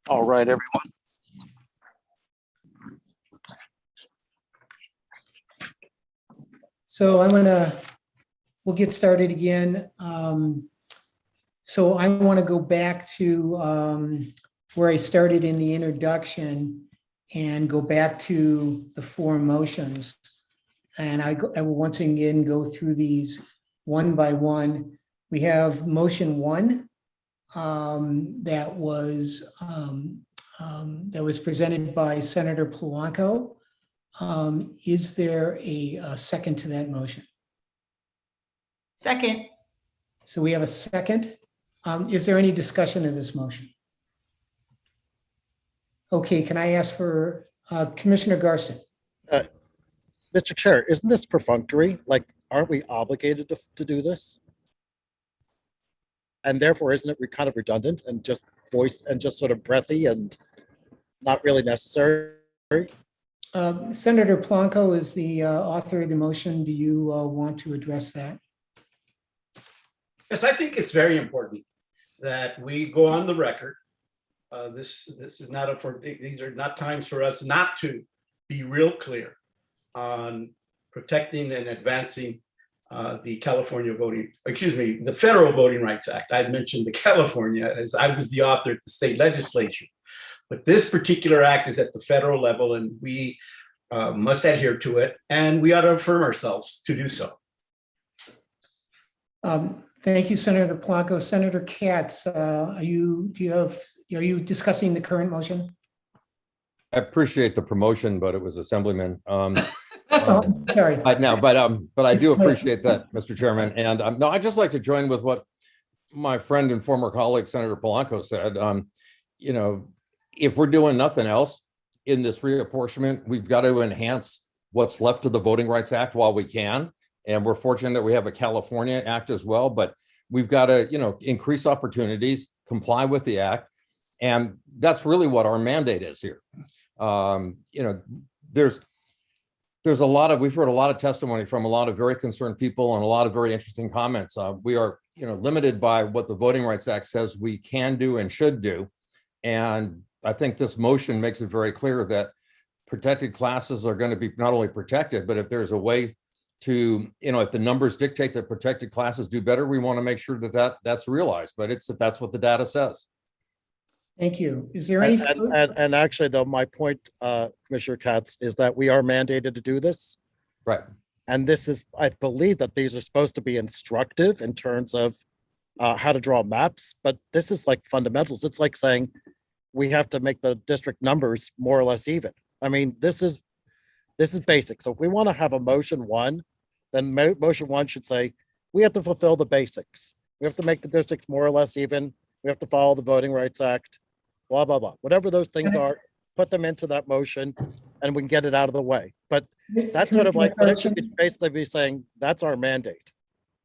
All right, everyone. So we'll get started again. So I want to go back to where I started in the introduction and go back to the four motions. And I will once again go through these one by one. We have motion one that was presented by Senator Polanco. Is there a second to that motion? Second. So we have a second. Is there any discussion of this motion? Okay, can I ask for Commissioner Garston? Mr. Chair, isn't this perfunctory? Like, aren't we obligated to do this? And therefore, isn't it kind of redundant and just voiced and just sort of breathy and not really necessary? Senator Polanco is the author of the motion. Do you want to address that? Yes, I think it's very important that we go on the record. This is not these are not times for us not to be real clear on protecting and advancing the the Federal Voting Rights Act. I mentioned the California as I was the author at the state legislature, but this particular act is at the federal level, and we must adhere to it, and we ought to affirm ourselves to do so. Thank you, Senator Polanco. Senator Katz, are you discussing the current motion? I appreciate the promotion, but it was Assemblyman. Sorry. But I do appreciate that, Mr. Chairman. And no, I'd just like to join with what my friend and former colleague, Senator Polanco said. You know, if we're doing nothing else in this reapportionment, we've got to enhance what's left of the Voting Rights Act while we can. And we're fortunate that we have a California Act as well, but we've got to, increase opportunities, comply with the act. And that's really what our mandate is here. There's we've heard a lot of testimony from a lot of very concerned people and a lot of very interesting comments. We are, limited by what the Voting Rights Act says we can do and should do. And I think this motion makes it very clear that protected classes are going to be not only protected, but if there's a way to, if the numbers dictate that protected classes do better, we want to make sure that's realized, but that's what the data says. Thank you. Is there any? And actually, though, my point, Commissioner Katz, is that we are mandated to do this. Right. And this is, I believe that these are supposed to be instructive in terms of how to draw maps, but this is like fundamentals. It's like saying we have to make the district numbers more or less even. I mean, this is basic. So if we want to have a motion one, then motion one should say, we have to fulfill the basics. We have to make the districts more or less even. We have to follow the Voting Rights Act, blah, blah, blah. Whatever those things are, put them into that motion and we can get it out of the way. But that's sort of like, but it should basically be saying, that's our mandate.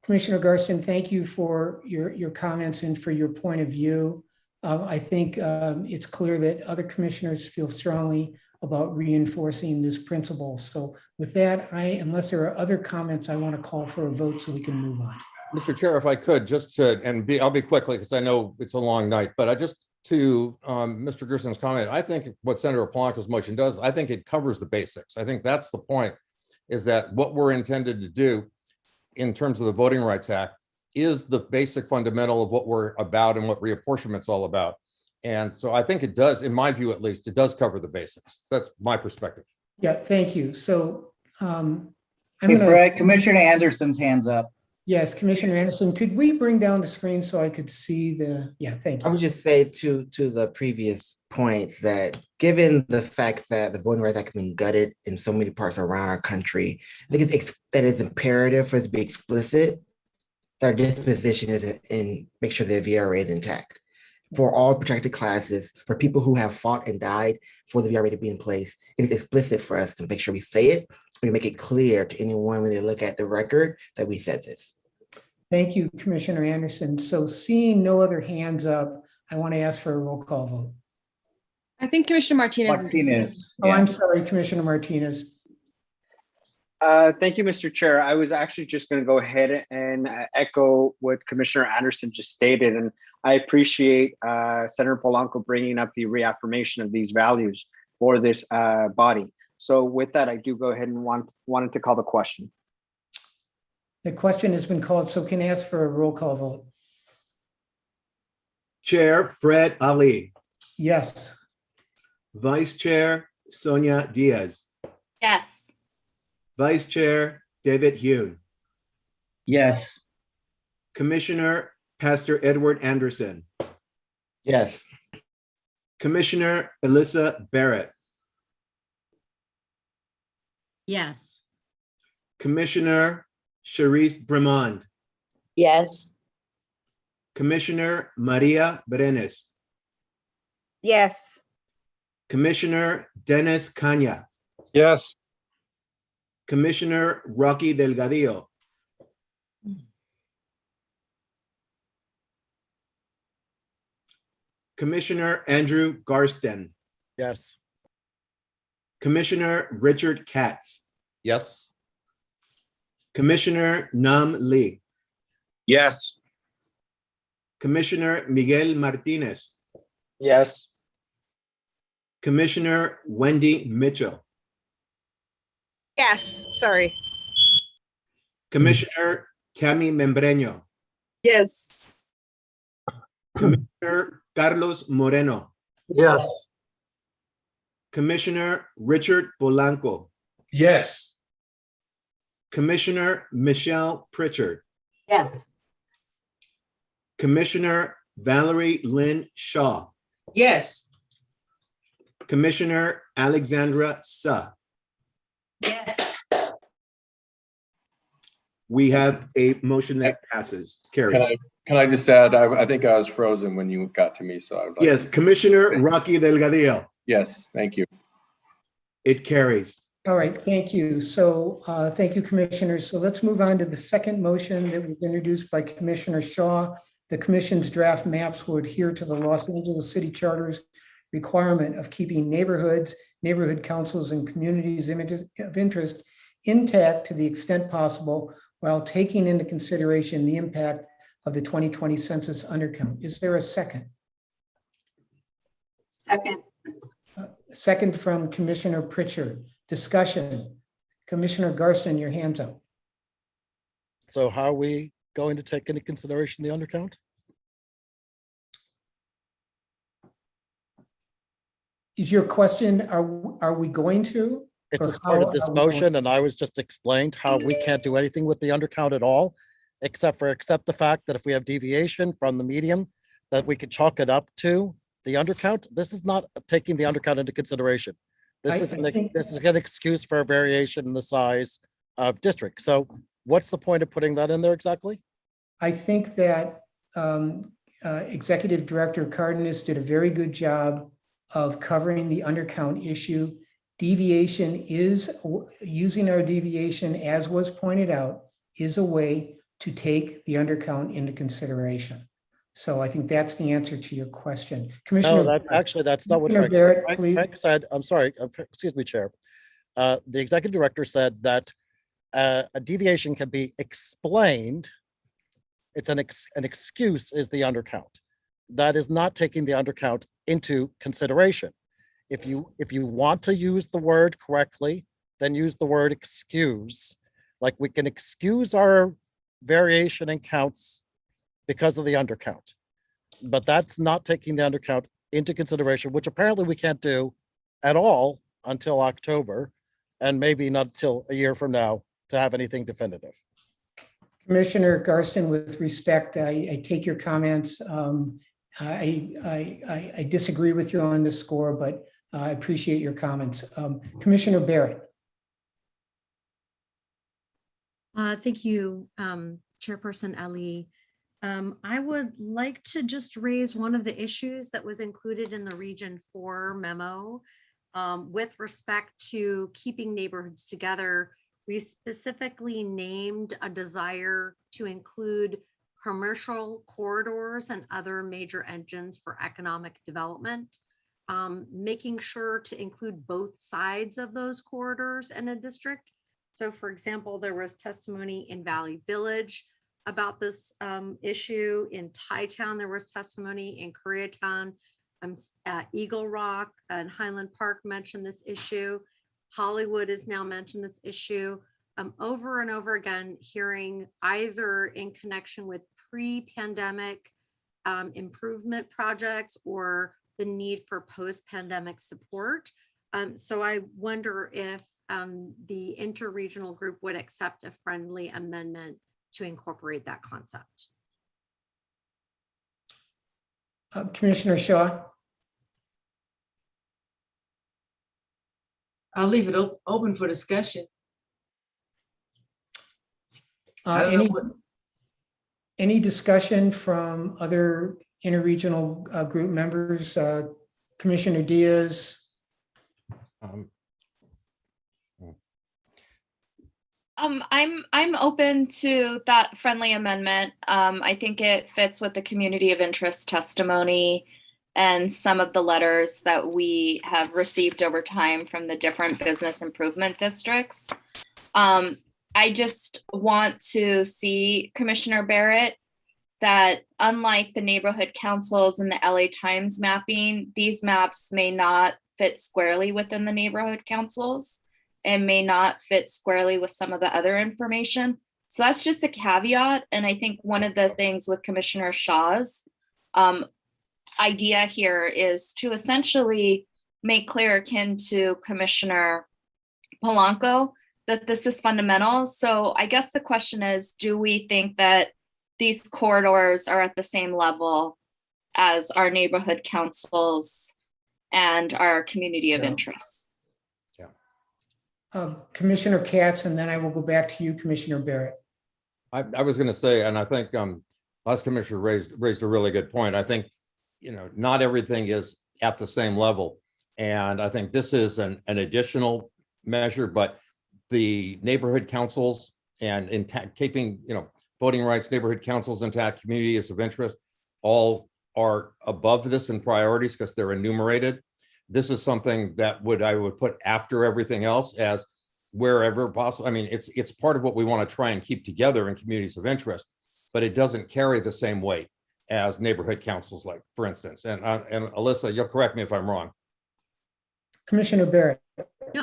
Commissioner Garston, thank you for your comments and for your point of view. I think it's clear that other commissioners feel strongly about reinforcing this principle. So with that, unless there are other comments, I want to call for a vote so we can move on. Mr. Chair, if I could, I'll be quickly because I know it's a long night, but to Mr. Gerson's comment, I think what Senator Polanco's motion does, I think it covers the basics. I think that's the point, is that what we're intended to do in terms of the Voting Rights Act is the basic fundamental of what we're about and what reapportionment's all about. And so I think it does, in my view at least, it does cover the basics. That's my perspective. Yeah, thank you. So Commissioner Anderson's hands up. Yes, Commissioner Anderson, could we bring down the screen so I could see thank you. I would just say to the previous points that given the fact that the Voting Rights Act has been gutted in so many parts around our country, I think it's imperative for us to be explicit that our disposition is and make sure the VRA is intact. For all protected classes, for people who have fought and died for the VRA to be in place, it is explicit for us to make sure we say it, we make it clear to anyone when they look at the record that we said this. Thank you, Commissioner Anderson. So seeing no other hands up, I want to ask for a roll call vote. I think Commissioner Martinez. Oh, I'm sorry, Commissioner Martinez. Thank you, Mr. Chair. I was actually just going to go ahead and echo what Commissioner Anderson just stated, and I appreciate Senator Polanco bringing up the reaffirmation of these values for this body. So with that, I do go ahead and wanted to call the question. The question has been called, so can I ask for a roll call vote? Chair Fred Ali, Yes. Vice Chair Sonia Diaz, Yes. Vice Chair David Hune, Yes. Commissioner Pastor Edward Anderson, Yes. Commissioner Alyssa Barrett, Yes. Commissioner Charisse Bremond, Yes. Commissioner Maria Brenes, Yes. Commissioner Dennis Kanya, Yes. Commissioner Rocky Delgadillo, Commissioner Andrew Garston, Yes. Commissioner Richard Katz, Yes. Commissioner Nam Lee, Yes. Commissioner Miguel Martinez, Yes. Commissioner Wendy Mitchell, Yes. Sorry. Commissioner Tammy Membreño, Yes. Commissioner Carlos Moreno, Yes. Commissioner Richard Polanco, Yes. Commissioner Michelle Pritchard, Yes. Commissioner Valerie Lynn Shaw, Yes. Commissioner Alexandra Suh. Yes. We have a motion that passes, carries. Can I just add, I think I was frozen when you got to me, so I would like. Yes, Commissioner Rocky Delgadillo, Yes, thank you. it carries. All right, thank you. So thank you, commissioners. So let's move on to the second motion that was introduced by Commissioner Shaw. The commission's draft maps will adhere to the Los Angeles City Charter's requirement of keeping neighborhoods, neighborhood councils, and communities of interest intact to the extent possible while taking into consideration the impact of the 2020 census undercount. Is there a second? Second. Second from Commissioner Pritchard. Discussion. Commissioner Garston, your hand's up. So how are we going to take into consideration the undercount? Is your question, are we going to? It's Or as part how of this are we going- motion, and I was just explained how we can't do anything with the undercount at all, except the fact that if we have deviation from the median, that we could chalk it up to the undercount. This is not taking the undercount into consideration. This is an excuse for a variation in the size of district. So what's the point of putting that in there exactly? I think that Executive Director Cardenas did a very good job of covering the undercount issue. Deviation is, using our deviation, as was pointed out, is a way to take the undercount into consideration. So I think that's the answer to your question. No, Commissioner. that's not what Commissioner Barrett, please. Frank said. I'm sorry, excuse me, Chair. The Executive Director said that a deviation can be explained. It's an excuse is the undercount. That is not taking the undercount into consideration. If you want to use the word correctly, then use the word excuse. Like we can excuse our variation in counts because of the undercount. But that's not taking the undercount into consideration, which apparently we can't do at all until October, and maybe not until a year from now to have anything definitive. Commissioner Garston, with respect, I take your comments. I disagree with you on this score, but I appreciate your comments. Commissioner Barrett. Thank you, Chairperson Ali. I would like to just raise one of the issues that was included in the Region 4 memo with respect to keeping neighborhoods together. We specifically named a desire to include commercial corridors and other major engines for economic development, making sure to include both sides of those corridors in a district. So for example, there was testimony in Valley Village about this issue. In Thai Town, there was testimony. In Koreatown, Eagle Rock and Highland Park mentioned this issue. Hollywood has now mentioned this issue. Over and over again, hearing either in connection with pre-pandemic improvement projects or the need for post-pandemic support. So I wonder if the interregional group would accept a friendly amendment to incorporate that concept. Commissioner Shaw? I'll leave it open for discussion. I don't know what- Any discussion from other interregional group members? Commissioner Diaz? I'm open to that friendly amendment. I think it fits with the community of interest testimony and some of the letters that we have received over time from the different business improvement districts. I just want to see, Commissioner Barrett, that unlike the neighborhood councils and the LA Times mapping, these maps may not fit squarely within the neighborhood councils and may not fit squarely with some of the other information. So that's just a caveat. And I think one of the things with Commissioner Shaw's idea here is to essentially make clear, akin to Commissioner Polanco, that this is fundamental. So I guess the question is, do we think that these corridors are at the same level as our neighborhood councils and our community of interest? Commissioner Katz, and then I will go back to you, Commissioner Barrett. I was going to say, and I think last commissioner raised a really good point. I think, not everything is at the same level. And I think this is an additional measure, but the neighborhood councils and intact, keeping, voting rights, neighborhood councils intact, communities of interest, all are above this in priorities because they're enumerated. This is something that I would put after everything else, as wherever possible. I mean, it's part of what we want to try and keep together in communities of interest, but it doesn't carry the same weight as neighborhood councils, like, for instance. And Alyssa, you'll correct me if I'm wrong. Commissioner Barrett. No,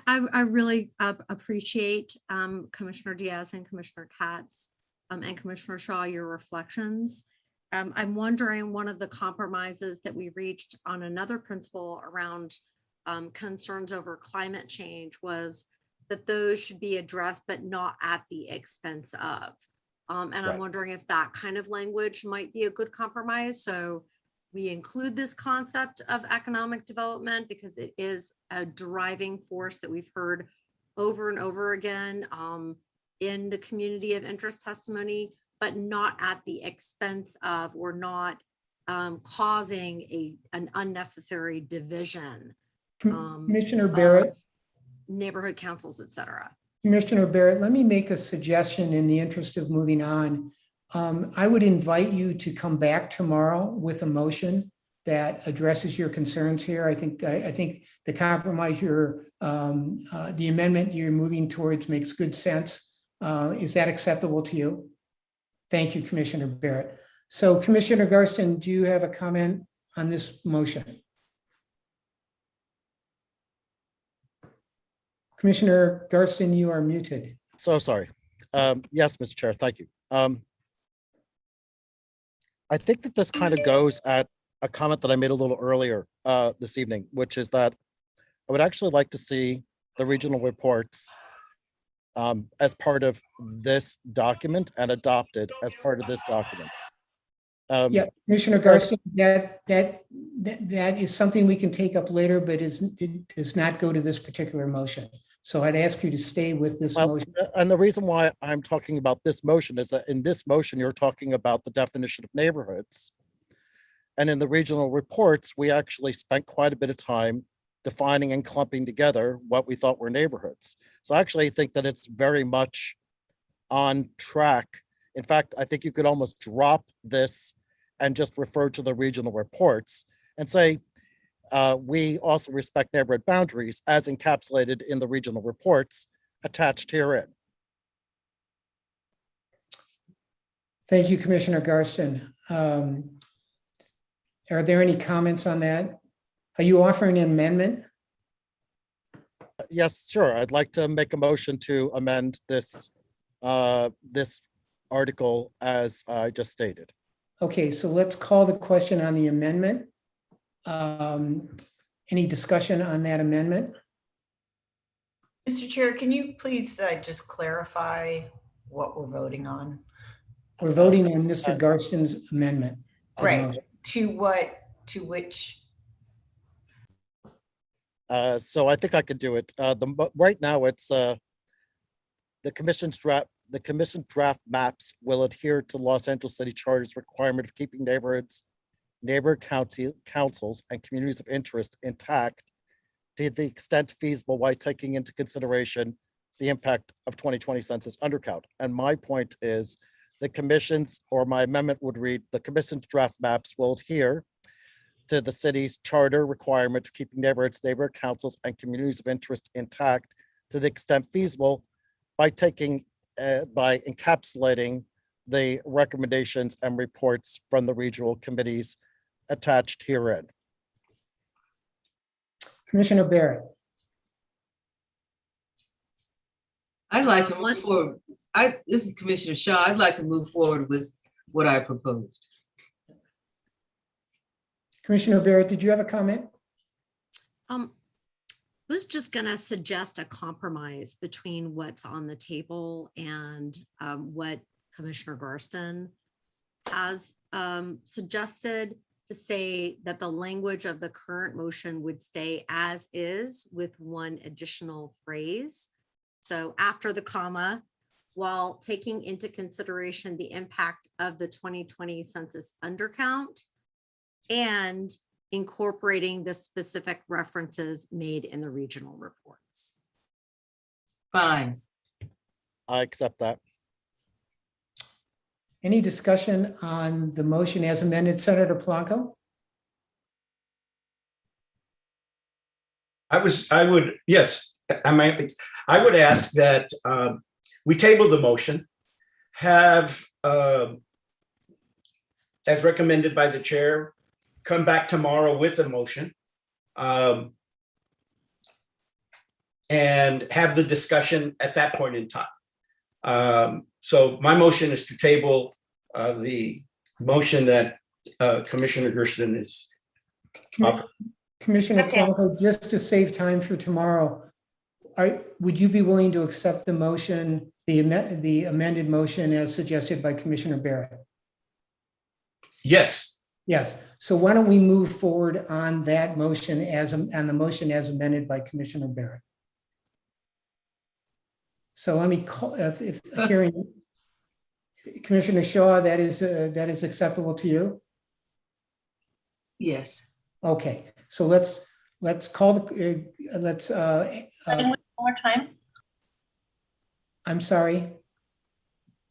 I really appreciate Commissioner Diaz and Commissioner Katz and Commissioner Shaw, your reflections. I'm wondering, one of the compromises that we reached on another principle around concerns over climate change was that those should be addressed, but not at the expense of. And Right. I'm wondering if that kind of language might be a good compromise. So we include this concept of economic development because it is a driving force that we've heard over and over again in the community of interest testimony, but not at the expense of, or not causing an unnecessary division. Commissioner Barrett. Neighborhood councils, et cetera. Commissioner Barrett, let me make a suggestion in the interest of moving on. I would invite you to come back tomorrow with a motion that addresses your concerns here. I think the compromise the amendment you're moving towards makes good sense. Is that acceptable to you? Thank you, Commissioner Barrett. So Commissioner Garstin, do you have a comment on this motion? Commissioner Garstin, you are muted. So sorry. Yes, Mr. Chair, thank you. I think that this kind of goes at a comment that I made a little earlier this evening, which is that I would actually like to see the regional reports as part of this document and adopted as part of this document. Yeah, Commissioner Garstin, that is something we can take up later, but it does not go to this particular motion. So I'd ask you to stay with this motion. And the reason why I'm talking about this motion is that in this motion, you're talking about the definition of neighborhoods. And in the regional reports, we actually spent quite a bit of time defining and clumping together what we thought were neighborhoods. So actually, I think that it's very much on track. In fact, I think you could almost drop this and just refer to the regional reports and say, we also respect neighborhood boundaries as encapsulated in the regional reports, attached herein. Thank you, Commissioner Garstin. Are there any comments on that? Are you offering an amendment? Yes, sure. I'd like to make a motion to amend this, this article as I just stated. Okay, so let's call the question on the amendment. Any discussion on that amendment? Mr. Chair, can you please just clarify what we're voting on? We're voting on Mr. Garstin's amendment. Right, to what, to which? So I think I could do it. Right now it's the commission's draft. The commission draft maps will adhere to Los Angeles City Charter's requirement of keeping neighbor councils and communities of interest intact to the extent feasible while taking into consideration the impact of 2020 census undercount. And my point is the commission's, or my amendment would read, the commission's draft maps will adhere to the city's charter requirement of keeping neighbor councils and communities of interest intact to the extent feasible by by encapsulating the recommendations and reports from the regional committees attached herein. Commissioner Barrett. I'd like to move forward. This is Commissioner Shaw. I'd like to move forward with what I proposed. Commissioner Barrett, did you have a comment? I was just gonna suggest a compromise between what's on the table and what Commissioner Garstin has suggested, to say that the language of the current motion would stay as is with one additional phrase. So after the comma, while taking into consideration the impact of the 2020 census undercount and incorporating the specific references made in the regional reports. Fine. I accept that. Any discussion on the motion as amended, Senator Polanco? I would ask that we table the motion, have, as recommended by the chair, come back tomorrow with a motion, and have the discussion at that point in time. So my motion is to table the motion that Commissioner Gerstin is offering. Commissioner Polanco, just to save time for tomorrow, would you be willing to accept the motion, the amended motion as suggested by Commissioner Barrett? Yes. Yes. So why don't we move forward on that motion on the motion as amended by Commissioner Barrett? So let me call, if hearing Commissioner Shaw, that is acceptable to you? Yes. Okay, so let's call the one more time. I'm sorry.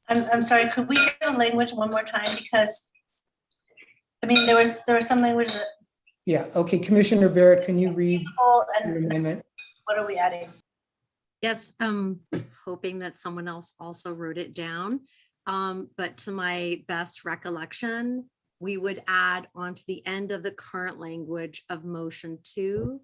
I'm sorry. Could we get the language one more time, because I mean there was some language that. Yeah. Okay, Commissioner Barrett, can you read your amendment? What are we adding? Yes, hoping that someone else also wrote it down. But to my best recollection, we would add onto the end of the current language of motion 2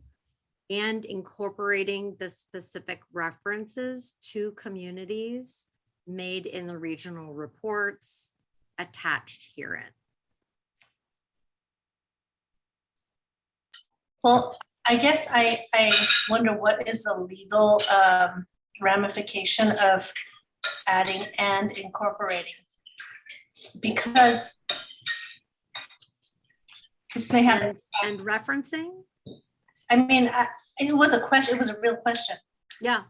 and incorporating the specific references to communities made in the regional reports attached herein. Well, I guess I wonder what is the legal ramification of adding and incorporating, because this may have and referencing. I mean, it was a question. It was a real question. Yeah,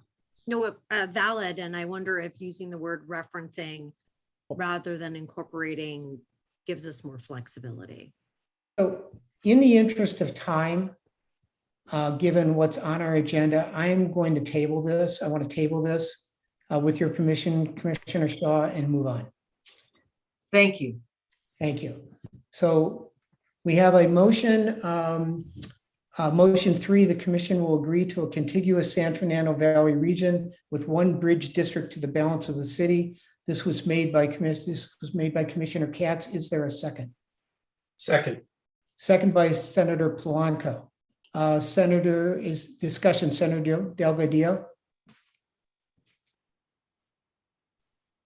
no, valid. And I wonder if using the word referencing rather than incorporating gives us more flexibility. So in the interest of time, given what's on our agenda, I am going to table this. I want to table this with your permission, Commissioner Shaw, and move on. Thank you. Thank you. So we have a motion Motion 3, the commission will agree to a contiguous San Fernando Valley region with one bridge district to the balance of the city. This was made by Commissioner Katz. Is there a second? Second. Second by Senator Polanco. Senator Delgadillo.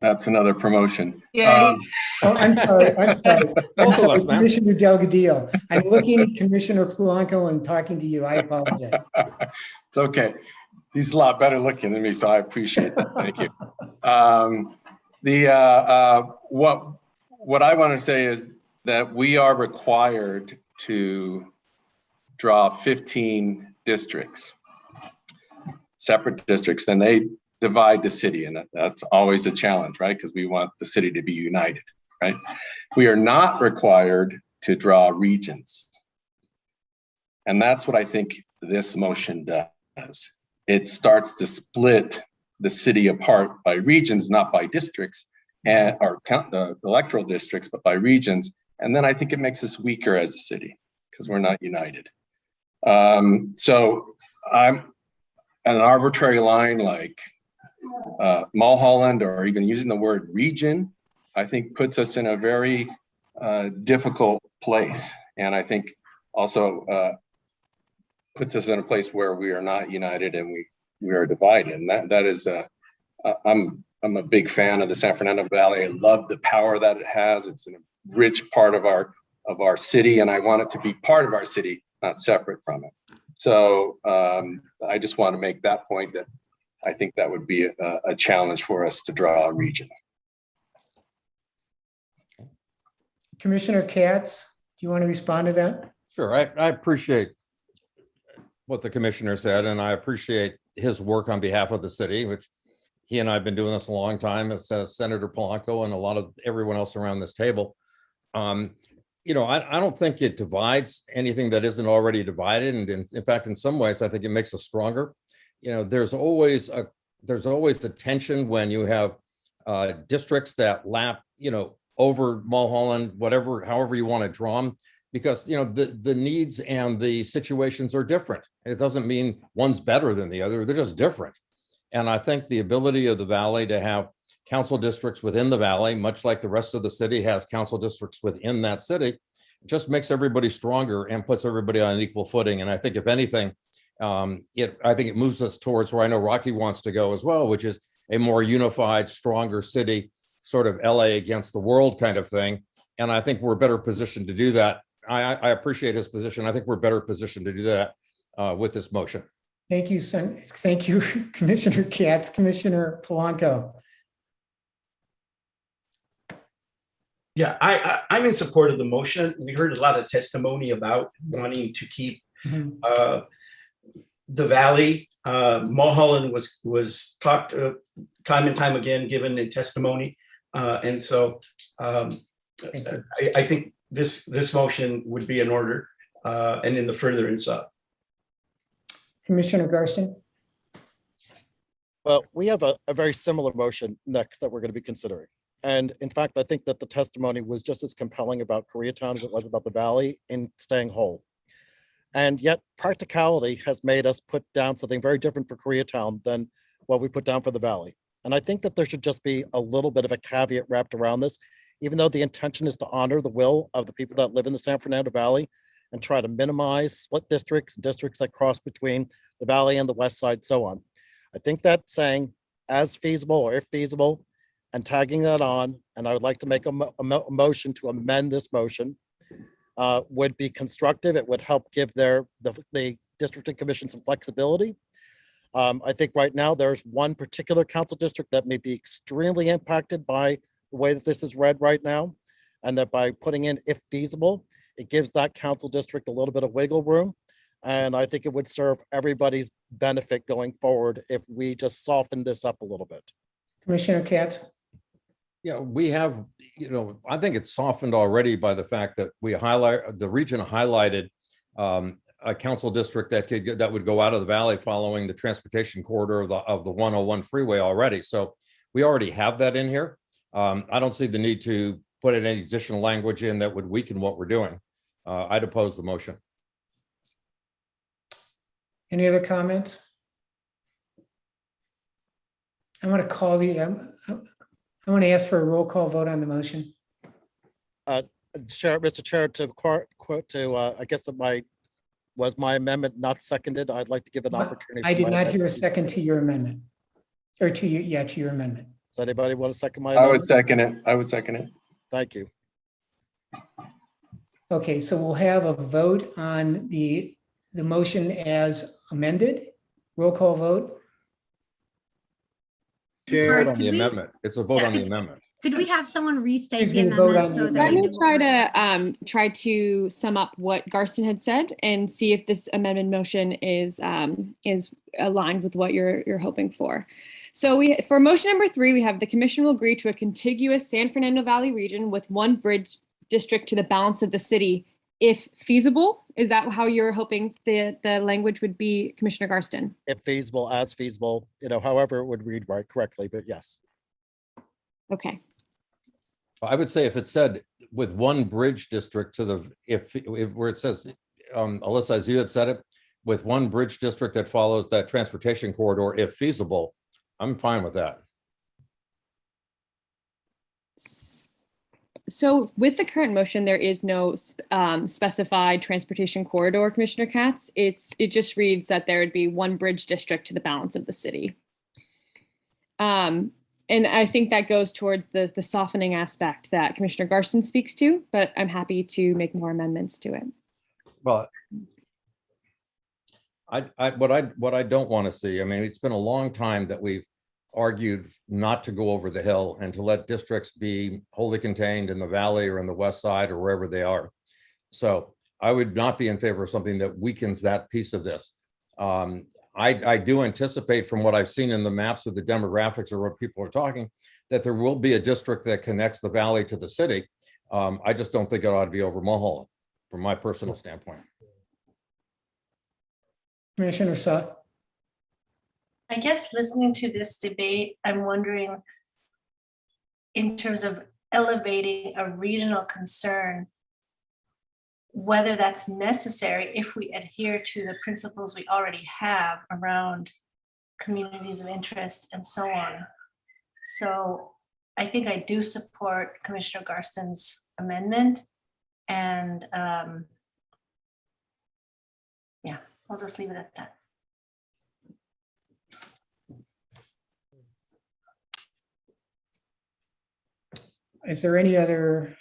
That's another promotion. Yay. Oh, I'm sorry. Both of us, man. Commissioner Delgadillo. I'm looking at Commissioner Polanco and talking to you. I apologize. It's okay. He's a lot better looking than me, so I appreciate that. Thank you. What I want to say is that we are required to draw 15 districts, separate districts, and they divide the city, and that's always a challenge, right? Because we want the city to be united, right? We are not required to draw regions. And that's what I think this motion does. It starts to split the city apart by regions, not by districts, or count the electoral districts, but by regions. And then I think it makes us weaker as a city because we're not united. So I'm an arbitrary line like Mulholland, or even using the word region, I think puts us in a very difficult place. And I think also puts us in a place where we are not united and we are divided. And that is, I'm a big fan of the San Fernando Valley. I love the power that it has. It's a rich part of our city, and I want it to be part of our city, not separate from it. So I just want to make that point, that I think that would be a challenge for us to draw a region. Commissioner Katz, do you want to respond to that? Sure, I appreciate what the commissioner said, and I appreciate his work on behalf of the city, which he and I have been doing this a long time, as Senator Polanco and a lot of everyone else around this table. You know, I don't think it divides anything that isn't already divided, and in fact, in some ways, I think it makes us stronger. You know, there's always a tension when you have districts that lap, you know, over Mulholland, however you want to draw them, because, you know, the needs and the situations are different. It doesn't mean one's better than the other, they're just different. And I think the ability of the Valley to have council districts within the Valley, much like the rest of the city has council districts within that city, just makes everybody stronger and puts everybody on an equal footing. And I think if anything, I think it moves us towards where I know Rocky wants to go as well, which is a more unified, stronger city, sort of LA against the world kind of thing. And I think we're better positioned to do that. I appreciate his position. I think we're better positioned to do that with this motion. Thank you, thank you, Commissioner Katz. Commissioner Polanco. Yeah, I'm in support of the motion. We heard a lot of testimony about wanting to keep the Valley. Mulholland was talked time and time again, given in testimony. And so I think this motion would be in order and in the furtherance of. Commissioner Garstin. Well, we have a very similar motion next that we're going to be considering. And in fact, I think that the testimony was just as compelling about Koreatown as it was about the Valley in staying whole. And yet practicality has made us put down something very different for Koreatown than what we put down for the Valley. And I think that there should just be a little bit of a caveat wrapped around this, even though the intention is to honor the will of the people that live in the San Fernando Valley and try to minimize split districts, districts that cross between the Valley and the West Side, so on. I think that saying as feasible or if feasible and tagging that on, and I would like to make a motion to amend this motion, would be constructive. It would help give the districting commission some flexibility. I think right now there's one particular council district that may be extremely impacted by the way that this is read right now, and that by putting in if feasible, it gives that council district a little bit of wiggle room. And I think it would serve everybody's benefit going forward if we just soften this up a little bit. Commissioner Katz. Yeah, we have, you know, I think it's softened already by the fact that the region highlighted a council district that would go out of the Valley following the transportation corridor of the 101 freeway already. So we already have that in here. I don't see the need to put any additional language in that would weaken what we're doing. I'd oppose the motion. Any other comments? I'm going to call the, I want to ask for a roll call vote on the motion. Chair, Mr. Chair, I guess that was my amendment not seconded? I'd like to give an opportunity. I for did my not hear a amendment to be second to your amendment. Or to you, yeah, to your amendment. Does anybody want to second my I would amendment? second it. I would second it. Thank you. Okay, so we'll have a vote on the motion as amended. Roll call vote. Vote on could the we- amendment. It's a vote on the amendment. Could we have someone restate the Excuse me, vote on amendment the so that Let we me knew what try we're- to try to sum up what Garston had said and see if this amendment motion is aligned with what you're hoping for. So for motion number 3, we have the commission will agree to a contiguous San Fernando Valley region with one bridge district to the balance of the city, if feasible. Is that how you're hoping the language would be, Commissioner Garston? If feasible, as feasible, however it would read right correctly, but yes. Okay. I would say if it said with one bridge district to the, if where it says, Alyssa, as you had said it, with one bridge district that follows that transportation corridor, if feasible, I'm fine with that. So with the current motion, there is no specified transportation corridor, Commissioner Katz. It just reads that there would be one bridge district to the balance of the city. And I think that goes towards the softening aspect that Commissioner Garston speaks to, but I'm happy to make more amendments to it. Well, what I don't want to see, I mean, it's been a long time that we've argued not to go over the hill and to let districts be wholly contained in the valley or in the west side or wherever they are. So I would not be in favor of something that weakens that piece of this. I do anticipate from what I've seen in the maps of the demographics or what people are talking, that there will be a district that connects the valley to the city. I just don't think it ought to be over Mulholland from my personal standpoint. Commissioner Saw. I guess listening to this debate, I'm wondering, in terms of elevating a regional concern, whether that's necessary if we adhere to the principles we already have around communities of interest and so on. So I think I do support Commissioner Garston's amendment, and yeah, I'll just leave it at that. Is there any other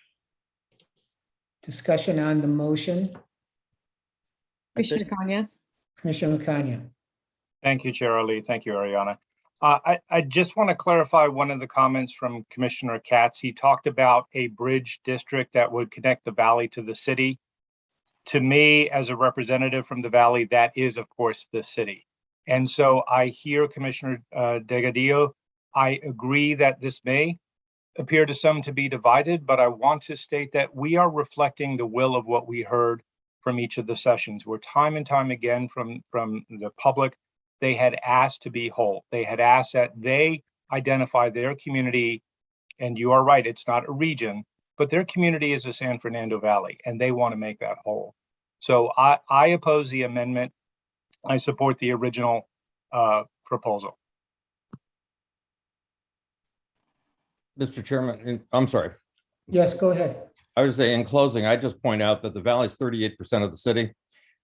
discussion on the motion? Commissioner Kanya. Commissioner Kanya. Thank you, Chair Ali. Thank you, Ariana. I just want to clarify one of the comments from Commissioner Katz. He talked about a bridge district that would connect the valley to the city. To me, as a representative from the valley, that is, of course, the city. And so I hear Commissioner Delgadillo. I agree that this may appear to some to be divided, but I want to state that we are reflecting the will of what we heard from each of the sessions, where time and time again from the public, they had asked to be whole. They had asked that they identify their community, and you are right, it's not a region, but their community is the San Fernando Valley, and they want to make that whole. So I oppose the amendment. I support the original proposal. Mr. Chairman, I'm sorry. Yes, go ahead. I would say in closing, I just point out that the valley is 38% of the city,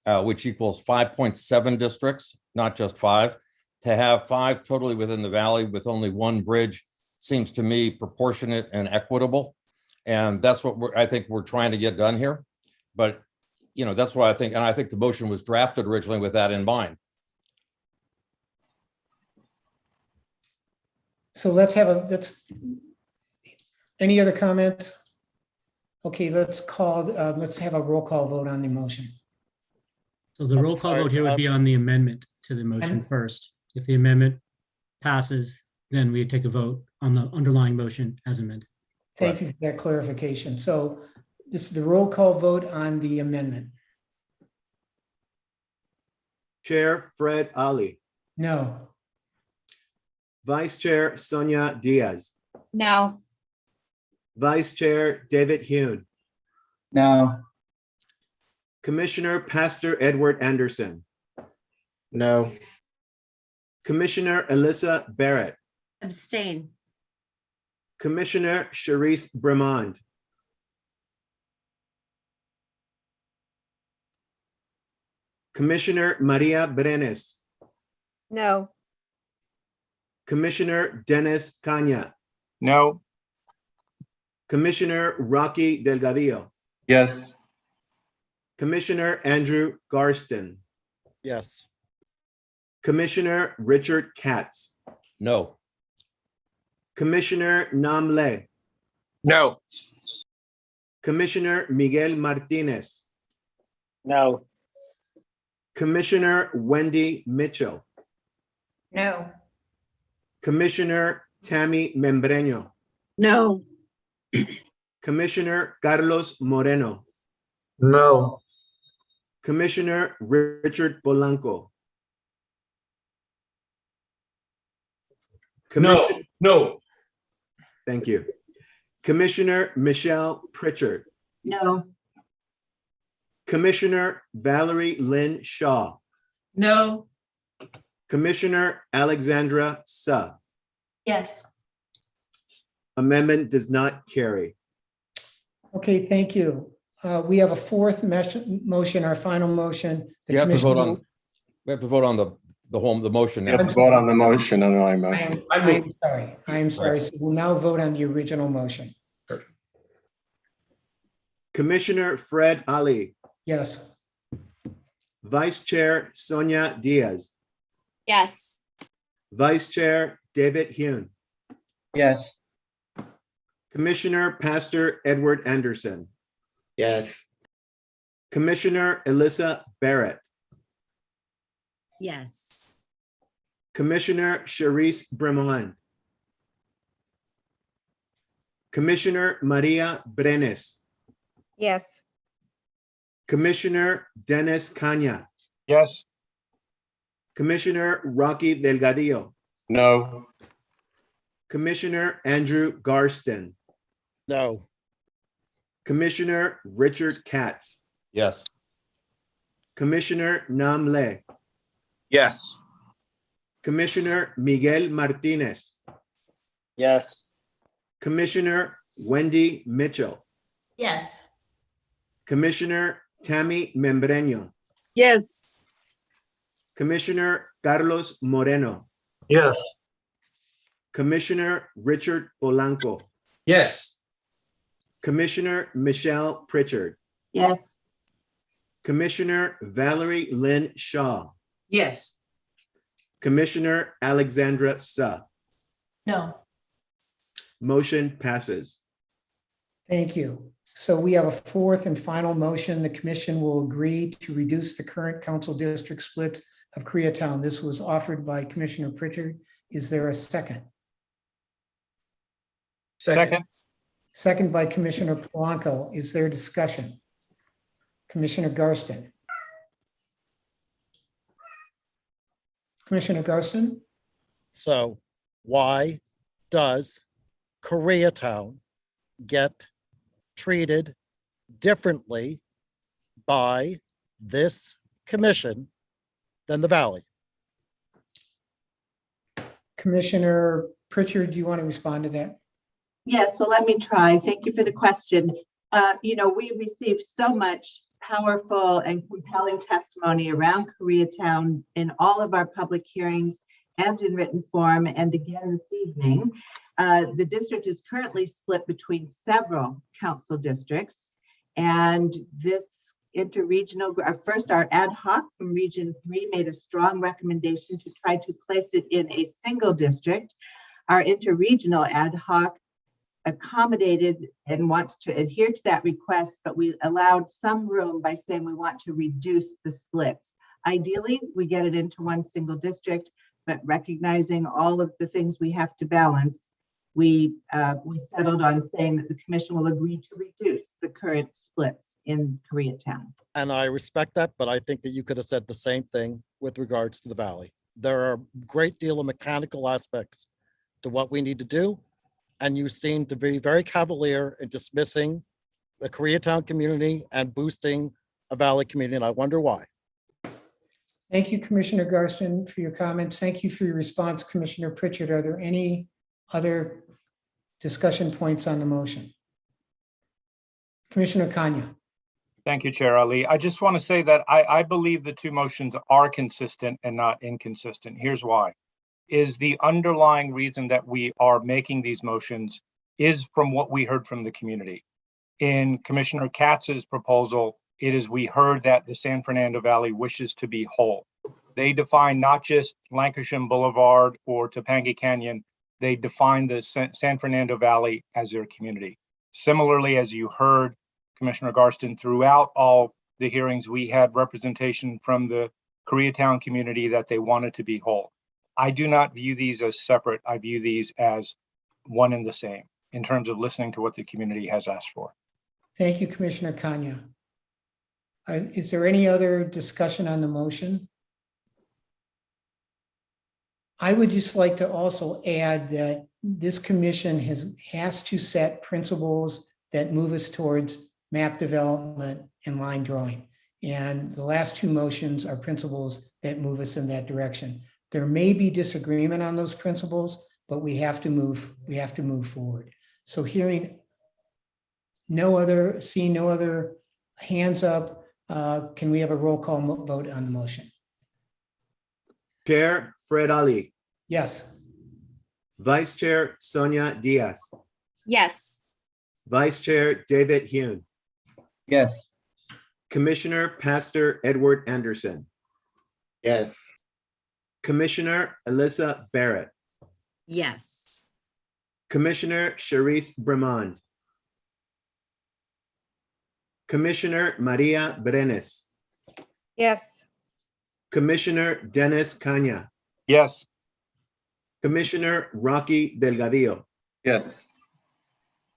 which equals 5.7 districts, not just 5. To have 5 totally within the valley with only one bridge seems to me proportionate and equitable. And that's what I think we're trying to get done here. But, that's why I think, and I think the motion was drafted originally with that in mind. So any other comments? Okay, let's have a roll call vote on the motion. So the roll call vote here would be on the amendment to the motion first. If the amendment passes, then we take a vote on the underlying motion as amended. Thank you for that clarification. So this is the roll call vote on the amendment. Chair Fred Ali. No. Vice Chair Sonia Diaz. No. Vice Chair David Hune. No. Commissioner Pastor Edward Anderson. No. Commissioner Alyssa Barrett, Abstain. Commissioner Sharice Bremond, Commissioner Maria Brenes, No. Commissioner Dennis Kanya, No. Commissioner Rocky Delgadillo, Yes. Commissioner Andrew Garston, Yes. Commissioner Richard Katz, No. Commissioner Namle, No. Commissioner Miguel Martinez, No. Commissioner Wendy Mitchell, No. Commissioner Tammy Membreño, No. Commissioner Carlos Moreno, No. Commissioner Richard Polanco, No. No. Thank you. Commissioner Michelle Pritchard, No. Commissioner Valerie Lynn Shaw, No. Commissioner Alexandra Suh. Yes. Amendment does not carry. Okay, thank you. We have a fourth motion, our final motion. The You have to commission vote will- on, we have to vote on the motion. You have to vote on the motion, underlying motion. I'm sorry. So we'll now vote on the original motion. Commissioner Fred Ali, Yes. Vice Chair Sonia Diaz, Yes. Vice Chair David Hune, Yes. Commissioner Pastor Edward Anderson, Yes. Commissioner Alyssa Barrett, Yes. Commissioner Sharice Bremond, Commissioner Maria Brenes, Yes. Commissioner Dennis Kanya, Yes. Commissioner Rocky Delgadillo, No. Commissioner Andrew Garston, No. Commissioner Richard Katz, Yes. Commissioner Namle, Yes. Commissioner Miguel Martinez, Yes. Commissioner Wendy Mitchell, Yes. Commissioner Tammy Membreño, Yes. Commissioner Carlos Moreno, Yes. Commissioner Richard Polanco, Yes. Commissioner Michelle Pritchard, Yes. Commissioner Valerie Lynn Shaw, Yes. Commissioner Alexandra Suh. No. Motion passes. Thank you. So we have a fourth and final motion. The commission will agree to reduce the current council district splits of Koreatown. This was offered by Commissioner Pritchard. Is there a second? Second. Second by Commissioner Polanco. Is there discussion? Commissioner Garston. Commissioner Garston? So why does Koreatown get treated differently by this commission than the Valley? Commissioner Pritchard, do you want to respond to that? Yes, well, let me try. Thank you for the question. We received so much powerful and compelling testimony around Koreatown in all of our public hearings and in written form, and again this evening. The district is currently split between several council districts, and this interregional, our ad hoc from Region 3 made a strong recommendation to try to place it in a single district. Our interregional ad hoc accommodated and wants to adhere to that request, but we allowed some room by saying we want to reduce the splits. Ideally, we get it into one single district, but recognizing all of the things we have to balance, we settled on saying that the commission will agree to reduce the current splits in Koreatown. And I respect that, but I think that you could have said the same thing with regards to the Valley. There are a great deal of mechanical aspects to what we need to do. And you seem to be very cavalier in dismissing the Koreatown community and boosting a Valley community. And I wonder why. Thank you, Commissioner Garstin, for your comments. Thank you for your response, Commissioner Pritchard. Are there any other discussion points on the motion? Commissioner Kanya. Thank you, Chair Ali. I just want to say that I believe the two motions are consistent and not inconsistent. Here's why. Is the underlying reason that we are making these motions is from what we heard from the community. In Commissioner Katz's proposal, it is we heard that the San Fernando Valley wishes to be whole. They define not just Lancashire Boulevard or Topanga Canyon, they define the San Fernando Valley as their community. Similarly, as you heard, Commissioner Garstin, throughout all the hearings, we had representation from the Koreatown community that they wanted to be whole. I do not view these as separate. I view these as one and the same in terms of listening to what the community has asked for. Thank you, Commissioner Kanya. Is there any other discussion on the motion? I would just like to also add that this commission has to set principles that move us towards map development and line drawing. And the last two motions are principles that move us in that direction. There may be disagreement on those principles, but we have to move forward. So seeing no other hands up, can we have a roll call vote on the motion? Chair Fred Ali. Yes. Vice Chair Sonia Diaz. Yes. Vice Chair David Hune. Yes. Commissioner Pastor Edward Anderson. Yes. Commissioner Alyssa Barrett. Yes. Commissioner Sharice Bremond. Commissioner Maria Brenes. Yes. Commissioner Dennis Kanya. Yes. Commissioner Rocky Delgadillo. Yes.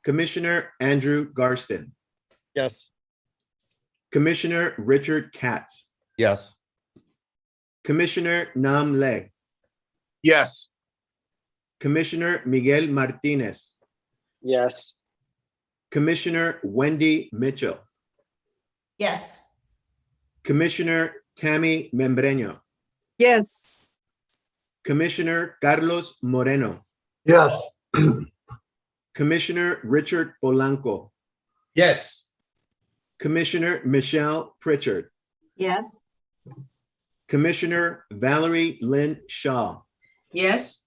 Commissioner Andrew Garstin. Yes. Commissioner Richard Katz. Yes. Commissioner Nam Le. Yes. Commissioner Miguel Martinez. Yes. Commissioner Wendy Mitchell. Yes. Commissioner Tammy Membreño. Yes. Commissioner Carlos Moreno. Yes. Commissioner Richard Polanco. Yes. Commissioner Michelle Pritchard. Yes. Commissioner Valerie Lynn Shaw. Yes.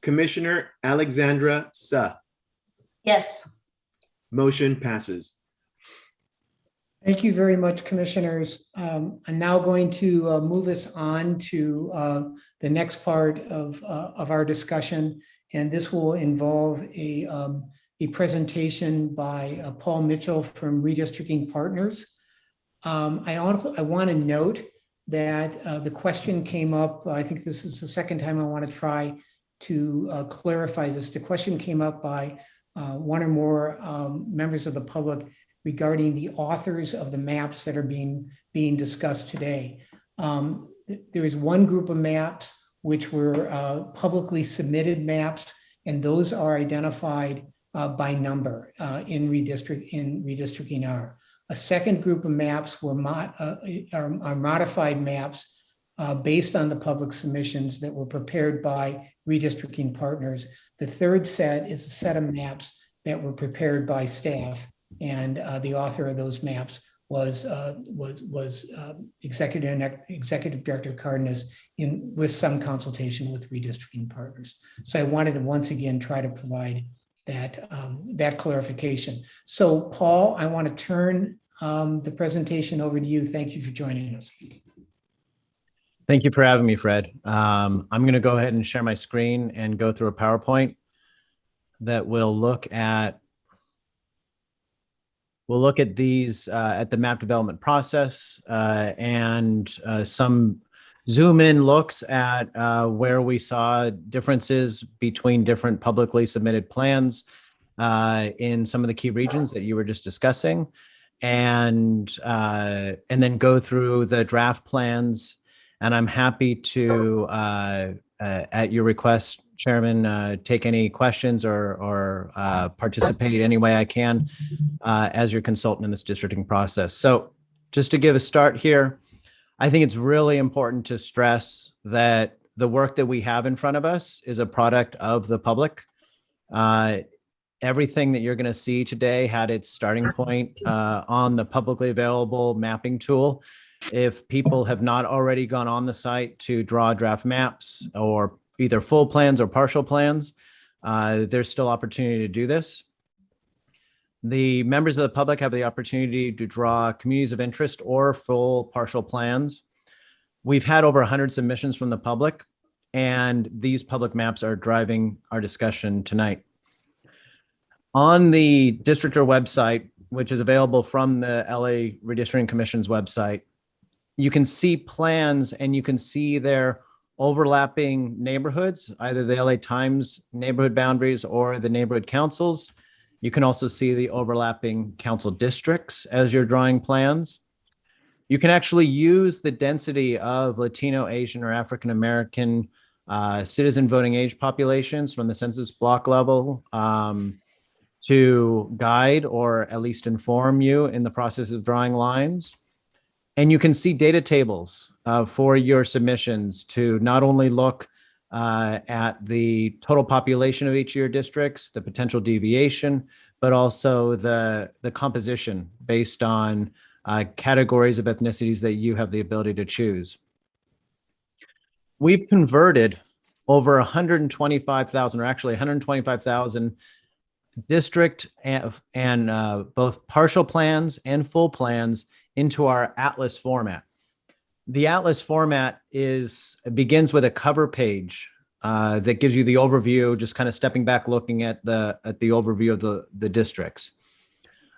Commissioner Alexandra Suh. Yes. Motion passes. Thank you very much, commissioners. I'm now going to move us on to the next part of our discussion, and this will involve a presentation by Paul Mitchell from Redistricting Partners. I want to note that the question came up. I think this is the second time I want to try to clarify this. The question came up by one or more members of the public regarding the authors of the maps that are being discussed today. There is one group of maps which were publicly submitted maps, and those are identified by number in Redistricting R. A second group of maps are modified maps based on the public submissions that were prepared by Redistricting Partners. The third set is a set of maps that were prepared by staff, and the author of those maps was Executive Director Cardenas with some consultation with Redistricting Partners. So I wanted to once again try to provide that clarification. So Paul, I want to turn the presentation over to you. Thank you for joining us. Thank you for having me, Fred. I'm going to go ahead and share my screen and go through a PowerPoint that will look at these at the map development process and some zoom in looks at where we saw differences between different publicly submitted plans in some of the key regions that you were just discussing, and then go through the draft plans. And I'm happy to, at your request, Chairman, take any questions or participate any way I can as your consultant in this districting process. So just to give a start here, I think it's really important to stress that the work that we have in front of us is a product of the public. Everything that you're going to see today had its starting point on the publicly available mapping tool. If people have not already gone on the site to draw draft maps or either full plans or partial plans, there's still opportunity to do this. The members of the public have the opportunity to draw communities of interest or full partial plans. We've had over 100 submissions from the public, and these public maps are driving our discussion tonight. On the districtor website, which is available from the LA Redistricting Commission's website, you can see plans and you can see their overlapping neighborhoods, either the LA Times neighborhood boundaries or the neighborhood councils. You can also see the overlapping council districts as you're drawing plans. You can actually use the density of Latino, Asian, or African American citizen voting age populations from the census block level to guide or at least inform you in the process of drawing lines. And you can see data tables for your submissions to not only look at the total population of each of your districts, the potential deviation, but also the composition based on categories of ethnicities that you have the ability to choose. We've converted over 125,000, or actually 125,000 district and both partial plans and full plans into our Atlas format. The Atlas format begins with a cover page that gives you the overview, just kind of stepping back, looking at the overview of the districts.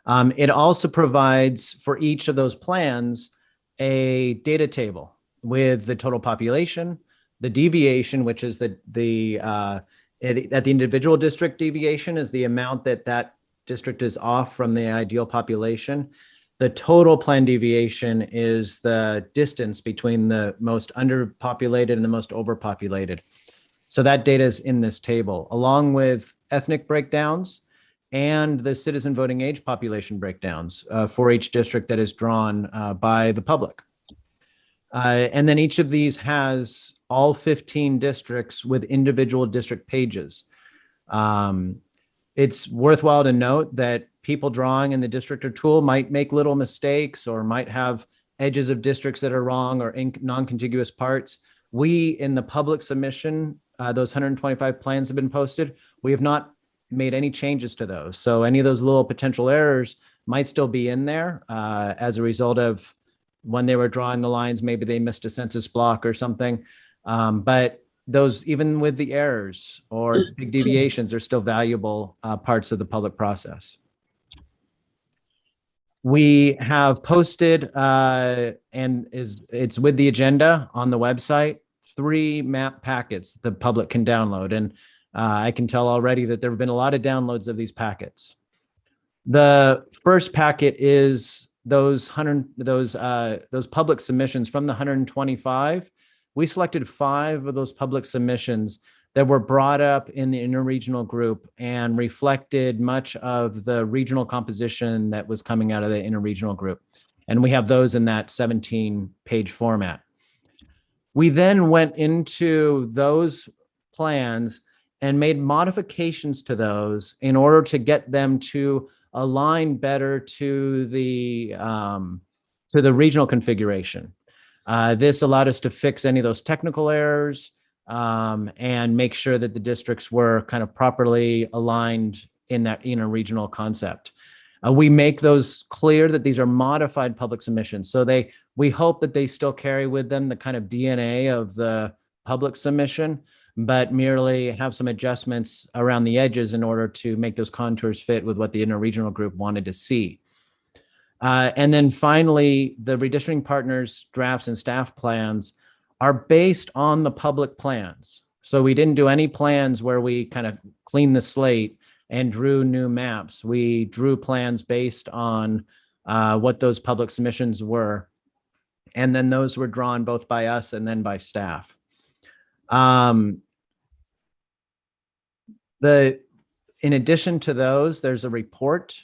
It also provides for each of those plans a data table with the total population, the deviation, which is at the individual district deviation is the amount that district is off from the ideal population. The total plan deviation is the distance between the most underpopulated and the most overpopulated. So that data is in this table, along with ethnic breakdowns and the citizen voting age population breakdowns for each district that is drawn by the public. And then each of these has all 15 districts with individual district pages. It's worthwhile to note that people drawing in the districtor tool might make little mistakes or might have edges of districts that are wrong or non-contiguous parts. We, in the public submission, those 125 plans have been posted. We have not made any changes to those. So any of those little potential errors might still be in there as a result of when they were drawing the lines, maybe they missed a census block or something. But those, even with the errors or big deviations, are still valuable parts of the public process. We have posted, and it's with the agenda on the website, 3 map packets the public can download. And I can tell already that there have been a lot of downloads of these packets. The first packet is those public submissions from the 125. We selected 5 of those public submissions that were brought up in the interregional group and reflected much of the regional composition that was coming out of the interregional group. And we have those in that 17-page format. We then went into those plans and made modifications to those in order to get them to align better to the regional configuration. This allowed us to fix any of those technical errors and make sure that the districts were kind of properly aligned in that interregional concept. We make those clear that these are modified public submissions. So we hope that they still carry with them the kind of DNA of the public submission, but merely have some adjustments around the edges in order to make those contours fit with what the interregional group wanted to see. And then finally, the redistricting partners' drafts and staff plans are based on the public plans. So we didn't do any plans where we kind of cleaned the slate and drew new maps. We drew plans based on what those public submissions were. And then those were drawn both by us and then by staff. In addition to those, there's a report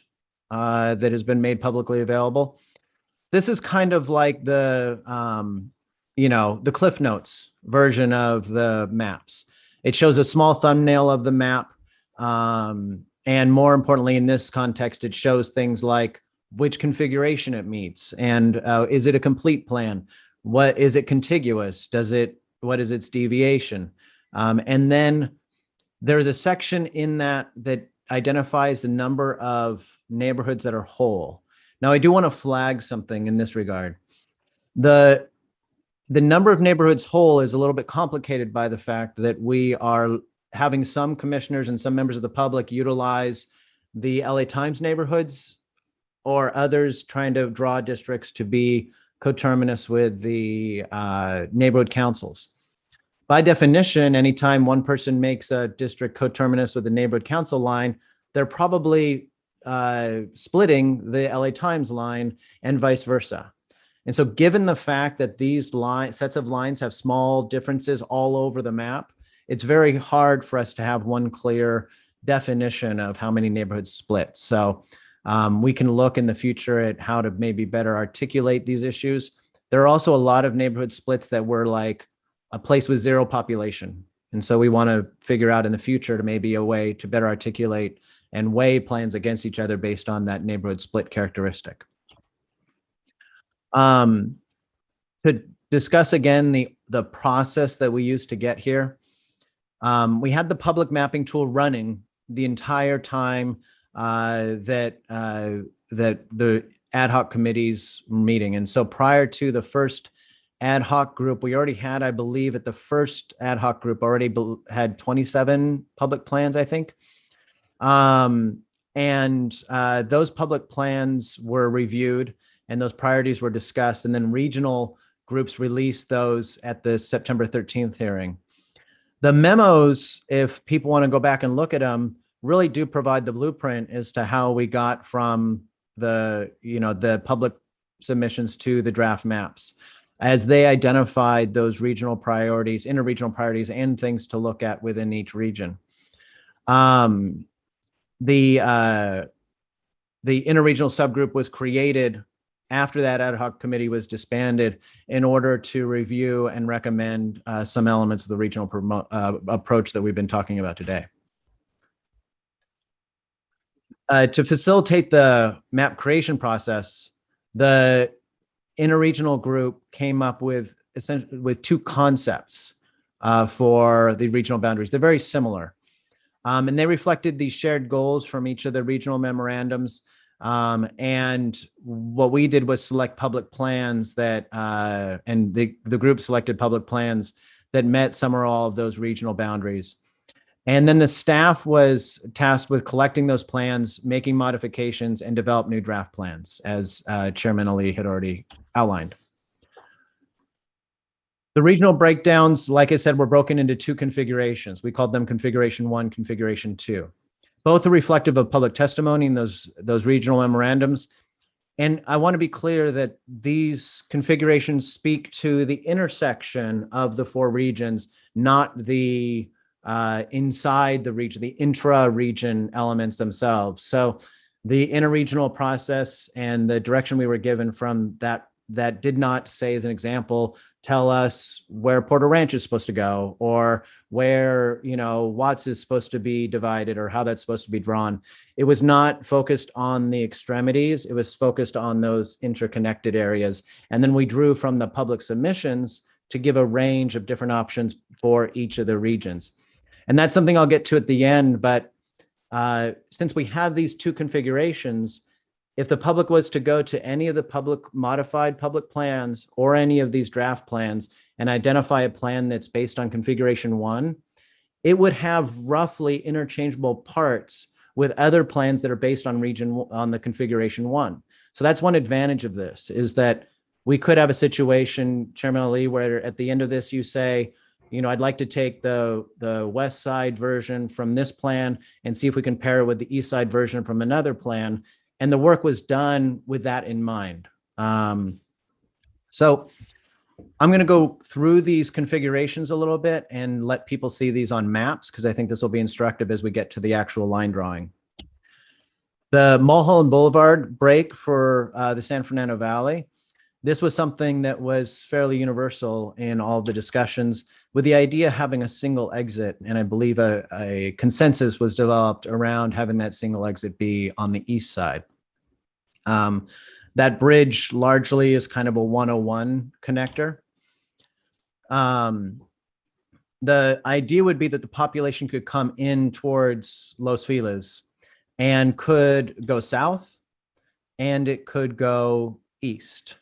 that has been made publicly available. this is kind of like the, the Cliff Notes version of the maps. It shows a small thumbnail of the map. And more importantly, in this context, it shows things like which configuration it meets, and is it a complete plan? What is it contiguous? What is its deviation? And then there's a section in that identifies the number of neighborhoods that are whole. Now, I do want to flag something in this regard. The number of neighborhoods whole is a little bit complicated by the fact that we are having some commissioners and some members of the public utilize the LA Times neighborhoods, or others trying to draw districts to be coterminous with the neighborhood councils. By definition, anytime one person makes a district coterminous with the neighborhood council line, they're probably splitting the LA Times line and vice versa. And so given the fact that these sets of lines have small differences all over the map, it's very hard for us to have one clear definition of how many neighborhoods split. So we can look in the future at how to maybe better articulate these issues. There are also a lot of neighborhood splits that were like a place with zero population. And so we want to figure out in the future to maybe a way to better articulate and weigh plans against each other based on that neighborhood split characteristic. To discuss again the process that we used to get here, we had the public mapping tool running the entire time that the ad hoc committees were meeting. And so prior to the first ad hoc group, we already had, I believe, at the first ad hoc group already had 27 public plans, I think. Those public plans were reviewed and those priorities were discussed, and then regional groups released those at the September 13th hearing. The memos, if people want to go back and look at them, really do provide the blueprint as to how we got from the public submissions to the draft maps, as they identified those regional priorities, interregional priorities, and things to look at within each region. The interregional subgroup was created after that ad hoc committee was disbanded in order to review and recommend some elements of the regional approach that we've been talking about today. To facilitate the map creation process, the interregional group came up with essentially with two concepts for the regional boundaries. They're very similar. And they reflected these shared goals from each of the regional memorandums. And what we did was select public plans that, and the group selected public plans that met some or all of those regional boundaries. And then the staff was tasked with collecting those plans, making modifications, and develop new draft plans, as Chairman Ali had already outlined. The regional breakdowns, like I said, were broken into two configurations. We called them Configuration 1, Configuration 2. Both are reflective of public testimony in those regional memorandums. And I want to be clear that these configurations speak to the intersection of the four regions, not the inside the region, the intra-region elements themselves. So the interregional process and the direction we were given from that did not, say, as an example, tell us where Porter Ranch is supposed to go, or where, Watts is supposed to be divided, or how that's supposed to be drawn. It was not focused on the extremities. It was focused on those interconnected areas. And then we drew from the public submissions to give a range of different options for each of the regions. And that's something I'll get to at the end. But since we have these two configurations, if the public was to go to any of the modified public plans or any of these draft plans and identify a plan that's based on configuration 1, it would have roughly interchangeable parts with other plans that are based on the configuration 1. So that's one advantage of this, is that we could have a situation, Chairman Ali, where at the end of this you say, I'd like to take the west side version from this plan and see if we can pair it with the east side version from another plan. And the work was done with that in mind. So I'm going to go through these configurations a little bit and let people see these on maps, because I think this will be instructive as we get to the actual line drawing. The Mulholland Boulevard break for the San Fernando Valley This was something that was fairly universal in all the discussions, with the idea of having a single exit. And I believe a consensus was developed around having that single exit be on the east side. That bridge largely is kind of a 101 connector. The idea would be that the population could come in towards Los Feliz and could go south, and it could go east.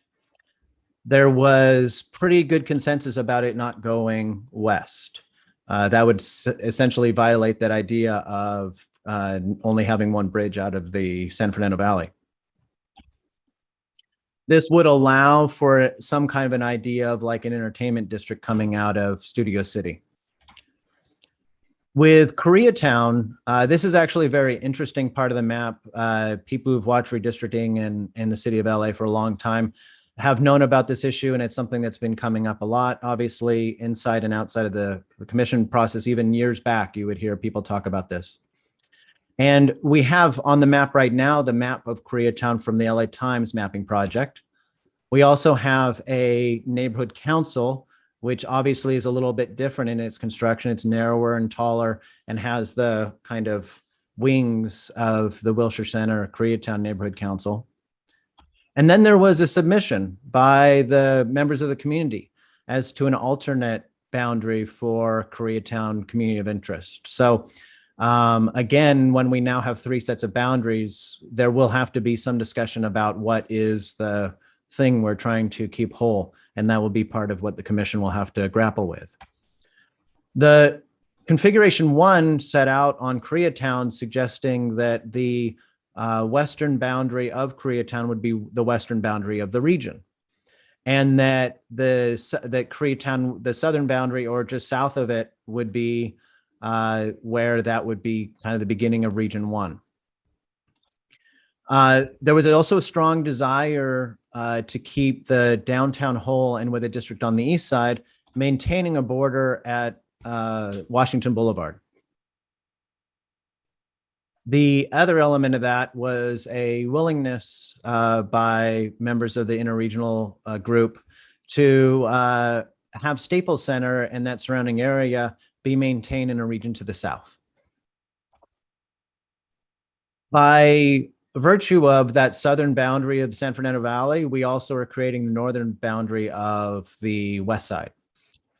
There was pretty good consensus about it not going west. That would essentially violate that idea of only having one bridge out of the San Fernando Valley. This would allow for some kind of an idea of like an entertainment district coming out of Studio City. With Koreatown, this is actually a very interesting part of the map. People who've watched redistricting in the city of LA for a long time have known about this issue, and it's something that's been coming up a lot. Obviously, inside and outside of the commission process, even years back, you would hear people talk about this. And we have on the map right now, the map of Koreatown from the LA Times mapping project. We also have a neighborhood council, which obviously is a little bit different in its construction. It's narrower and taller and has the kind of wings of the Wilshire Center Koreatown Neighborhood Council. And then there was a submission by the members of the community as to an alternate boundary for Koreatown Community of Interest. So again, when we now have 3 sets of boundaries, there will have to be some discussion about what is the thing we're trying to keep whole. And that will be part of what the commission will have to grapple with. The configuration 1 set out on Koreatown, suggesting that the western boundary of Koreatown would be the western boundary of the region. And that Koreatown, the southern boundary or just south of it, would be where that would be kind of the beginning of Region 1. There was also a strong desire to keep the downtown whole and with a district on the east side, maintaining a border at Washington Boulevard. The other element of that was a willingness by members of the interregional group to have Staples Center and that surrounding area be maintained in a region to the south. By virtue of that southern boundary of the San Fernando Valley, we also are creating the northern boundary of the west side.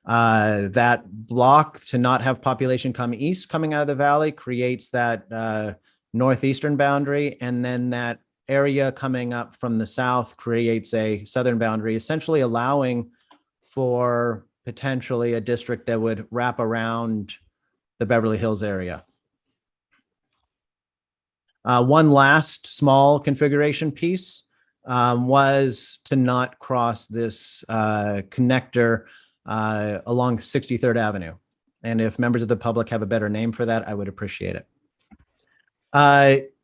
That block to not have population come east coming out of the valley creates that northeastern boundary, and then that area coming up from the south creates a southern boundary, essentially allowing for potentially a district that would wrap around the Beverly Hills area. One last small configuration piece was to not cross this connector along 63rd Avenue. And if members of the public have a better name for that, I would appreciate it.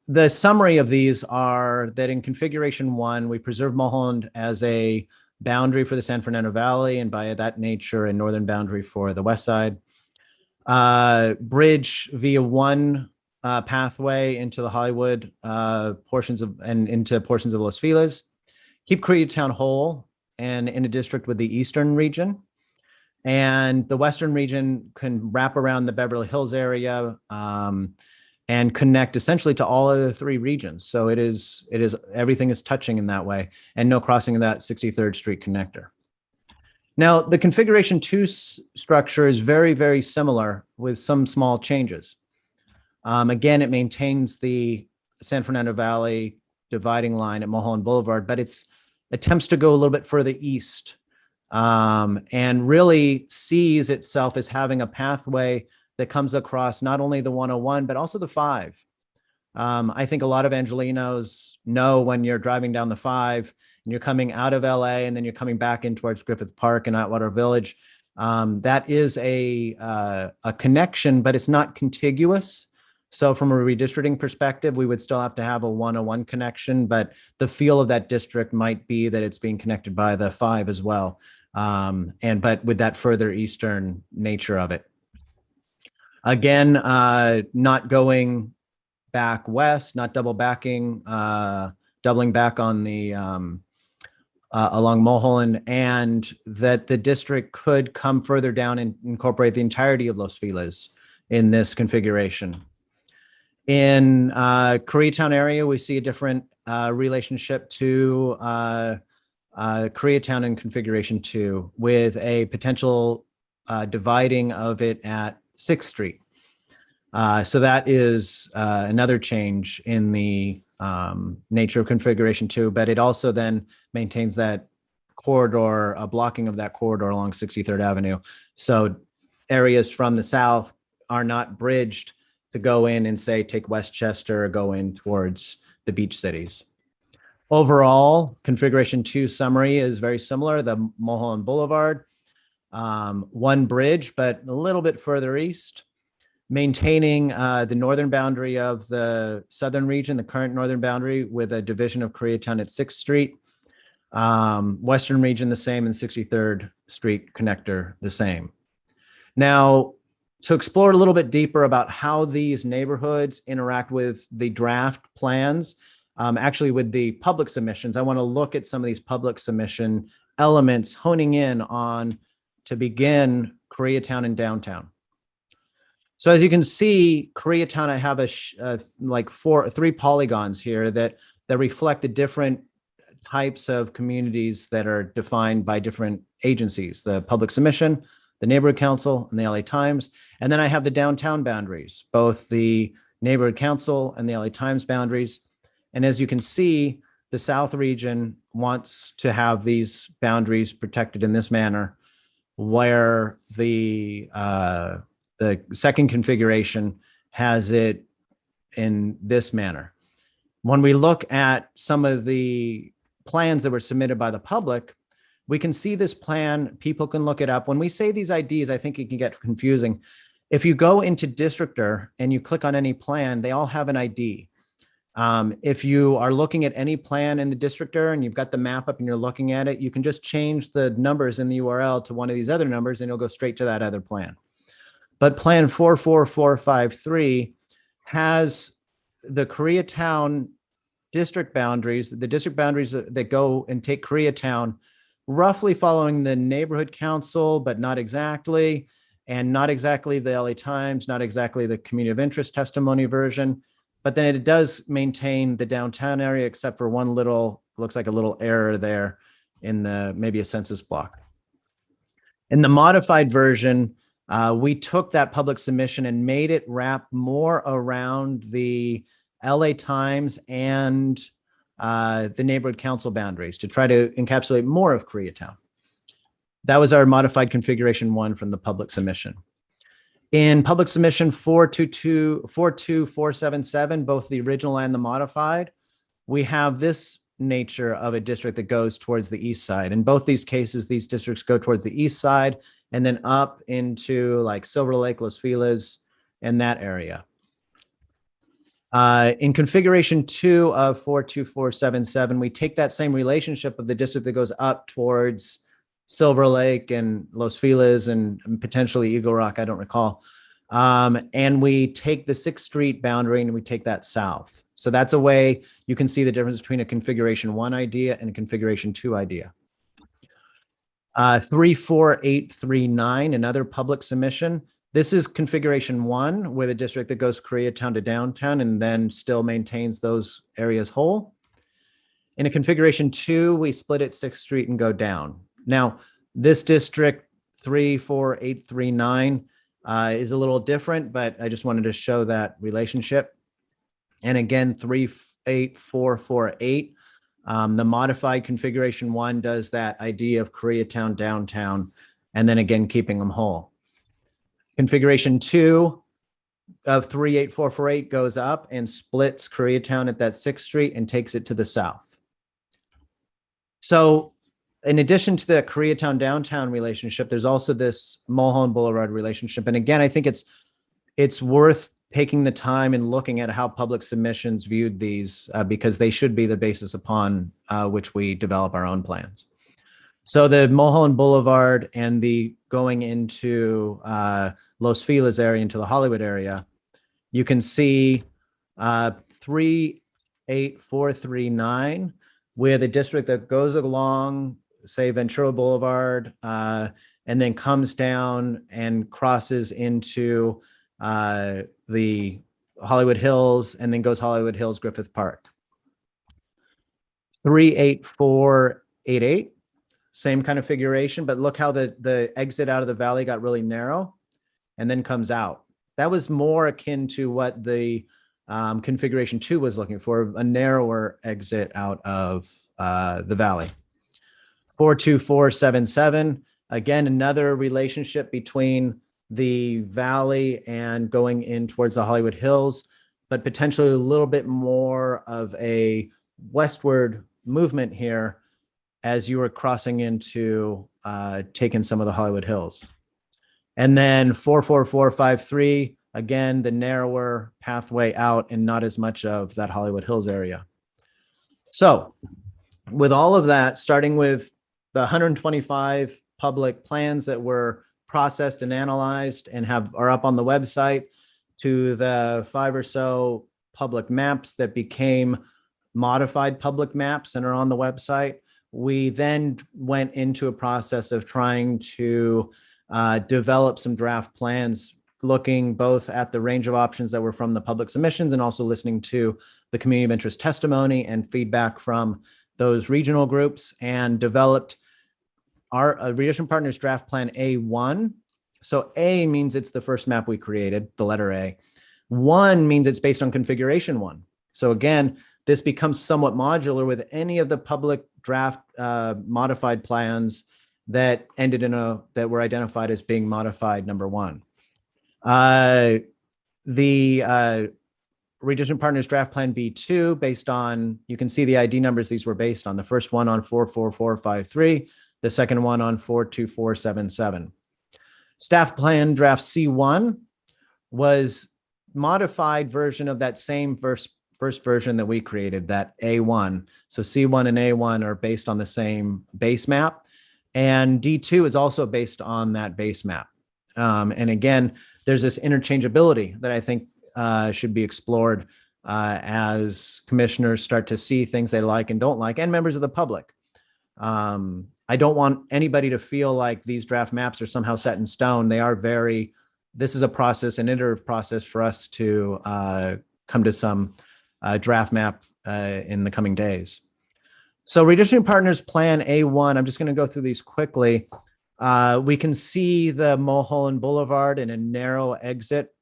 The summary of these are that in configuration 1, we preserve Mulholland as a boundary for the San Fernando Valley, and by that nature, a northern boundary for the west side. Bridge via 1 pathway into the Hollywood portions of and into portions of Los Feliz. Keep Koreatown whole and in a district with the eastern region. And the western region can wrap around the Beverly Hills area and connect essentially to all of the 3 regions. So it is everything is touching in that way, and no crossing of that 63rd Street connector. Now, the configuration 2 structure is very, very similar with some small changes. Again, it maintains the San Fernando Valley dividing line at Mulholland Boulevard, but it attempts to go a little bit further east and really sees itself as having a pathway that comes across not only the 101, but also the 5. I think a lot of Angelenos know when you're driving down the 5 and you're coming out of LA and then you're coming back in towards Griffith Park and Atwater Village. That is a connection, but it's not contiguous. So from a redistricting perspective, we would still have to have a 101 connection, but the feel of that district might be that it's being connected by the 5 as well. But with that further eastern nature of it. Again, not going back west, not doubling back on the along Mulholland, and that the district could come further down and incorporate the entirety of Los Feliz in this configuration. In Koreatown area, we see a different relationship to Koreatown in configuration 2, with a potential dividing of it at 6th Street. So that is another change in the nature of configuration 2, but it also then maintains that corridor, a blocking of that corridor along 63rd Avenue. So areas from the south are not bridged to go in and say, take Westchester or go in towards the beach cities. Overall, configuration 2 summary is very similar. The Mulholland Boulevard, one bridge, but a little bit further east, maintaining the northern boundary of the southern region, the current northern boundary, with a division of Koreatown at 6th Street. Western region the same, and 63rd Street connector the same. Now, to explore a little bit deeper about how these neighborhoods interact with the draft plans, actually with the public submissions, I want to look at some of these public submission elements, honing in on, to begin, Koreatown and downtown. So as you can see, Koreatown, I have three polygons here that reflect the different types of communities that are defined by different agencies: the public submission, the neighborhood council, and the LA Times. And then I have the downtown boundaries, both the neighborhood council and the LA Times boundaries. And as you can see, the South region wants to have these boundaries protected in this manner, where the second configuration has it in this manner. When we look at some of the plans that were submitted by the public, we can see this plan. People can look it up. When we say these IDs, I think it can get confusing. If you go into Districtor and you click on any plan, they all have an ID. If you are looking at any plan in the Districtor and you've got the map up and you're looking at it, you can just change the numbers in the URL to one of these other numbers and it'll go straight to that other plan. But plan 44453 has the Koreatown district boundaries, the district boundaries that go and take Koreatown, roughly following the neighborhood council, but not exactly, and not exactly the LA Times, not exactly the community of interest testimony version. But then it does maintain the downtown area, except for one little, looks like a little error there in the, maybe a census block. In the modified version, we took that public submission and made it wrap more around the LA Times and the neighborhood council boundaries to try to encapsulate more of Koreatown. That was our modified configuration 1 from the public submission. In public submission 42477, both the original and the modified, we have this nature of a district that goes towards the east side. In both these cases, these districts go towards the east side and then up into like Silver Lake, Los Feliz, and that area. In configuration 2 of 42477, we take that same relationship of the district that goes up towards Silver Lake and Los Feliz and potentially Eagle Rock, I don't recall. And we take the 6th Street boundary and we take that south. So that's a way you can see the difference between a configuration 1 idea and a configuration 2 idea. 34839, another public submission. This is configuration 1 with a district that goes Koreatown to downtown and then still maintains those areas whole. In a configuration 2, we split it 6th Street and go down. Now, this district 34839 is a little different, but I just wanted to show that relationship. And again, 38448, the modified configuration 1 does that idea of Koreatown downtown, and then again, keeping them whole. Configuration 2 of 38448 goes up and splits Koreatown at that 6th Street and takes it to the south. So in addition to the Koreatown downtown relationship, there's also this Mulholland Boulevard relationship. And again, I think it's worth taking the time and looking at how public submissions viewed these because they should be the basis upon which we develop our own plans. So the Mulholland Boulevard and the going into Los Feliz area, into the Hollywood area, you can see 38439 with a district that goes along, say, Ventura Boulevard, and then comes down and crosses into the Hollywood Hills, and then goes Hollywood Hills, Griffith Park. 38488, same kind of configuration, but look how the exit out of the valley got really narrow and then comes out. That was more akin to what the configuration 2 was looking for, a narrower exit out of the valley. 42477, again, another relationship between the valley and going in towards the Hollywood Hills, but potentially a little bit more of a westward movement here as you were crossing into taking some of the Hollywood Hills. And then 44453, again, the narrower pathway out and not as much of that Hollywood Hills area. So with all of that, starting with the 125 public plans that were processed and analyzed and are up on the website, to the 5 or so public maps that became modified public maps and are on the website, we then went into a process of trying to develop some draft plans, looking both at the range of options that were from the public submissions and also listening to the community of interest testimony and feedback from those regional groups, and developed our Redistricting Partners Draft Plan A1. So A means it's the first map we created, the letter A. 1 means it's based on configuration 1. So again, this becomes somewhat modular with any of the public draft modified plans that ended in that were identified as being modified number 1. The Redistricting Partners Draft Plan B2, based on, you can see the ID numbers these were based on. The first one on 44453, the second one on 42477. Staff Plan Draft C1 was modified version of that same first version that we created, that A1. So C1 and A1 are based on the same base map, and D2 is also based on that base map. And again, there's this interchangeability that I think should be explored as commissioners start to see things they like and don't like, and members of the public. I don't want anybody to feel like these draft maps are somehow set in stone. They are this is a process, an iterative process for us to come to some draft map in the coming days. So Redistricting Partners Plan A1, I'm just going to go through these quickly. We can see the Mulholland Boulevard in a narrow exit.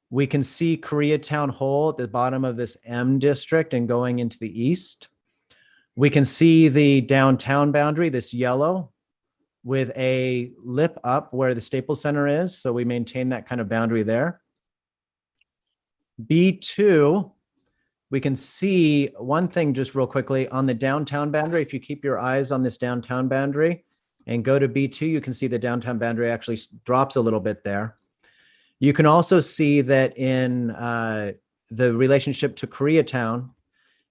We can see Koreatown Hole at the bottom of this M district and going into the east. We can see the downtown boundary, this yellow, with a lip up where the Staples Center is. So we maintain that kind of boundary there. B2, we can see one thing just real quickly on the downtown boundary. If you keep your eyes on this downtown boundary and go to B2, you can see the downtown boundary actually drops a little bit there. You can also see that in the relationship to Koreatown,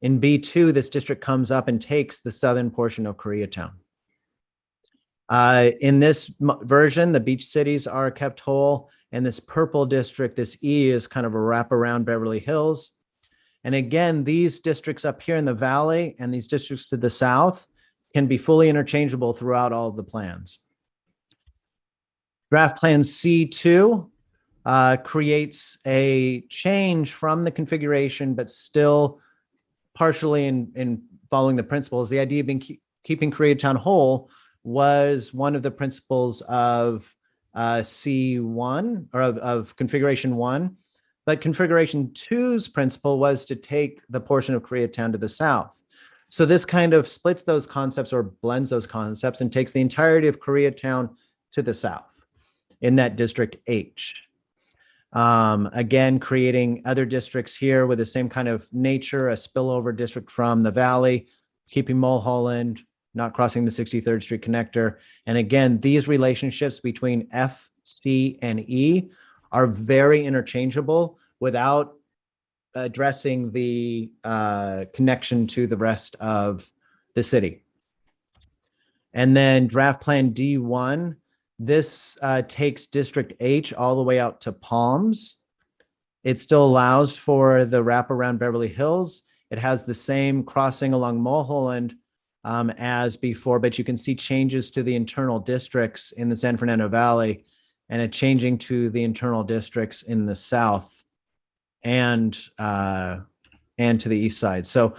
in B2, this district comes up and takes the southern portion of Koreatown. In this version, the beach cities are kept whole, and this purple district, this E, is kind of a wraparound Beverly Hills. And again, these districts up here in the valley and these districts to the south can be fully interchangeable throughout all of the plans. Draft Plan C2 creates a change from the configuration, but still partially in following the principles. The idea of keeping Koreatown whole was one of the principles of C1 or of configuration 1. But configuration 2's principle was to take the portion of Koreatown to the south. So this kind of splits those concepts or blends those concepts and takes the entirety of Koreatown to the south in that district H. Again, creating other districts here with the same kind of nature, a spillover district from the valley, keeping Mulholland, not crossing the 63rd Street connector. And again, these relationships between F, C, and E are very interchangeable without addressing the connection to the rest of the city. And then Draft Plan D1, this takes District H all the way out to Palms. It still allows for the wraparound Beverly Hills. It has the same crossing along Mulholland as before, but you can see changes to the internal districts in the San Fernando Valley and a changing to the internal districts in the south and to the east side. So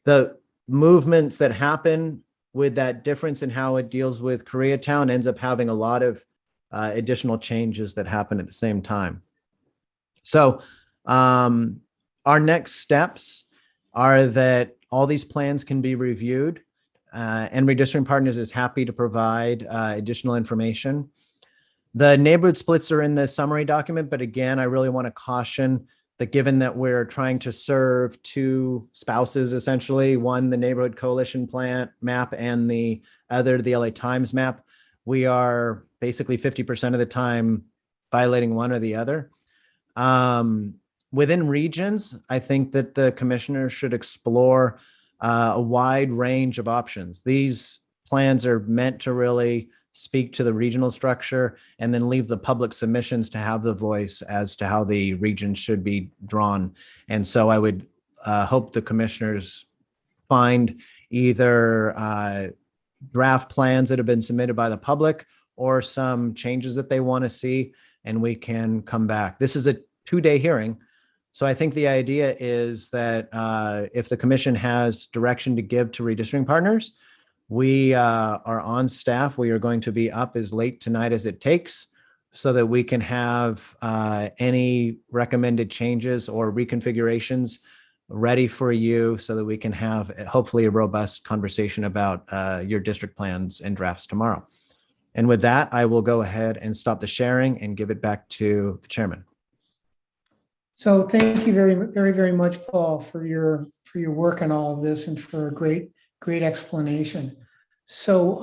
the movements that happen with that difference in how it deals with Koreatown ends up having a lot of additional changes that happen at the same time. So our next steps are that all these plans can be reviewed, and Redistricting Partners is happy to provide additional information. The neighborhood splits are in the summary document, but again, I really want to caution that given that we're trying to serve two spouses, essentially, one, the neighborhood coalition plan map and the other, the LA Times map, we are basically 50% of the time violating one or the other. Within regions, I think that the commissioners should explore a wide range of options. These plans are meant to really speak to the regional structure and then leave the public submissions to have the voice as to how the region should be drawn. And so I would hope the commissioners find either draft plans that have been submitted by the public or some changes that they want to see, and we can come back. This is a 2-day hearing. So I think the idea is that if the commission has direction to give to Redistricting Partners, we are on staff. We are going to be up as late tonight as it takes so that we can have any recommended changes or reconfigurations ready for you so that we can have hopefully a robust conversation about your district plans and drafts tomorrow. And with that, I will go ahead and stop the sharing and give it back to the chairman. So thank you very much, Paul, for your work on all of this and for a great explanation. So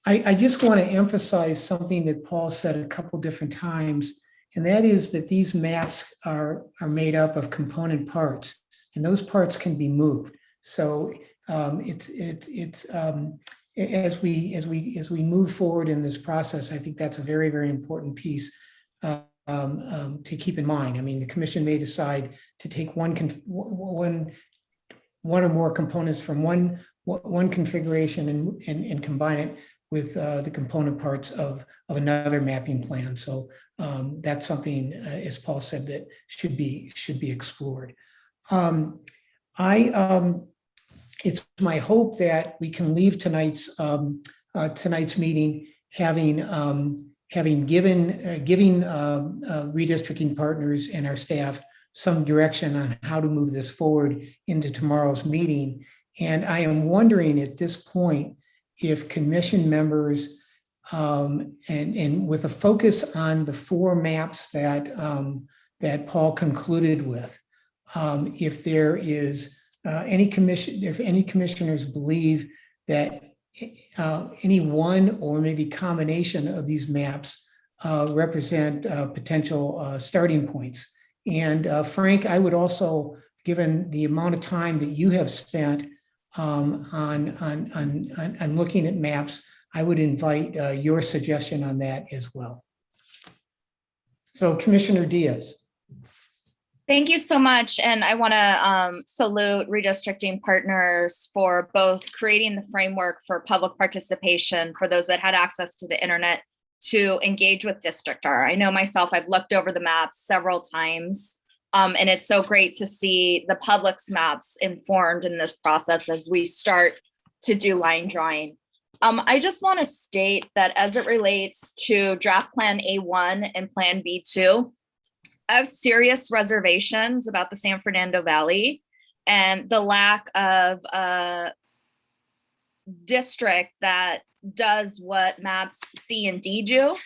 I just want to emphasize something that Paul said a couple different times, and that is that these maps are made up of component parts, and those parts can be moved. So as we move forward in this process, I think that's a very important piece to keep in mind. I mean, the commission may decide to take one or more components from one configuration and combine it with the component parts of another mapping plan. So that's something, as Paul said, that should be explored. It's my hope that we can leave tonight's meeting having given Redistricting Partners and our staff some direction on how to move this forward into tomorrow's meeting. And I am wondering at this point if commission members, and with a focus on the 4 maps that Paul concluded with, if there is if any commissioners believe that any one or maybe combination of these maps represent potential starting points. And Frank, I would also, given the amount of time that you have spent on looking at maps, I would invite your suggestion on that as well. So Commissioner Diaz. Thank you so much. And I want to salute Redistricting Partners for both creating the framework for public participation for those that had access to the internet to engage with DistrictR. I know myself, I've looked over the maps several times, and it's so great to see the public's maps informed in this process as we start to do line drawing. I just want to state that as it relates to draft plan A1 and plan B2, I have serious reservations about the San Fernando Valley and the lack of a district that does what maps C and D do,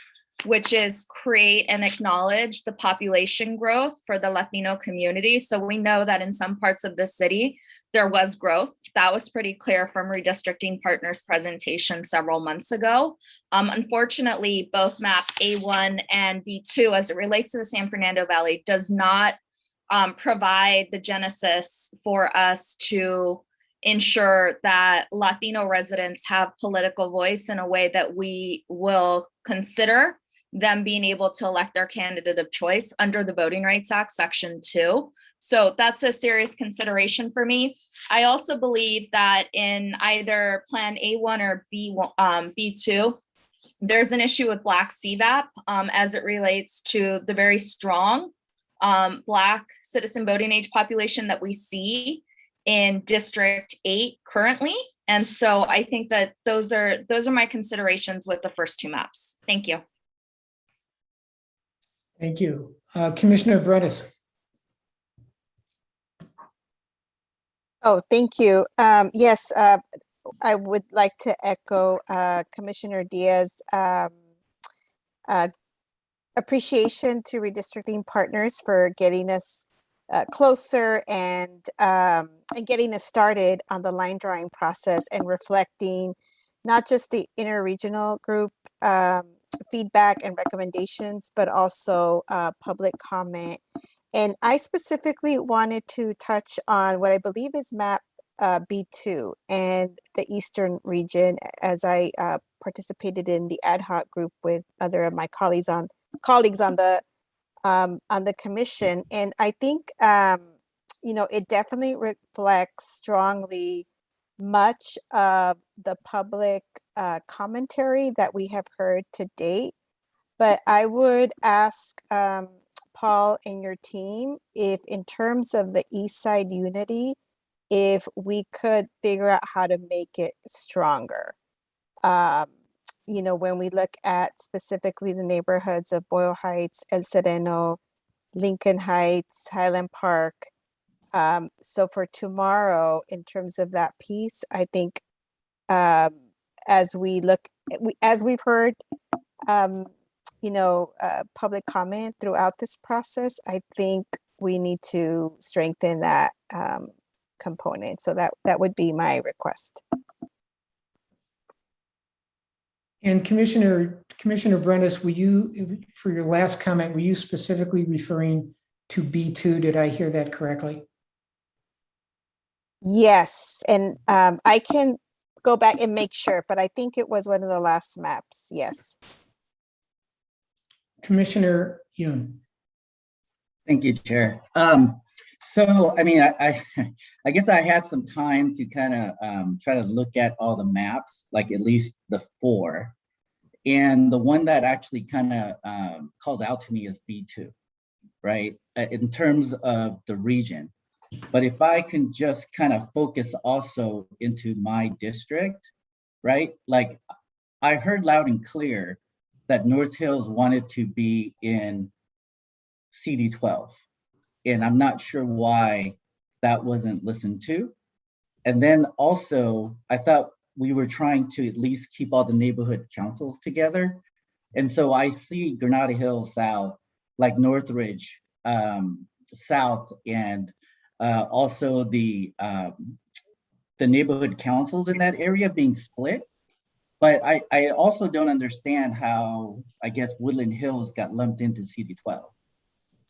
which is create and acknowledge the population growth for the Latino community. So we know that in some parts of the city, there was growth. That was pretty clear from Redistricting Partners' presentation several months ago. Unfortunately, both map A1 and B2, as it relates to the San Fernando Valley, does not provide the genesis for us to ensure that Latino residents have political voice in a way that we will consider them being able to elect their candidate of choice under the Voting Rights Act, Section 2. So that's a serious consideration for me. I also believe that in either Plan A1 or B2, there's an issue with Black CVAP as it relates to the very strong Black citizen voting age population that we see in District 8 currently. And so I think that those are my considerations with the first two maps. Thank you. Thank you. Commissioner Bredis. Oh, thank you. Yes, I would like to echo Commissioner Diaz. Appreciation to redistricting partners for getting us closer and getting us started on the line drawing process and reflecting not just the interregional group feedback and recommendations, but also public comment. And I specifically wanted to touch on what I believe is map B2 and the Eastern region, as I participated in the ad hoc group with other of my colleagues on the commission. And I think, you know, it definitely reflects strongly much of the public commentary that we have heard to date. But I would ask Paul and your team if, in terms of the East Side unity, if we could figure out how to make it stronger. You know, when we look at specifically the neighborhoods of Boyle Heights, El Sereno, Lincoln Heights, Highland Park. So for tomorrow, in terms of that piece, I think as we look, as we've heard, you know, public comment throughout this process, I think we need to strengthen that component. So that would be my request. And Commissioner Brennis, were you, for your last comment, were you specifically referring to B2? Did I hear that correctly? Yes, and I can go back and make sure, but I think it was one of the last maps. Yes. Commissioner Yoon. Thank you, Chair. So, I mean, I guess I had some time to kind of try to look at all the maps, like at least the 4. And the one that actually kind of calls out to me is B2, right? In terms of the region. But if I can just kind of focus also into my district, right? Like I heard loud and clear that North Hills wanted to be in CD12. And I'm not sure why that wasn't listened to. And then also, I thought we were trying to at least keep all the neighborhood councils together. And so I see Granada Hills South, like Northridge South, and also the neighborhood councils in that area being split. But I also don't understand how, I guess, Woodland Hills got lumped into CD12.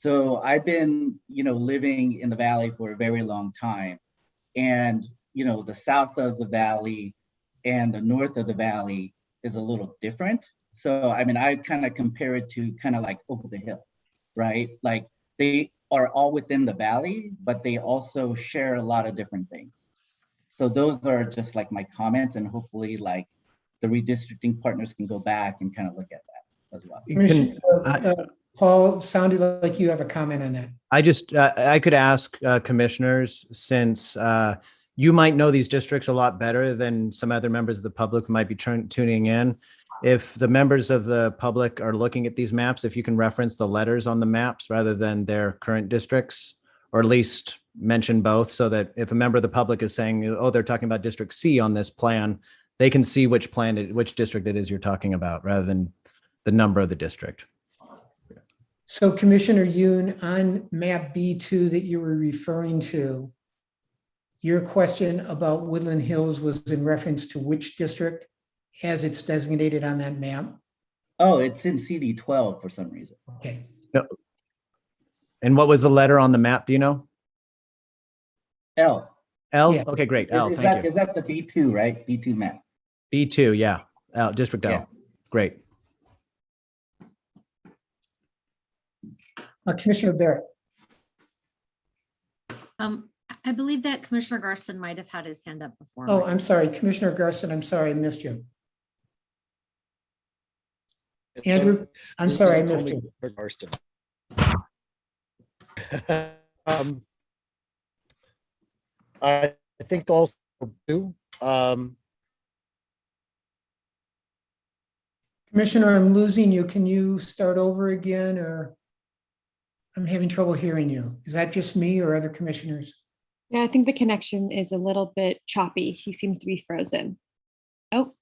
So I've been, you know, living in the Valley for a very long time. And, you know, the south of the Valley and the north of the Valley is a little different. So, I mean, I kind of compare it to kind of like over the hill, right? Like they are all within the Valley, but they also share a lot of different things. So those are just like my comments, and hopefully like the redistricting partners can go back and kind of look at that as well. Paul, sounded like you have a comment on that. I could ask commissioners, since you might know these districts a lot better than some other members of the public who might be tuning in. If the members of the public are looking at these maps, if you can reference the letters on the maps rather than their current districts, or at least mention both, so that if a member of the public is saying, oh, they're talking about District C on this plan, they can see which district it is you're talking about rather than the number of the district. So Commissioner Yoon, on map B2 that you were referring to, your question about Woodland Hills was in reference to which district as it's designated on that map? Oh, it's in CD12 for some reason. Okay. No. And what was the letter on the map? Do you know? L. L? Yeah. Okay, great. L, thank you. Is that the B2, right? B2 map. B2, yeah. L, District L. Yeah. Great. Commissioner Barrett. I believe that Commissioner Garston might have had his hand up before. Oh, mine. I'm sorry, Commissioner Garston, I'm sorry, I missed you. Andrew, I'm sorry, I missed you. Garston. I think also do. Commissioner, I'm losing you. Can you start over again, or I'm having trouble hearing you? Is that just me or other commissioners? Yeah, I think the connection is a little bit choppy. He seems to be frozen. Oh,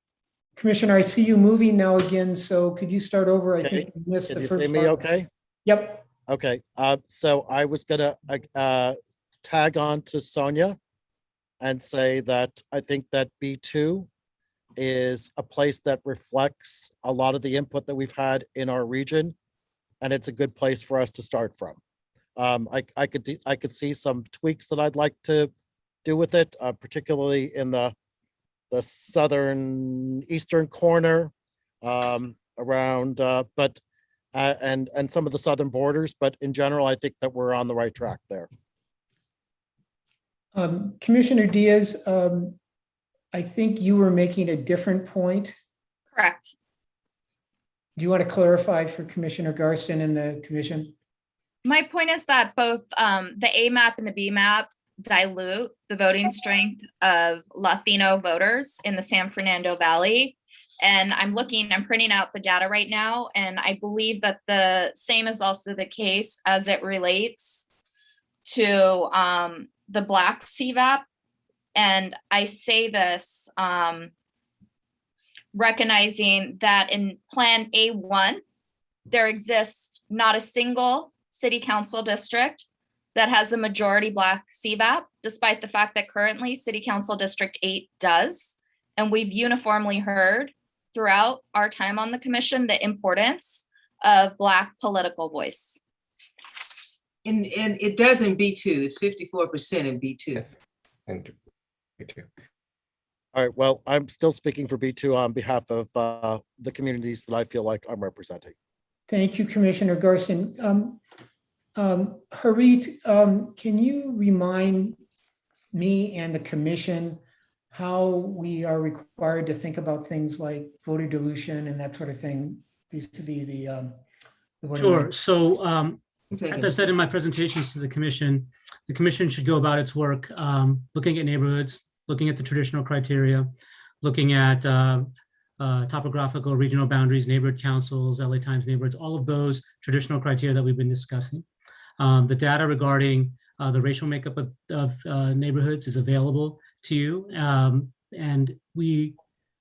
Commissioner, I see you moving now again, so could you start over? I Okay. think you missed Can the you first see me part. okay? Yep. Okay, so I was gonna tag on to Sonia and say that I think that B2 is a place that reflects a lot of the input that we've had in our region, and it's a good place for us to start from. I could see some tweaks that I'd like to do with it, particularly in the southern eastern corner, around, but and some of the southern borders. But in general, I think that we're on the right track there. Commissioner Diaz, I think you were making a different point. Correct. Do you want to clarify for Commissioner Garston and the commission? My point is that both the A map and the B map dilute the voting strength of Latino voters in the San Fernando Valley. And I'm printing out the data right now, and I believe that the same is also the case as it relates to the Black CVAP. And I say this recognizing that in Plan A1, there exists not a single city council district that has a majority Black CVAP, despite the fact that currently City Council District 8 does. And we've uniformly heard throughout our time on the commission the importance of Black political voice. And it does in B2, it's 54% in B2. Yes. And B2. All right, well, I'm still speaking for B2 on behalf of the communities that I feel like I'm representing. Thank you, Commissioner Garston. Harit, can you remind me and the commission how we are required to think about things like voter dilution and that sort of thing vis-a-vis the voting Sure. rights? So as I've said in my presentations to the commission should go about its work looking at neighborhoods, looking at the traditional criteria, looking at topographical regional boundaries, neighborhood councils, LA Times neighborhoods, all of those traditional criteria that we've been discussing. The data regarding the racial makeup of neighborhoods is available to you. And we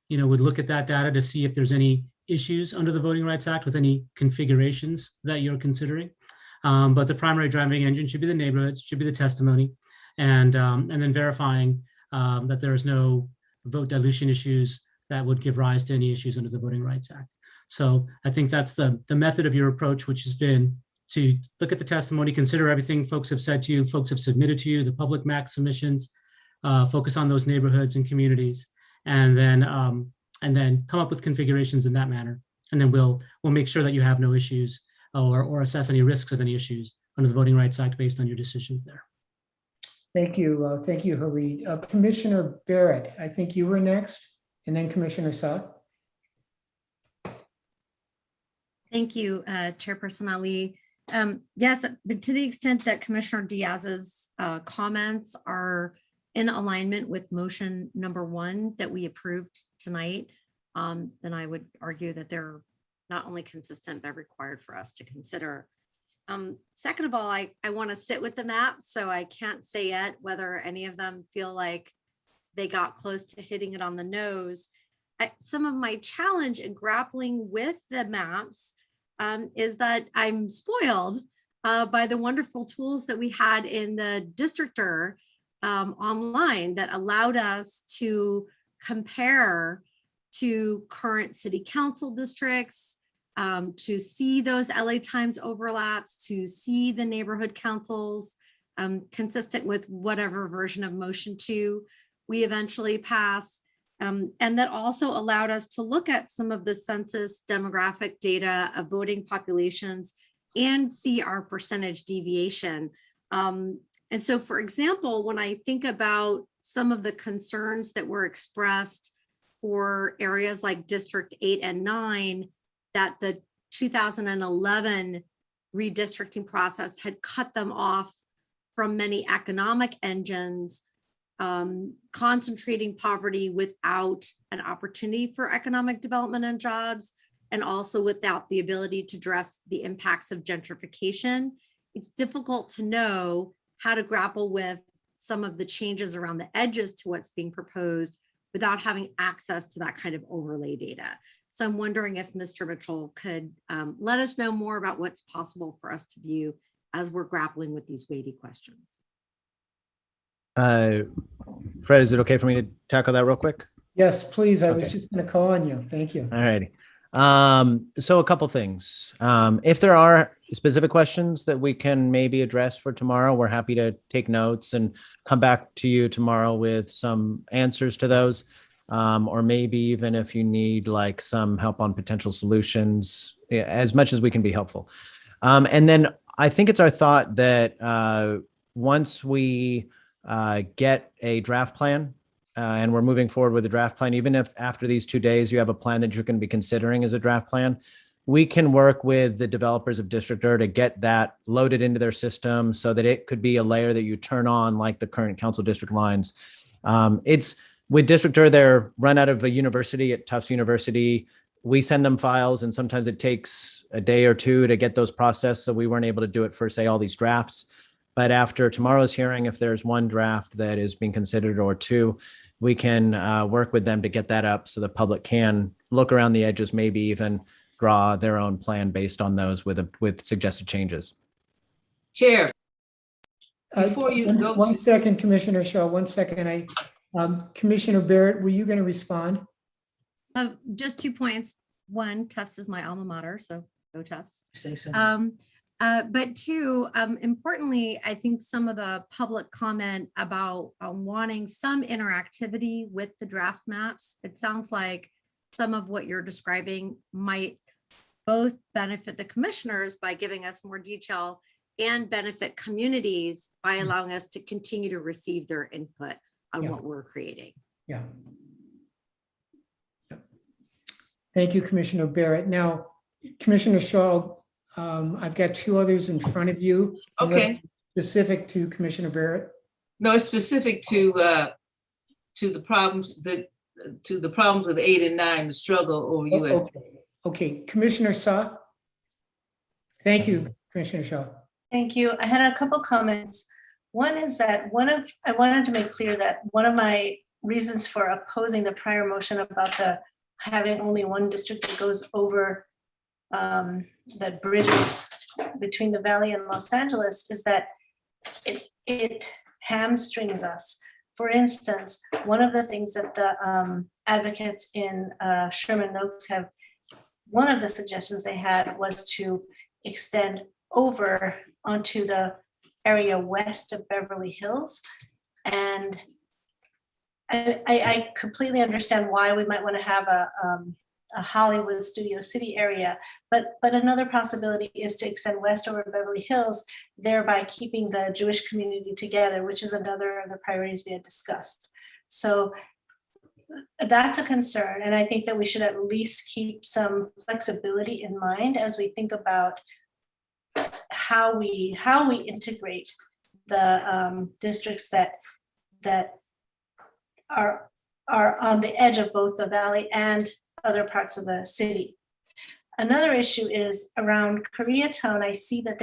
would look at that data to see if there's any issues under the Voting Rights Act with any configurations that you're considering. But the primary driving engine should be the neighborhoods, should be the testimony, and then verifying that there is no vote dilution issues that would give rise to any issues under the Voting Rights Act. So I think that's the method of your approach, which has been to look at the testimony, consider everything folks have said to you, folks have submitted to you, the public MAC submissions, focus on those neighborhoods and communities, and then come up with configurations in that manner. And then we'll make sure that you have no issues or assess any risks of any issues under the Voting Rights Act based on your decisions there. Thank you, Harit. Commissioner Barrett, I think you were next, and then Commissioner Saad. Thank you, Chairperson Ali. Yes, but to the extent that Commissioner Diaz's comments are in alignment with motion number 1 that we approved tonight, then I would argue that they're not only consistent, but required for us to consider. Second of all, I want to sit with the map, so I can't say yet whether any of them feel like they got close to hitting it on the nose. Some of my challenge in grappling with the maps is that I'm spoiled by the wonderful tools that we had in the Districtor online that allowed us to compare to current city council districts, to see those LA Times overlaps, to see the neighborhood councils consistent with whatever version of motion 2 we eventually pass. And that also allowed us to look at some of the census demographic data of voting populations and see our percentage deviation. And so, for example, when I think about some of the concerns that were expressed for areas like District 8 and 9, that the 2011 redistricting process had cut them off from many economic engines, concentrating poverty without an opportunity for economic development and jobs, and also without the ability to address the impacts of gentrification. It's difficult to know how to grapple with some of the changes around the edges to what's being proposed without having access to that kind of overlay data. So I'm wondering if Mr. Mitchell could let us know more about what's possible for us to view as we're grappling with these weighty questions. Fred, is it okay for me to tackle that real quick? Yes, please. I was Okay. just going to call on you. Thank you. All righty. So a couple things. If there are specific questions that we can maybe address for tomorrow, we're happy to take notes and come back to you tomorrow with some answers to those. Or maybe even if you need like some help on potential solutions, as much as we can be helpful. And then I think it's our thought that once we get a draft plan, and we're moving forward with a draft plan, even if after these 2 days you have a plan that you're going to be considering as a draft plan, we can work with the developers of District to get that loaded into their system so that it could be a layer that you turn on like the current council district lines. It's with District they're run out of a university at Tufts University. We send them files and sometimes it takes a day or two to get those processed. So we weren't able to do it for, say, all these drafts. But after tomorrow's hearing, if there's one draft that is being considered or two, we can work with them to get that up so the public can look around the edges, maybe even draw their own plan based on those with suggested changes. Chair, before you go. One second, Commissioner Shaw, 1 second. Commissioner Barrett, were you going to respond? Just 2 points. One, Tufts is my alma mater, so go Tufts. Say so. But two, importantly, I think some of the public comment about wanting some interactivity with the draft maps, it sounds like some of what you're describing might both benefit the commissioners by giving us more detail and benefit communities by allowing us to continue to receive their input on what we're creating. Yeah. Thank you, Commissioner Barrett. Now, Commissioner Shaw, I've got 2 others in front of you. Okay. Specific to Commissioner Barrett. No, it's specific to the problems with 8 and 9, the struggle over US. Okay, Commissioner Shaw. Thank you, Commissioner Shaw. Thank you. I had a couple comments. One is that I wanted to make clear that one of my reasons for opposing the prior motion about having only one district that goes over that bridges between the Valley and Los Angeles is that it hamstrings us. For instance, one of the things that the advocates in Sherman Oaks one of the suggestions they had was to extend over onto the area west of Beverly Hills. And I completely understand why we might want to have a Hollywood Studio City area, but another possibility is to extend west over Beverly Hills, thereby keeping the Jewish community together, which is another of the priorities we had discussed. So that's a concern, and I think that we should at least keep some flexibility in mind as we think about how we integrate the districts that are on the edge of both the valley and other parts of the city. Another issue is around Koreatown. I see that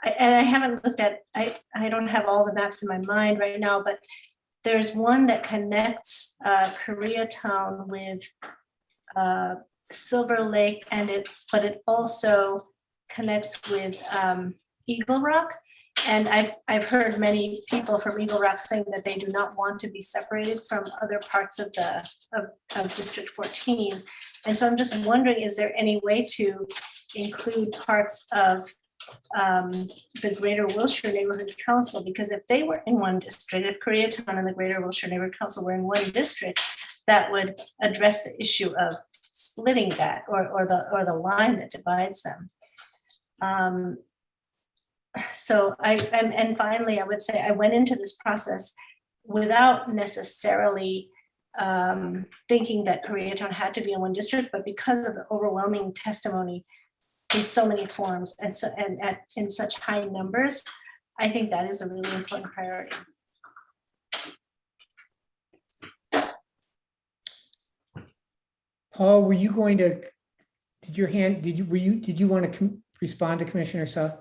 and I haven't looked at, I don't have all the maps in my mind right now, but there's one that connects Koreatown with Silver Lake, but it also connects with Eagle Rock. And I've heard many people from Eagle Rock saying that they do not want to be separated from other parts of District 14. And so I'm just wondering, is there any way to include parts of the Greater Wilshire Neighborhood Council? Because if they were in one district, if Koreatown and the Greater Wilshire Neighborhood Council were in one district, that would address the issue of splitting that or the line that divides them. So and finally, I would say I went into this process without necessarily thinking that Koreatown had to be in one district, but because of the overwhelming testimony in so many forms and in such high numbers, I think that is a really important priority. Paul, were you going to, did you want to respond to Commissioner Suh?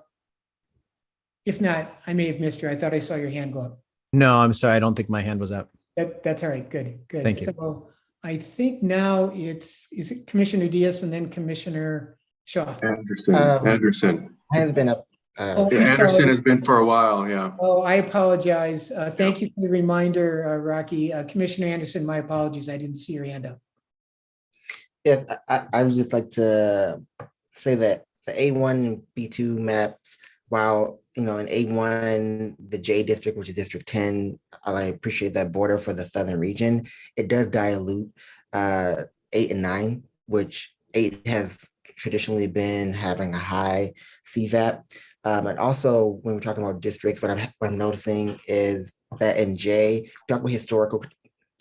If not, I may have missed you. I thought I saw your hand go up. No, I'm sorry. I don't think my hand was up. That's all right. Good. Thank you. So I think now is it Commissioner Diaz and then Commissioner Shaw? Anderson. Has been up. Oh, Yeah, I'm Anderson sorry. has been for a while, yeah. Oh, I apologize. Thank you for the reminder, Rocky. Commissioner Anderson, my apologies. I didn't see your hand up. Yes, I would just like to say that the A1 and B2 maps, while in A1, the J district, which is District 10, I appreciate that border for the southern region. It does dilute 8 and 9, which 8 has traditionally been having a high CVAP. And also, when we're talking about districts, what I'm noticing is that in J, we talk about historical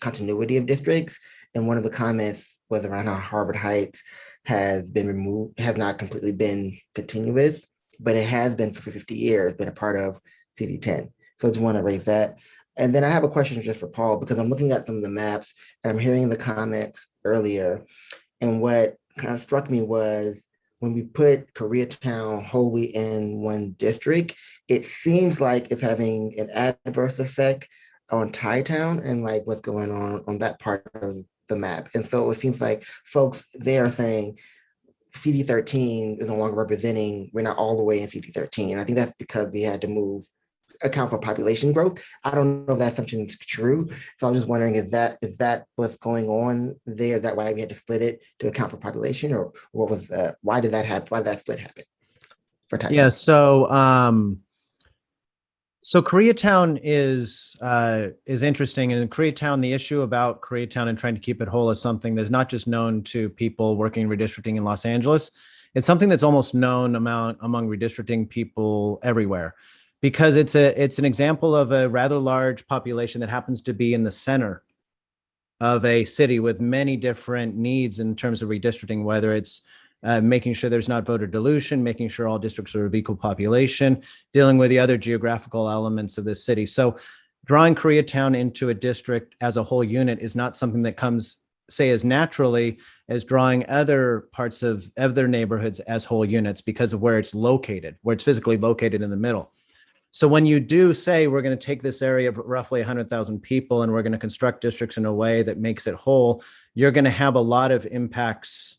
continuity of districts, and one of the comments was around how Harvard Heights has been removed, has not completely been continuous, but it has been for 50 years, been a part of CD10. So I just want to raise that. And then I have a question just for Paul, because I'm looking at some of the maps and I'm hearing the comments earlier. And what kind of struck me was when we put Koreatown wholly in one district, it seems like it's having an adverse effect on Thai Town and like what's going on that part of the map. And so it seems like folks there are saying CD13 is no longer representing, we're not all the way in CD13. And I think that's because we had to account for population growth. I don't know if that assumption is true. So I'm just wondering, is that what's going on there? Is that why we had to split it to account for population, or what was why did that happen? Why did that split happen for Thai Yeah, Town? so Koreatown is interesting, and in Koreatown, the issue about Koreatown and trying to keep it whole is something that's not just known to people working redistricting in Los Angeles. It's something that's almost known among redistricting people everywhere, because it's an example of a rather large population that happens to be in the center of a city with many different needs in terms of redistricting, whether it's making sure there's not voter dilution, making sure all districts are of equal population, dealing with the other geographical elements of this city. So drawing Koreatown into a district as a whole unit is not something that comes, say, as naturally as drawing other parts of other neighborhoods as whole units because of where it's located, where it's physically located in the middle. So when you do say we're going to take this area of roughly 100,000 people and we're going to construct districts in a way that makes it whole, you're going to have a lot of impacts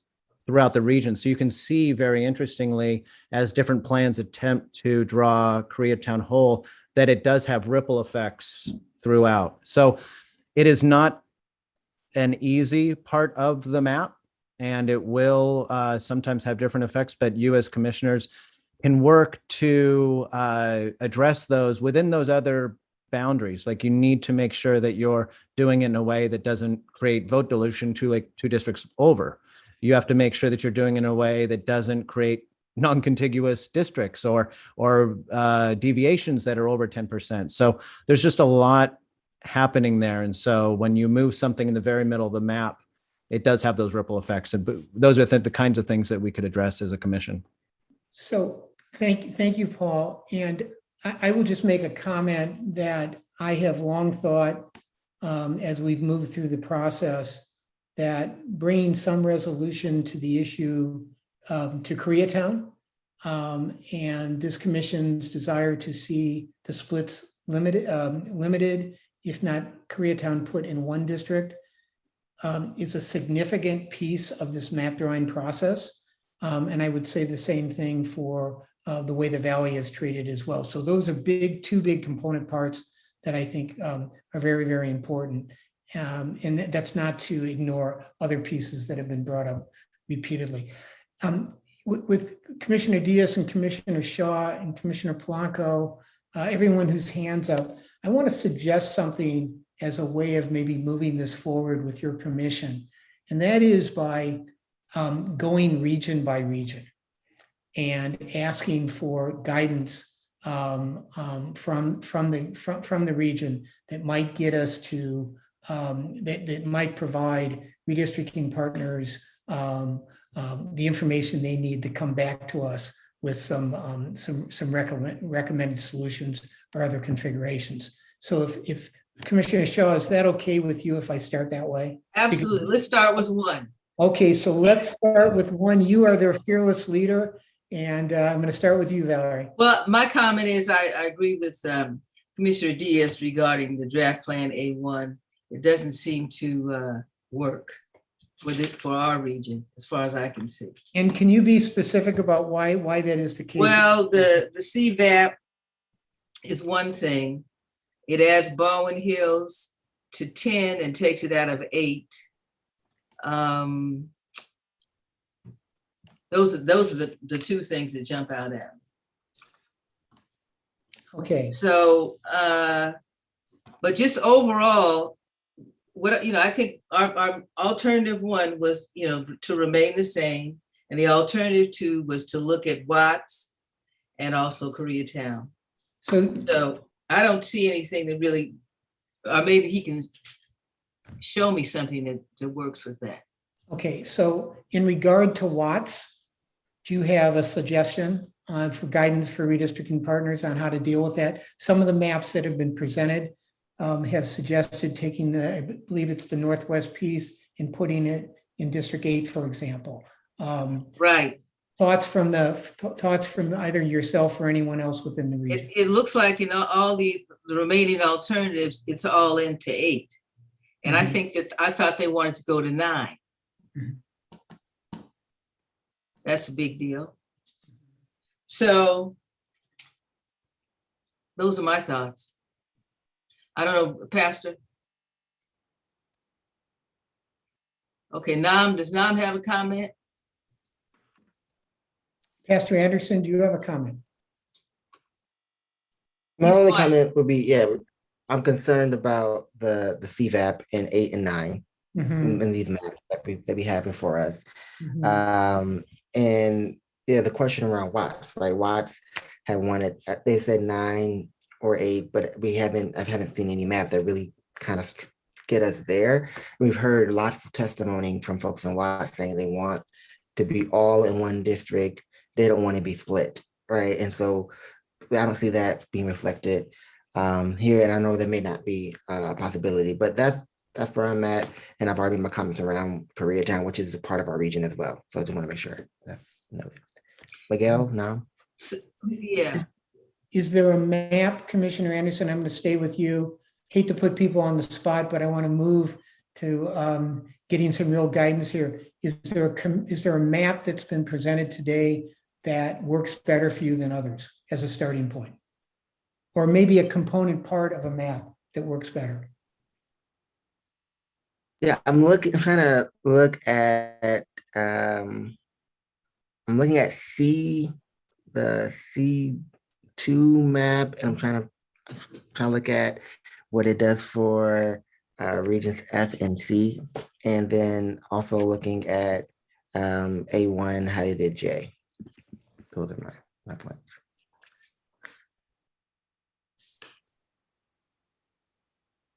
throughout the region. So you can see very interestingly, as different plans attempt to draw Koreatown whole, that it does have ripple effects throughout. So it is not an easy part of the map, and it will sometimes have different effects, but you as commissioners can work to address those within those other boundaries. Like you need to make sure that you're doing it in a way that doesn't create vote dilution to like 2 districts over. You have to make sure that you're doing it in a way that doesn't create non-contiguous districts or deviations that are over 10%. So there's just a lot happening there. And so when you move something in the very middle of the map, it does have those ripple effects. And those are the kinds of things that we could address as a commission. So thank you, Paul. And I will just make a comment that I have long thought as we've moved through the process that bringing some resolution to the issue to Koreatown and this commission's desire to see the splits limited, if not Koreatown put in one district, is a significant piece of this map drawing process. And I would say the same thing for the way the valley is treated as well. So those are two big component parts that I think are very, very important. And that's not to ignore other pieces that have been brought up repeatedly. With Commissioner Diaz and Commissioner Shaw and Commissioner Polanco, everyone whose hands up, I want to suggest something as a way of maybe moving this forward with your permission. And that is by going region by region. and asking for guidance from the region that might get us to that might provide redistricting partners the information they need to come back to us with some recommended solutions or other configurations. So if Commissioner Shaw, is that okay with you if I start that way? Absolutely. Let's start with one. Okay, so let's start with one. You are their fearless leader, and I'm going to start with you, Valerie. Well, my comment is I agree with Commissioner Diaz regarding the draft plan A1. It doesn't seem to work for our region, as far as I can see. And can you be specific about why that is the case? Well, the CVAP is one thing. It adds Bowen Hills to 10 and takes it out of 8. Those are the two things that jump out at me. Okay. So, but just overall, what I think our alternative one was, to remain the same, and the alternative 2 was to look at Watts and also Koreatown. So I don't see anything that really, or maybe he can show me something that works with that. Okay, so in regard to Watts, do you have a suggestion for guidance for redistricting partners on how to deal with that? Some of the maps that have been presented have suggested taking I believe it's the northwest piece and putting it in District 8, for example. Right. Thoughts from either yourself or anyone else within the region? It looks like all the remaining alternatives, it's all into 8. And I think that I thought they wanted to go to 9. That's a big deal. So those are my thoughts. I don't know, Pastor. Okay, does Nam have a comment? Pastor Anderson, do you have a comment? My only comment would be, I'm concerned about the CVAP in 8 and 9 in these maps that we have before us. And the question around Watts, right? Watts had wanted, they said 9 or 8, but I haven't seen any maps that really kind of get us there. We've heard lots of testimony from folks in Watts saying they want to be all in one district. They don't want to be split, right? And so I don't see that being reflected here. And I know there may not be a possibility, but that's where I'm at. And I've already made my comments around Koreatown, which is a part of our region as well. So I just want to make sure that's noted. Miguel, no? Yeah. Is there a map, Commissioner Anderson? I'm going to stay with you. Hate to put people on the spot, but I want to move to getting some real guidance here. Is there a map that's been presented today that works better for you than others as a starting point? Or maybe a component part of a map that works better? Yeah, I'm looking at the C2 map, and I'm trying to look at what it does for regions F and C, and then also looking at A1, how you did J. Those are my points.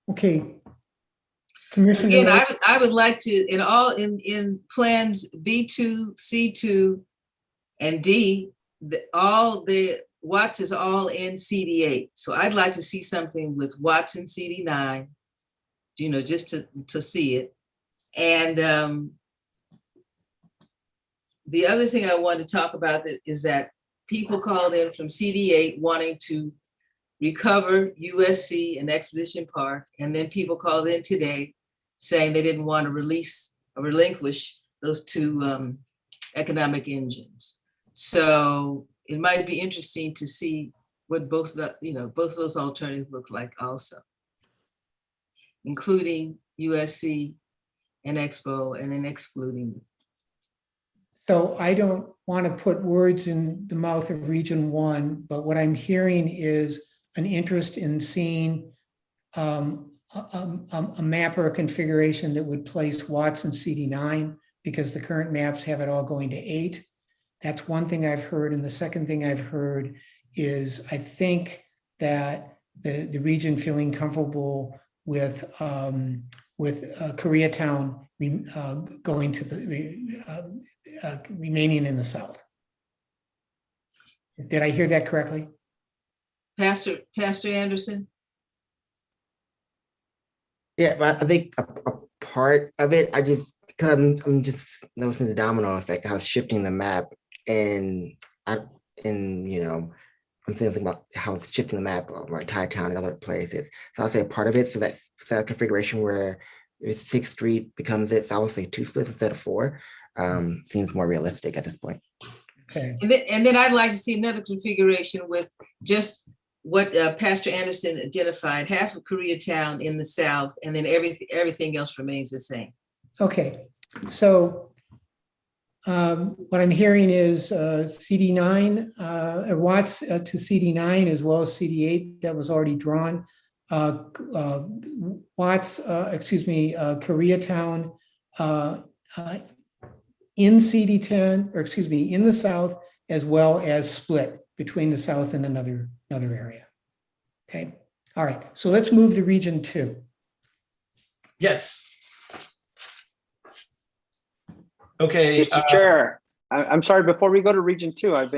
Okay. Commissioner. Again, I would like to, in plans B2, C2, and D, all the Watts is all in CD8. So I'd like to see something with Watts in CD9, just to see it. And the other thing I want to talk about is that people called in from CD8 wanting to recover USC and Expedition Park, and then people called in today saying they didn't want to release or relinquish those 2 economic engines. So it might be interesting to see what both those alternatives look like also, including USC and Expo, and then excluding them. So I don't want to put words in the mouth of Region 1, but what I'm hearing is an interest in seeing a map or a configuration that would place Watts in CD9, because the current maps have it all going to 8. That's one thing I've heard. And the second thing I've heard is I think that the region feeling comfortable with Koreatown going to the remaining in the south. Did I hear that correctly? Pastor Anderson? Yeah, but I think a part of it, because I'm just noticing the domino effect, how it's shifting the map, and I'm thinking about how it's shifting the map over Thai Town and other places. So I'll say part of it, so that's that configuration where if 6th Street becomes it, so I would say 2 splits instead of 4, seems more realistic at this point. Okay. And then I'd like to see another configuration with just what Pastor Anderson identified, half of Koreatown in the south, and then everything else remains the same. Okay, so what I'm hearing is CD9, Watts to CD9 as well as CD8 that was already drawn. Koreatown in CD10, or excuse me, in the south, as well as split between the south and another area. Okay, all right, so let's move to region 2. Yes. Okay. Mr. Chair, I'm sorry, before we go to region 2, I've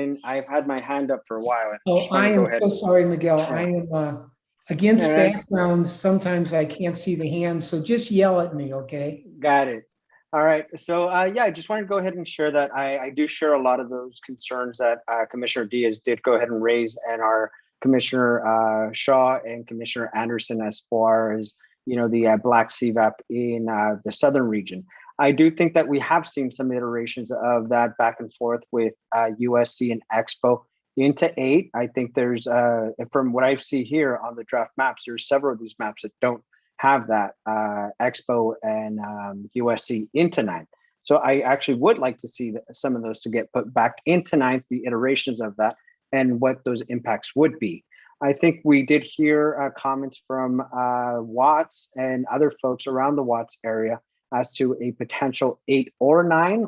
had my hand up for a while. Oh, I am so sorry, Miguel. I am against background. Sometimes I can't see the hand, so just yell at me, okay? Got it. All right. So yeah, I just wanted to go ahead and share that I do share a lot of those concerns that Commissioner Diaz did go ahead and raise, and our Commissioner Shaw and Commissioner Anderson, as far as the Black CVAP in the southern region. I do think that we have seen some iterations of that back and forth with USC and Expo into 8. I think there's, from what I see here on the draft maps, there's several of these maps that don't have that Expo and USC into 9. So I actually would like to see some of those to get put back into 9, the iterations of that, and what those impacts would be. I think we did hear comments from Watts and other folks around the Watts area as to a potential 8 or 9,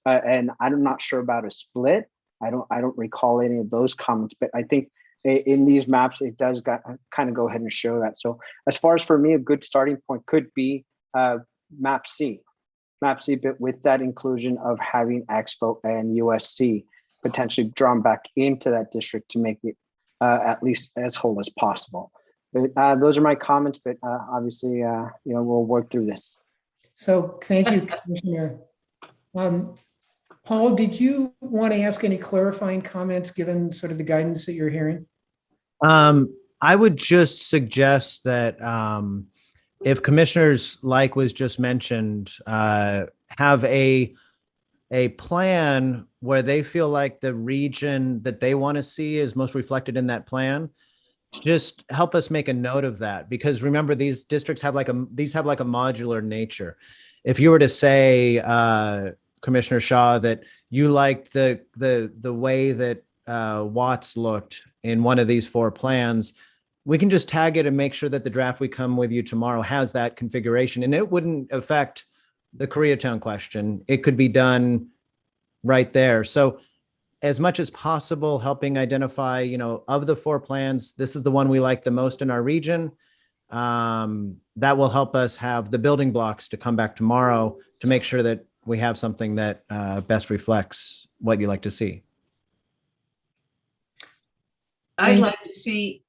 and I'm not sure about a split. I don't recall any of those comments, but I think in these maps it does kind of go ahead and show that. So as far as for me, a good starting point could be map C, but with that inclusion of having Expo and USC potentially drawn back into that district to make it at least as whole as possible. But those are my comments, but obviously we'll work through this. So thank you, Commissioner. Paul, did you want to ask any clarifying comments given sort of the guidance that you're hearing? I would just suggest that if commissioners, like was just mentioned, have a plan where they feel like the region that they want to see is most reflected in that plan, just help us make a note of that, because remember, these districts have like a modular nature. If you were to say, Commissioner Shaw, that you liked the way that Watts looked in one of these 4 plans, we can just tag it and make sure that the draft we come with you tomorrow has that configuration, and it wouldn't affect the Koreatown question. It could be done right there. So as much as possible, helping identify, of the 4 plans, this is the one we like the most in our region. That will help us have the building blocks to come back tomorrow to make sure that we have something that best reflects what you like to see. I'd like to see.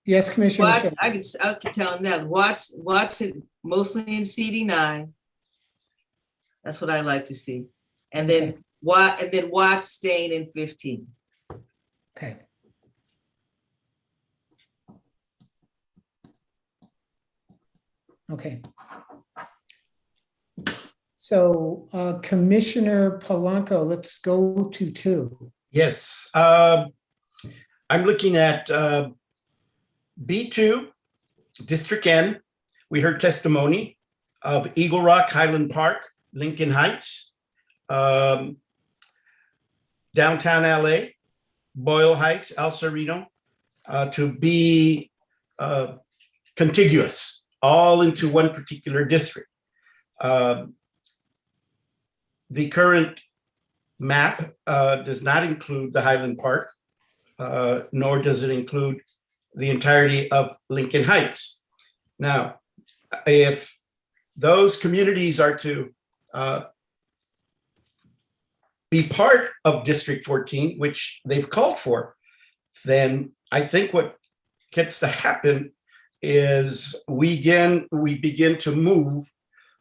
Yes, Commissioner. Watts, I can tell him now. Watts mostly in CD9. That's what I like to see, and then Watts staying in 15. Okay. Okay. So Commissioner Polanco, let's go to 2. Yes. I'm looking at B2, District N. We heard testimony of Eagle Rock, Highland Park, Lincoln Heights, downtown LA, Boyle Heights, El Sereno, to be contiguous, all into one particular district. The current map does not include the Highland Park, nor does it include the entirety of Lincoln Heights. Now, if those communities are to be part of District 14, which they've called for, then I think what gets to happen is we begin to move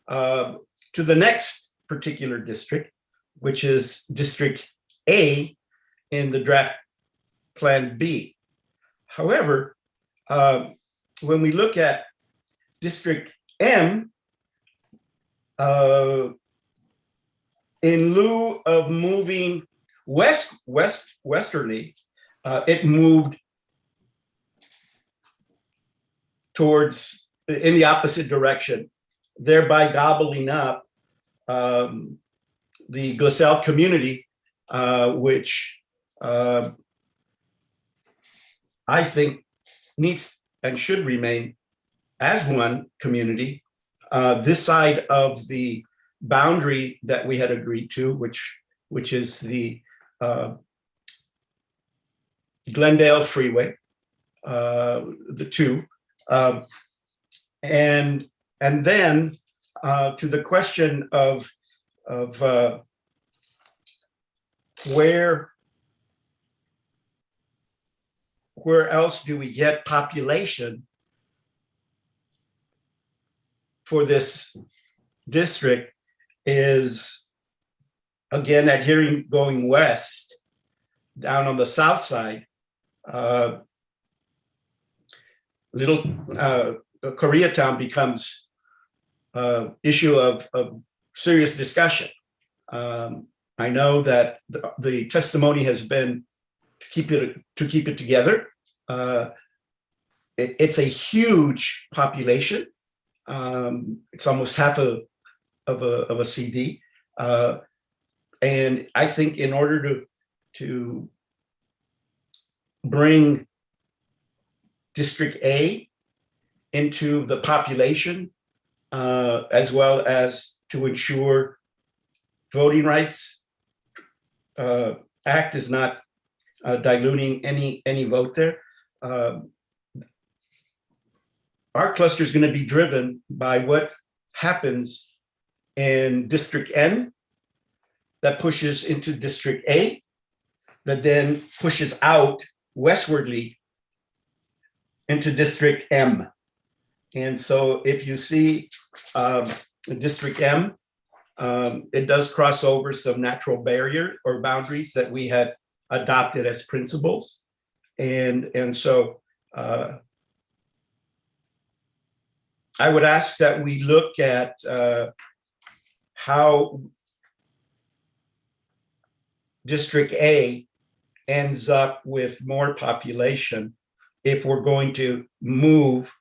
to the next particular district, which is District A in the draft Plan B. However, when we look at District M, in lieu of moving westerly, it moved towards in the opposite direction, thereby gobbling up the Glassell community, which I think needs and should remain as one community. This side of the boundary that we had agreed to, which is the Glendale Freeway, the two, and then to the question of where else do we get population for this district is, again, adhering going west down on the south side. Little Koreatown becomes issue of serious discussion. I know that the testimony has been to keep it together. It's a huge population. It's almost half of a CD, and I think in order to bring District A into the population, as well as to ensure voting rights act is not diluting any vote there. Our cluster is going to be driven by what happens in District N that pushes into District A, that then pushes out westwardly into District M. And so if you see District M, it does cross over some natural barrier or boundaries that we had adopted as principles. And so I would ask that we look at how District A ends up with more population if we're going to move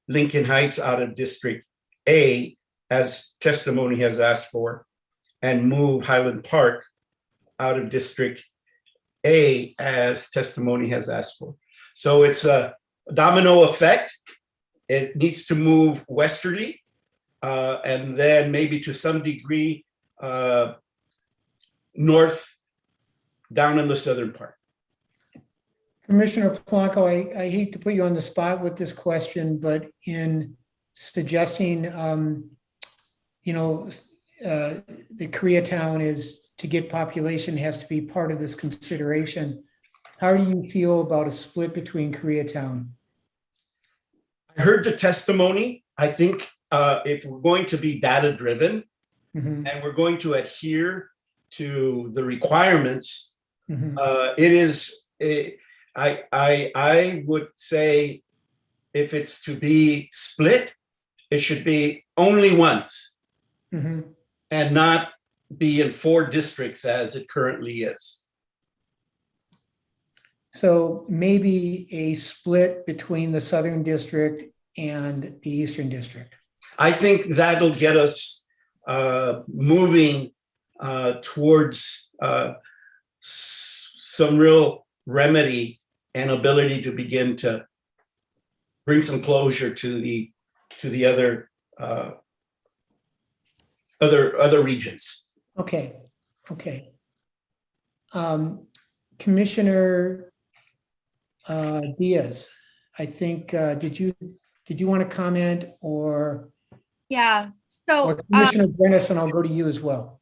Lincoln Heights out of District A, as testimony has asked for, and move Highland Park out of District A, as testimony has asked for. So it's a domino effect. It needs to move westerly, and then maybe to some degree north down in the southern part. Commissioner Polanco, I hate to put you on the spot with this question, but in suggesting, the Koreatown is to get population has to be part of this consideration. How do you feel about a split between Koreatown? I heard the testimony. I think if we're going to be data driven and we're going to adhere to the requirements, I would say if it's to be split, it should be only once and not be in 4 districts as it currently is. So maybe a split between the Southern District and the Eastern District. I think that'll get us moving towards some real remedy and ability to begin to bring some closure to the other regions. Okay. Commissioner Diaz, I think, did you want to comment or Yeah, so Commissioner Brennis, and I'll go to you as well.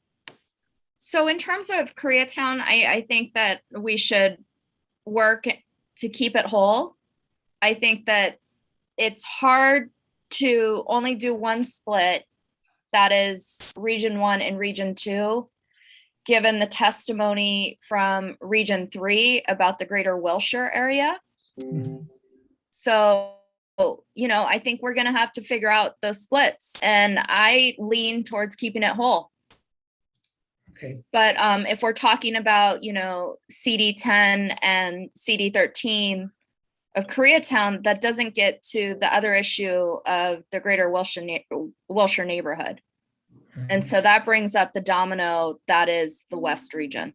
so in terms of Koreatown, I think that we should work to keep it whole. I think that it's hard to only do one split that is Region 1 and Region 2, given the testimony from Region 3 about the greater Wilshire area. So, you know, I think we're going to have to figure out those splits, and I lean towards keeping it whole. Okay. But if we're talking about, you know, CD10 and CD13 of Koreatown, that doesn't get to the other issue of the greater Wilshire neighborhood. And so that brings up the domino that is the West region.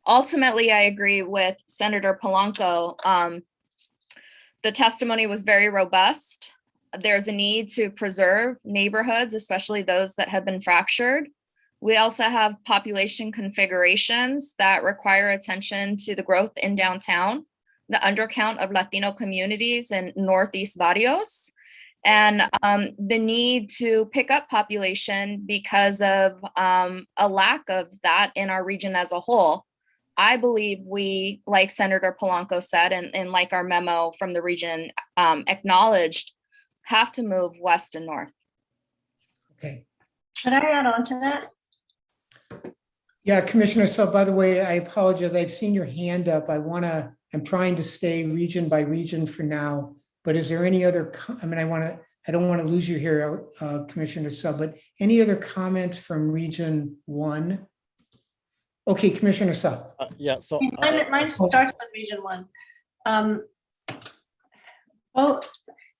Ultimately, I agree with Senator Polanco. The testimony was very robust. There's a need to preserve neighborhoods, especially those that have been fractured. We also have population configurations that require attention to the growth in downtown, the undercount of Latino communities in Northeast barrios, and the need to pick up population because of a lack of that in our region as a whole. I believe we, like Senator Polanco said, and like our memo from the region acknowledged, have to move west and north. Okay. Could I add on to that? Yeah, Commissioner, so by the way, I apologize. I've seen your hand up. I'm trying to stay region by region for now, but is there any other, I don't want to lose you here, Commissioner Sub, but any other comments from Region 1? Okay, Commissioner Sub. Yeah, so. Mine starts with Region 1.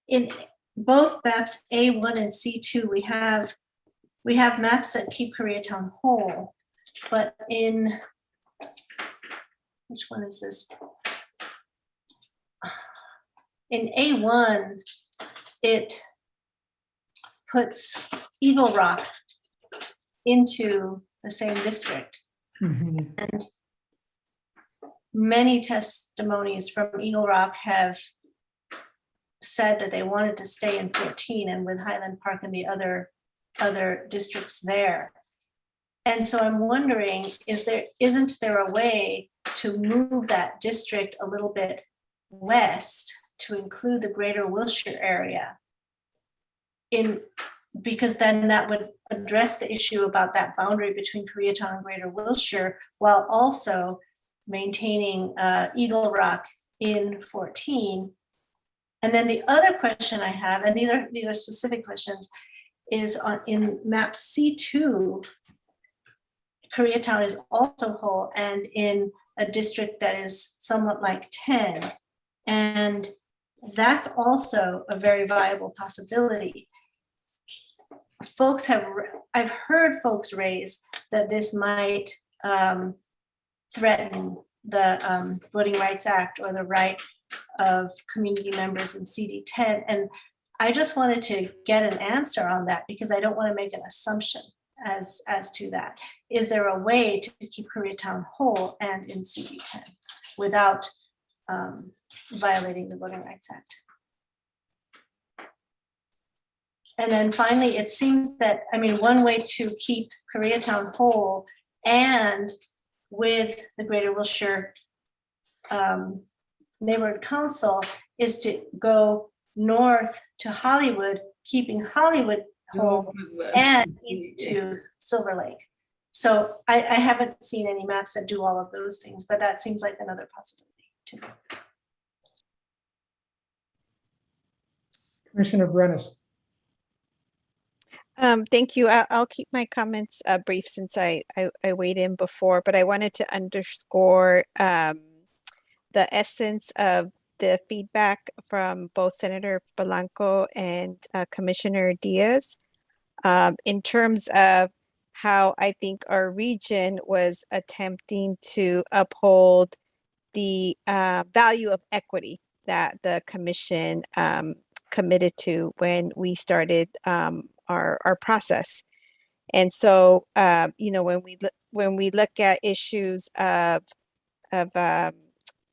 In both maps A1 and C2, we have maps that keep Koreatown whole, but in, which one is this? In A1, it puts Eagle Rock into the same district. And many testimonies from Eagle Rock have said that they wanted to stay in 14 and with Highland Park and the other districts there. And so I'm wondering, isn't there a way to move that district a little bit west to include the greater Wilshire area? Because then that would address the issue about that boundary between Koreatown and greater Wilshire, while also maintaining Eagle Rock in 14. And then the other question I have, and these are specific questions, is in map C2, Koreatown is also whole and in a district that is somewhat like 10. And that's also a very viable possibility. I've heard folks raise that this might threaten the Voting Rights Act or the right of community members in CD10. And I just wanted to get an answer on that because I don't want to make an assumption as to that. Is there a way to keep Koreatown whole and in CD10 without violating the Voting Rights Act? And then finally, it seems that, one way to keep Koreatown whole and with the Greater Wilshire Neighborhood Council is to go north to Hollywood, keeping Hollywood whole and east to Silver Lake. So I haven't seen any maps that do all of those things, but that seems like another possibility too. Commissioner Brennis. Thank you. I'll keep my comments brief since I weighed in before, but I wanted to underscore the essence of the feedback from both Senator Polanco and Commissioner Diaz in terms of how I think our region was attempting to uphold the value of equity that the commission committed to when we started our process. And so, you know, when we look at issues of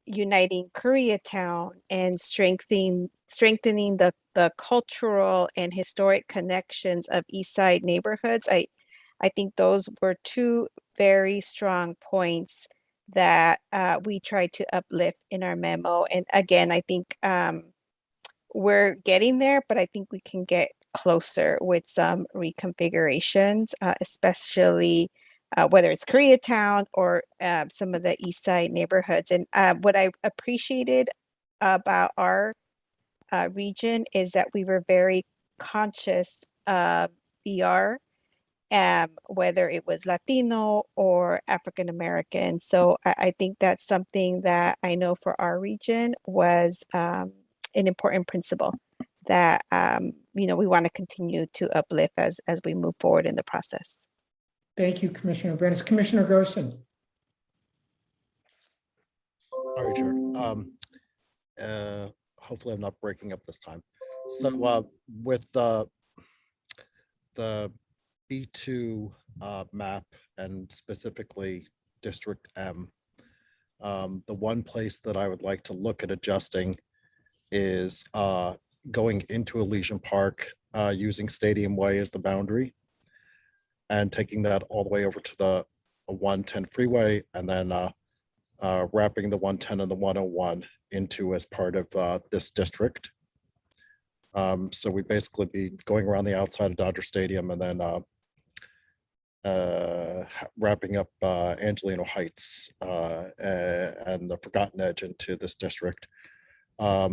uniting Koreatown and strengthening the cultural and historic connections of East Side neighborhoods, I think those were two very strong points that we tried to uplift in our memo. And again, I think we're getting there, but I think we can get closer with some reconfigurations, especially whether it's Koreatown or some of the East Side neighborhoods. And what I appreciated about our region is that we were very conscious of ER, whether it was Latino or African American. So I think that's something that I know for our region was an important principle that you know, we want to continue to uplift as we move forward in the process. Thank you, Commissioner Brennan. Commissioner Gersten. Sorry, Chair. Hopefully I'm not breaking up this time. So with the B2 map and specifically District M, the one place that I would like to look at adjusting is going into Elysian Park using Stadium Way as the boundary and taking that all the way over to the 110 freeway, and then wrapping the 110 and the 101 into as part of this district. So we basically be going around the outside of Dodger Stadium and then wrapping up Angelino Heights and the Forgotten Edge into this district. I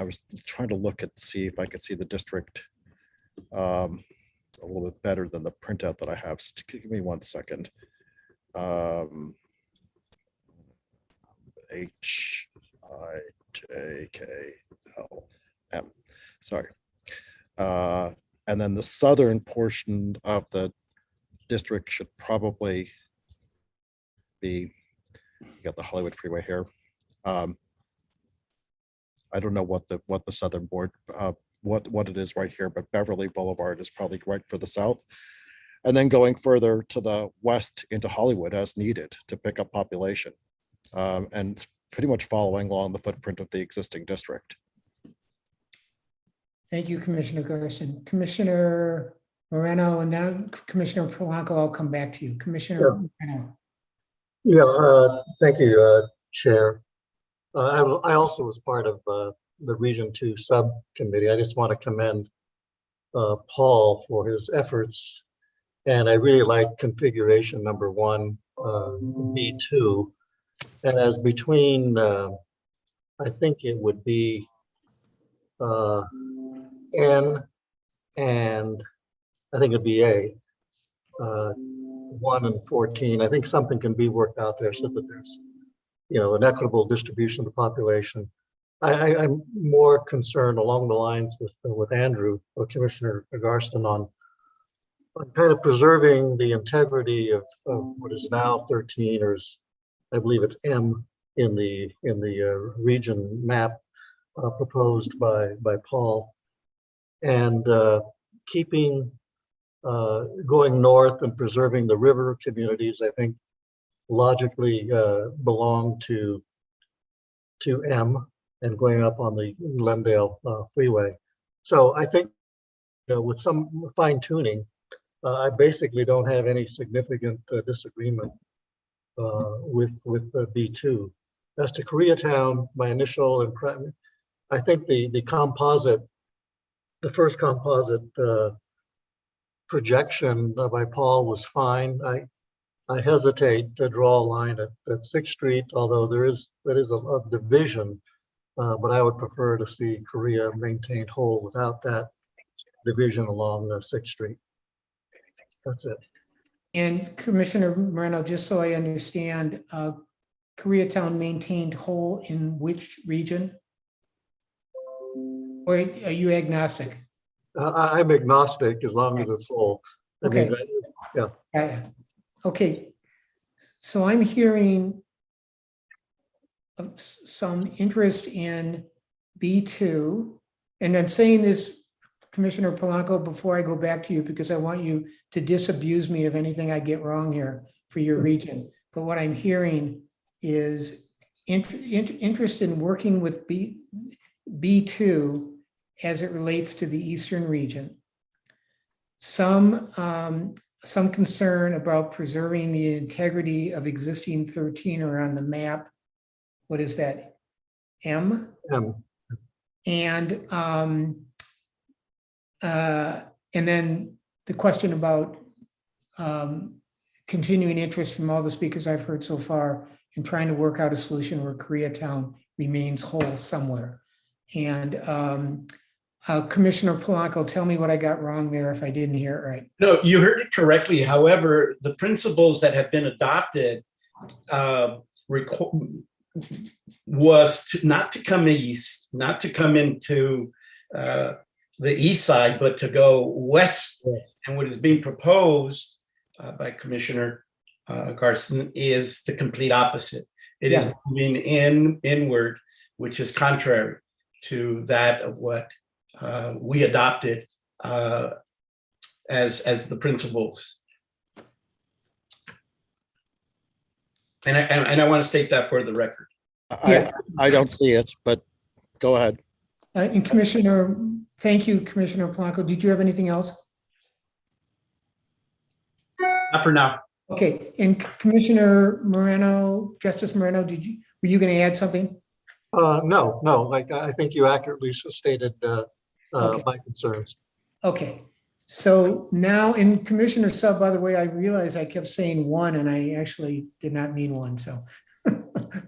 was trying to look at see if I could see the district a little bit better than the printout that I have. Give me 1 second. HIJKLM. Sorry. And then the southern portion of the district should probably be, you got the Hollywood Freeway here. I don't know what the southern board, what it is right here, but Beverly Boulevard is probably right for the south. And then going further to the west into Hollywood as needed to pick up population. And it's pretty much following along the footprint of the existing district. Thank you, Commissioner Gersten. Commissioner Moreno, and then Commissioner Polanco, I'll come back to you. Commissioner Moreno. Yeah, thank you, Chair. I also was part of the Region 2 subcommittee. I just want to commend Paul for his efforts. And I really like configuration number 1, B2. And as between, I think it would be N and I think it'd be A, 1 and 14. I think something can be worked out there so that there's, you know, an equitable distribution of the population. I'm more concerned along the lines with Andrew or Commissioner Garston on kind of preserving the integrity of what is now 13, or I believe it's M in the region map proposed by Paul, and keeping going north and preserving the river communities. I think logically belong to M and going up on the Glendale freeway. So I think, you know, with some fine tuning, I basically don't have any significant disagreement with B2. As to Koreatown, my initial impression, I think the composite, the first composite projection by Paul was fine. I hesitate to draw a line at 6th Street, although that is a division, but I would prefer to see Korea maintained whole without that division along 6th Street. That's it. And Commissioner Moreno, just so I understand, Koreatown maintained whole in which region? Or are you agnostic? I'm agnostic as long as it's whole. Okay. I mean, yeah. Okay. So I'm hearing some interest in B2, and I'm saying this Commissioner Polanco, before I go back to you, because I want you to disabuse me of anything I get wrong here for your region. But what I'm hearing is interest in working with B2 as it relates to the Eastern region. Some concern about preserving the integrity of existing 13 or on the map. What is that? M? And then the question about continuing interest from all the speakers I've heard so far in trying to work out a solution where Koreatown remains whole somewhere. And Commissioner Polanco, tell me what I got wrong there if I didn't hear it right. No, you heard it correctly. However, the principles that have been adopted was not to come east, not to come into the east side, but to go west. Yes. And what is being proposed by Commissioner Garson is the complete opposite. It is moving inward, which is contrary to that of what we adopted as the principles. And I want to state that for the record. I don't see it, but go ahead. And Commissioner, thank you, Commissioner Polanco. Did you have anything else? Not for now. Okay, and Commissioner Moreno, Justice Moreno, were you going to add something? No. I think you accurately stated my concerns. Okay, so now in Commissioner Sub, by the way, I realized I kept saying one and I actually did not mean one. So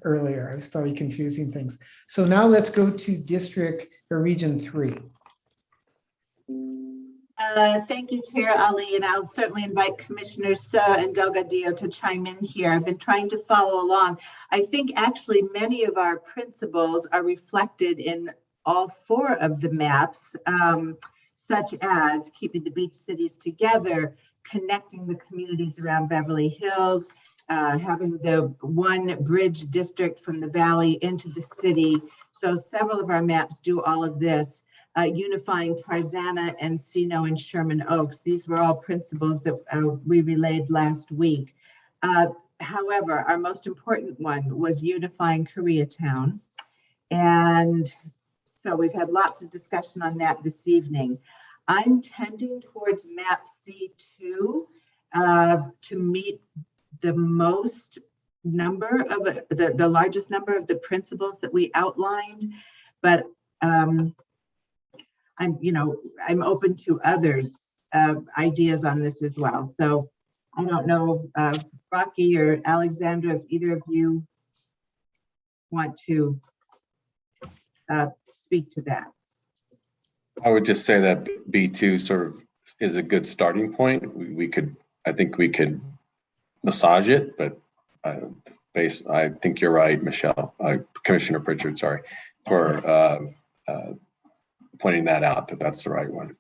earlier, I was probably confusing things. So now let's go to District or Region 3. Thank you, Chair Ali, and I'll certainly invite Commissioners Suh and Delgadillo to chime in here. I've been trying to follow along. I think actually many of our principles are reflected in all 4 of the maps, such as keeping the beach cities together, connecting the communities around Beverly Hills, having the one bridge district from the valley into the city. So several of our maps do all of this. Unifying Tarzana, Encino, and Sherman Oaks. These were all principles that we relayed last week. However, our most important one was unifying Koreatown. And so we've had lots of discussion on that this evening. I'm tending towards map C2 to meet the most number of the largest number of the principles that we outlined, but I'm open to others' ideas on this as well. So I don't know, Rocky or Alexandra, if either of you want to speak to that. I would just say that B2 sort of is a good starting point. I think we could massage it, but I think you're right, Michelle, Commissioner Pritchard, sorry, for pointing that out, that's the right one.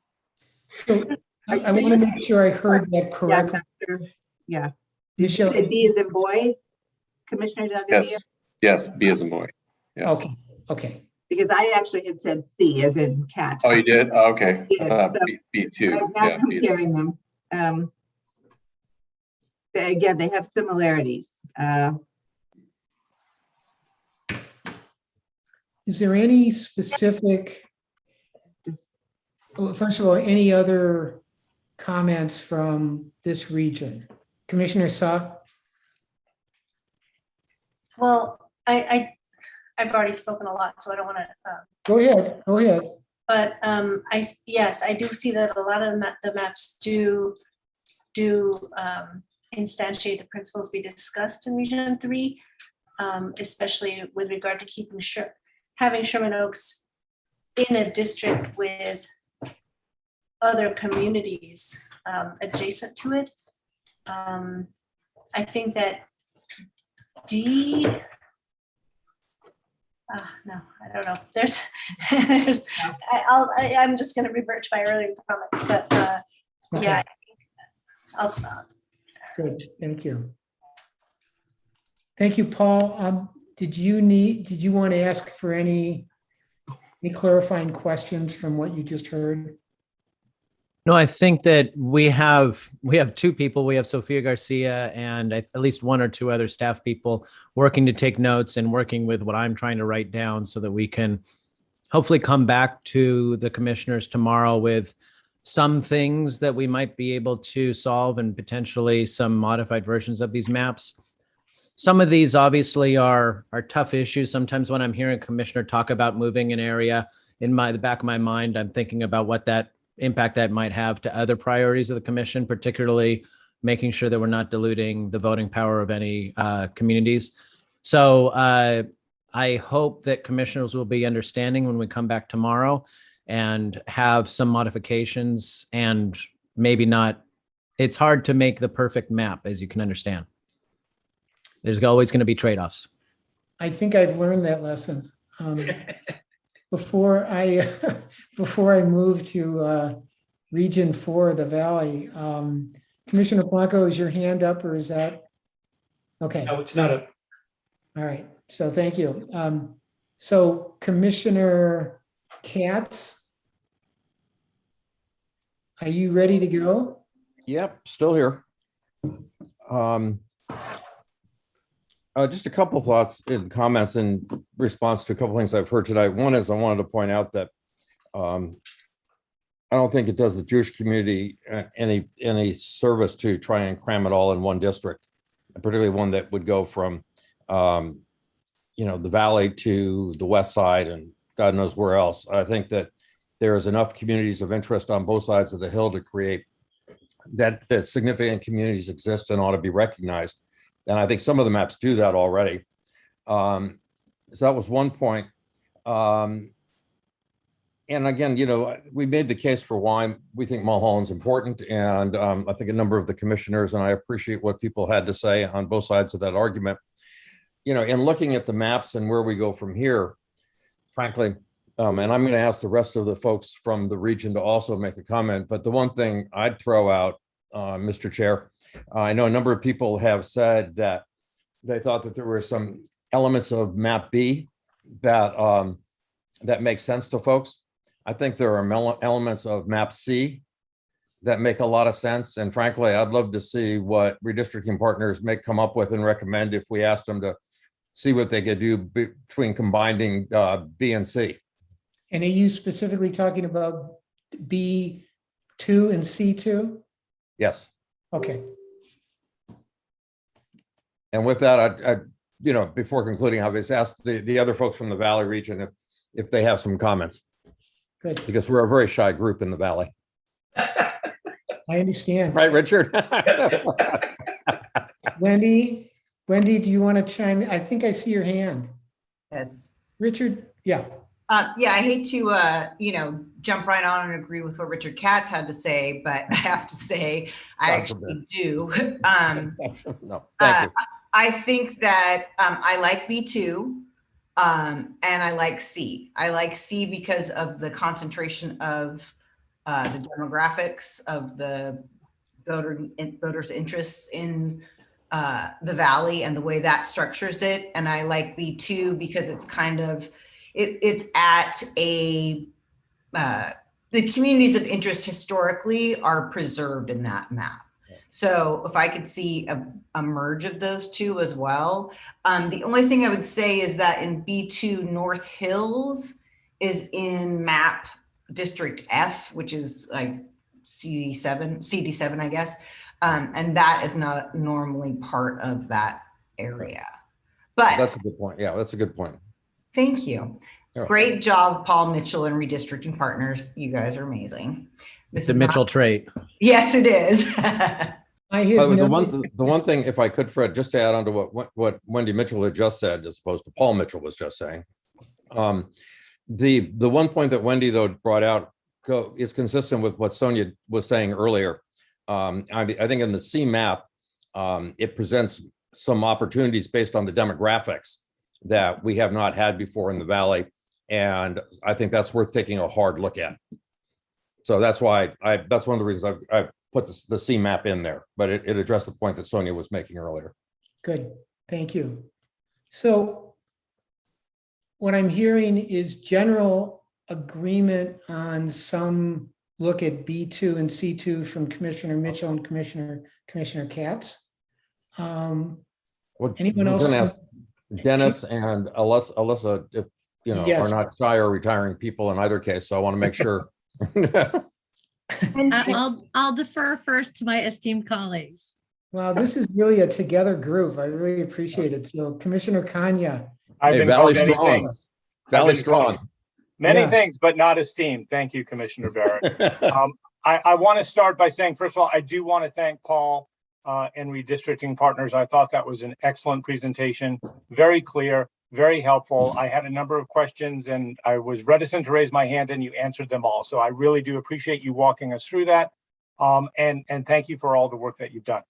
So I want to make sure I heard that correctly. Yeah. Did you say B as in boy, Commissioner Delgadillo? Yes, B as in boy. Yeah. Okay. Because I actually had said C as in cat. Oh, you did? Oh, okay. Yeah, I thought so B2. I'm now comparing them. Again, they have similarities. Is there any specific, first of all, any other comments from this region? Commissioner Suh? Well, I've already spoken a lot, so I don't want to. Go ahead. But yes, I do see that a lot of the maps do instantiate the principles we discussed in Region 3, especially with regard to having Sherman Oaks in a district with other communities adjacent to it. I think that D. No, I don't know. I'm just going to revert to my earlier comments, but Okay. yeah, I think I'll stop. Good, thank you. Thank you, Paul. Did you want to ask for any clarifying questions from what you just heard? No, I think that we have two people. We have Sophia Garcia and at least one or two other staff people working to take notes and working with what I'm trying to write down so that we can hopefully come back to the commissioners tomorrow with some things that we might be able to solve and potentially some modified versions of these maps. Some of these obviously are tough issues. Sometimes when I'm hearing a commissioner talk about moving an area, in the back of my mind, I'm thinking about what that impact that might have to other priorities of the commission, particularly making sure that we're not diluting the voting power of any communities. So I hope that commissioners will be understanding when we come back tomorrow and have some modifications, and maybe not. It's hard to make the perfect map, as you can understand. There's always going to be trade-offs. I think I've learned that lesson. Before I move to Region 4 of the Valley, Commissioner Blanco, is your hand up or is that? Okay. No, it's not up. All right. So thank you. So Commissioner Katz, are you ready to go? Yep, still here. Just a couple thoughts and comments in response to a couple things I've heard tonight. One is I wanted to point out that I don't think it does the Jewish community any service to try and cram it all in one district, particularly one that would go from the valley to the west side and God knows where else. I think that there is enough communities of interest on both sides of the hill to create that significant communities exist and ought to be recognized. And I think some of the maps do that already. So that was one point. And again, we made the case for why we think Mulholland's important. And I think a number of the commissioners, and I appreciate what people had to say on both sides of that argument. In looking at the maps and where we go from here, frankly, and I'm going to ask the rest of the folks from the region to also make a comment. But the one thing I'd throw out, Mr. Chair, I know a number of people have said that they thought that there were some elements of map B that make sense to folks. I think there are elements of map C that make a lot of sense. And frankly, I'd love to see what redistricting partners may come up with and recommend if we asked them to see what they could do between combining B and C. And are you specifically talking about B2 and C2? Yes. Okay. And with that, I before concluding, I'll just ask the other folks from the Valley region if they have some comments. Good. Because we're a very shy group in the Valley. I understand. Right, Richard? Wendy, do you want to chime in? I think I see your hand. Yes. Richard, yeah. Yeah, I hate to, jump right on and agree with what Richard Katz had to say, but I have to say, I actually do. No, thank you. I think that I like B2 and I like C. I like C because of the concentration of the demographics of the voters' interests in the Valley and the way that structures it. And I like B2 because it's kind of, it's at a, the communities of interest historically are preserved in that map. So if I could see a merge of those two as well. The only thing I would say is that in B2, North Hills is in map district F, which is like CD7, I guess. And that is not normally part of that area. But that's a good point. Yeah, that's a good point. Thank you. Great job, Paul Mitchell and Redistricting Partners. You guys are amazing. It's a Mitchell trait. Yes, it is. The one thing, if I could, Fred, just to add on to what Wendy Mitchell had just said, as opposed to Paul Mitchell was just saying, the one point that Wendy though brought out is consistent with what Sonia was saying earlier. I think in the C map, it presents some opportunities based on the demographics that we have not had before in the Valley, and I think that's worth taking a hard look at. So that's why that's one of the reasons I put the C map in there, but it addressed the point that Sonia was making earlier. Good, thank you. So what I'm hearing is general agreement on some look at B2 and C2 from Commissioner Mitchell and Commissioner Katz. Anyone I was else? gonna ask Dennis and Alyssa, if you know, Yes. are not shy or retiring people in either case. So I want to make sure. I'll defer first to my esteemed colleagues. Wow, this is really a together group. I really appreciate it. So Commissioner Kanya. I've Hey, been Valley called many strong. things. Valley strong. Many Yeah. things, but not esteemed. Thank you, Commissioner Barrett. I want to start by saying, first of all, I do want to thank Paul and Redistricting Partners. I thought that was an excellent presentation, very clear, very helpful. I had a number of questions and I was reticent to raise my hand and you answered them all. So I really do appreciate you walking us through that. And thank you for all the work that you've done.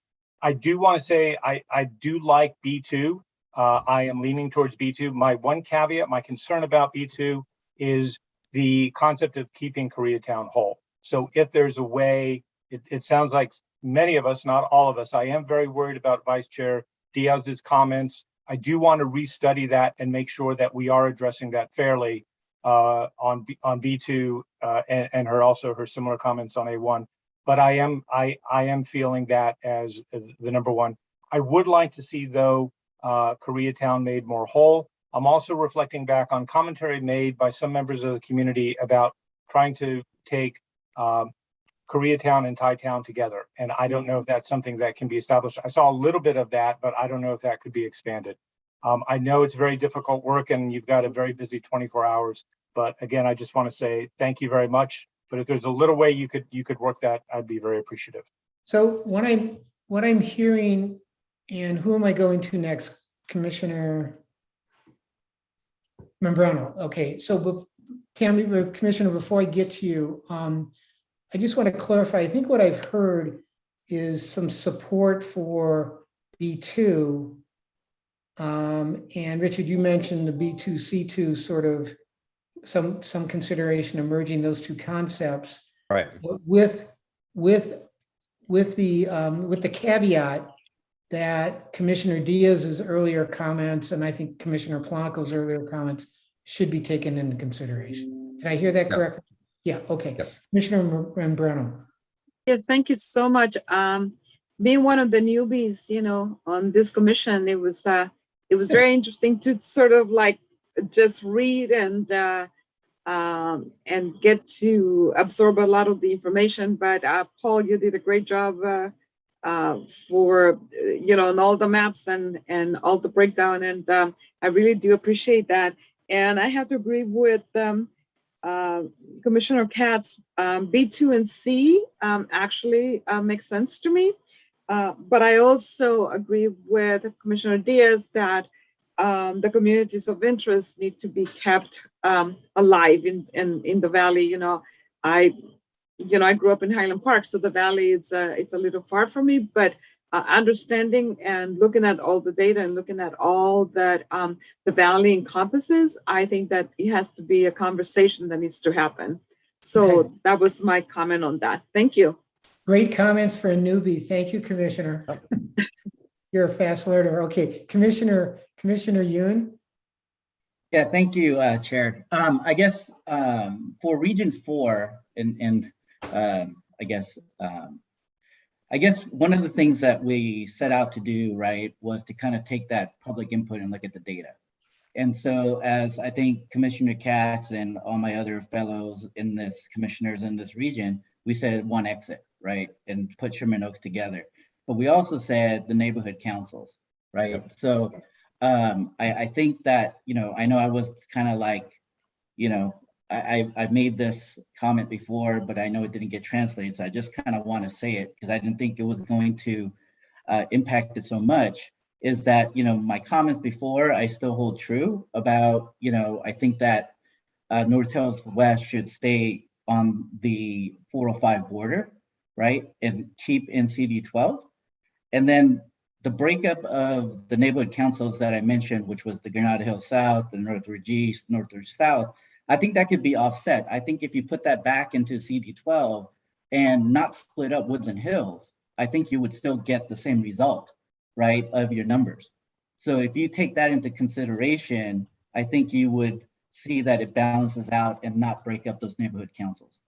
I do want to say I do like B2. I am leaning towards B2. My one caveat, my concern about B2 is the concept of keeping Koreatown whole. So if there's a way, it sounds like many of us, not all of us, I am very worried about Vice Chair Diaz's comments. I do want to restudy that and make sure that we are addressing that fairly on B2 and her similar comments on A1. But I am feeling that as the number one. I would like to see, though, Koreatown made more whole. I'm also reflecting back on commentary made by some members of the community about trying to take Koreatown and Thai Town together. And I don't know if that's something that can be established. I saw a little bit of that, but I don't know if that could be expanded. I know it's very difficult work and you've got a very busy 24 hours. But again, I just want to say thank you very much. But if there's a little way you could work that, I'd be very appreciative. So what I'm hearing, and who am I going to next? Commissioner Membrano. Okay, so Tammy, Commissioner, before I get to you, I just want to clarify. I think what I've heard is some support for B2. And Richard, you mentioned the B2, C2 sort of some consideration of merging those two concepts. Right. With the caveat that Commissioner Diaz's earlier comments and I think Commissioner Polanco's earlier comments should be taken into consideration. Did I hear that correctly? Yeah. Okay. Yes. Commissioner Membrano. Yes, thank you so much. Being one of the newbies, on this commission, it was very interesting to sort of like just read and get to absorb a lot of the information. But Paul, you did a great job for on all the maps and all the breakdown, and I really do appreciate that. And I have to agree with Commissioner Katz. B2 and C actually makes sense to me. But I also agree with Commissioner Diaz that the communities of interest need to be kept alive in the Valley. I grew up in Highland Park, so the Valley it's a little far from me, but understanding and looking at all the data and looking at all that the Valley encompasses, I think that it has to be a conversation that needs to happen. So That was my comment on that. Thank you. Great comments for a newbie. Thank you, Commissioner. You're a fast learner. Okay, Commissioner Yoon. Yeah, thank you, Chair. I guess for Region 4, I guess one of the things that we set out to do, right, was to kind of take that public input and look at the data. And so as I think Commissioner Katz and all my other fellows in this, commissioners in this region, we said one exit, right, and put Sherman Oaks together. But we also said the neighborhood councils, right? Yep. So I think that, I know I was kind of like, I've made this comment before, but I know it didn't get translated. So I just kind of want to say it because I didn't think it was going to impact it so much, is that, my comments before, I still hold true about, I think that North Hills West should stay on the 405 border, right? And keep in CD12. And then the breakup of the neighborhood councils that I mentioned, which was the Granada Hills South, the Northridge East, Northridge South, I think that could be offset. I think if you put that back into CD12 and not split up Woods and Hills, I think you would still get the same result, right, of your numbers. So if you take that into consideration, I think you would see that it balances out and not break up those neighborhood councils.